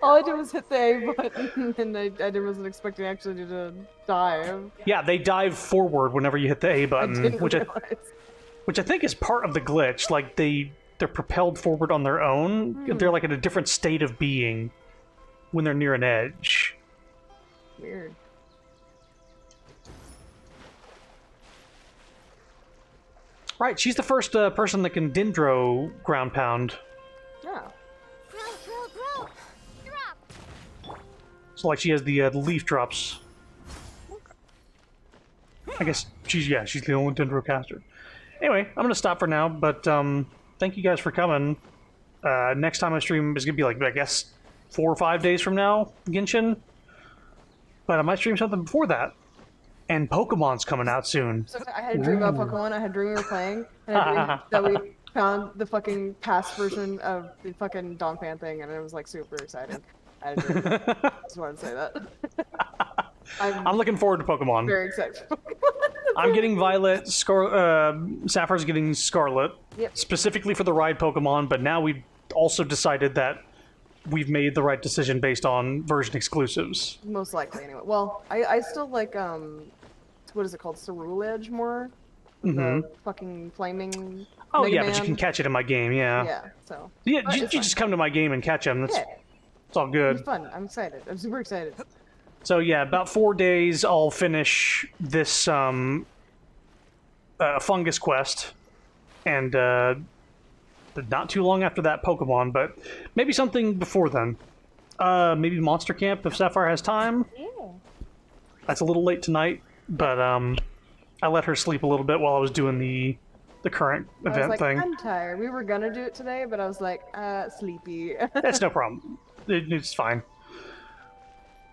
All I did was hit the A button, and I wasn't expecting actually to die. Yeah, they dive forward whenever you hit the A button, which I think is part of the glitch. Like they're propelled forward on their own. They're like in a different state of being when they're near an edge. Weird. Right, she's the first person that can Dendro ground pound. Yeah. Grow. Drop. So like she has the leaf drops. I guess she's the only Dendro caster. Anyway, I'm gonna stop for now, but thank you guys for coming. Next time I stream is gonna be like, I guess, 4 or 5 days from now, Genshin. But I might stream something before that. And Pokemon's coming out soon. So I had a dream about Pokemon. I had a dream we were playing, and I dreamed that we found the fucking past version of the fucking Dongfan thing, and it was like super exciting. I had a dream. I just wanted to say that. I'm looking forward to Pokemon. Very excited. I'm getting Violet. Sapphire's getting Scarlet. Yep. Specifically for the ride Pokemon, but now we've also decided that we've made the right decision based on version exclusives. Most likely, anyway. Well, I still like what is it called, Ceruledge more? The fucking flaming. Oh Mega yeah, Man. but you can catch it in my game. Yeah. Yeah. So. Yeah, But you it's fine. just come to my game and catch them. It's all It good. was fun. I'm excited. I'm super excited. So yeah, about 4 days I'll finish this fungus quest, and not too long after that Pokemon, but maybe something before then. Maybe Monster Camp if Sapphire has time. Yeah. That's a little late tonight, but I let her sleep a little bit while I was doing the current I was event like, thing. I'm tired. We were gonna do it today, but I was like, sleepy. That's no problem. It's fine.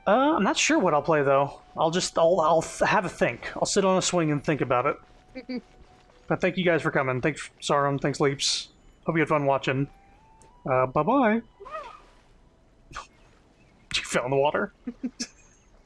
I'm not sure what I'll play though. I'll have a think. I'll sit on a swing and think about it. But thank you guys for coming. Thanks, Sarum. Thanks, Leaps. Hope you had fun watching. Bye-bye. You fell in the water.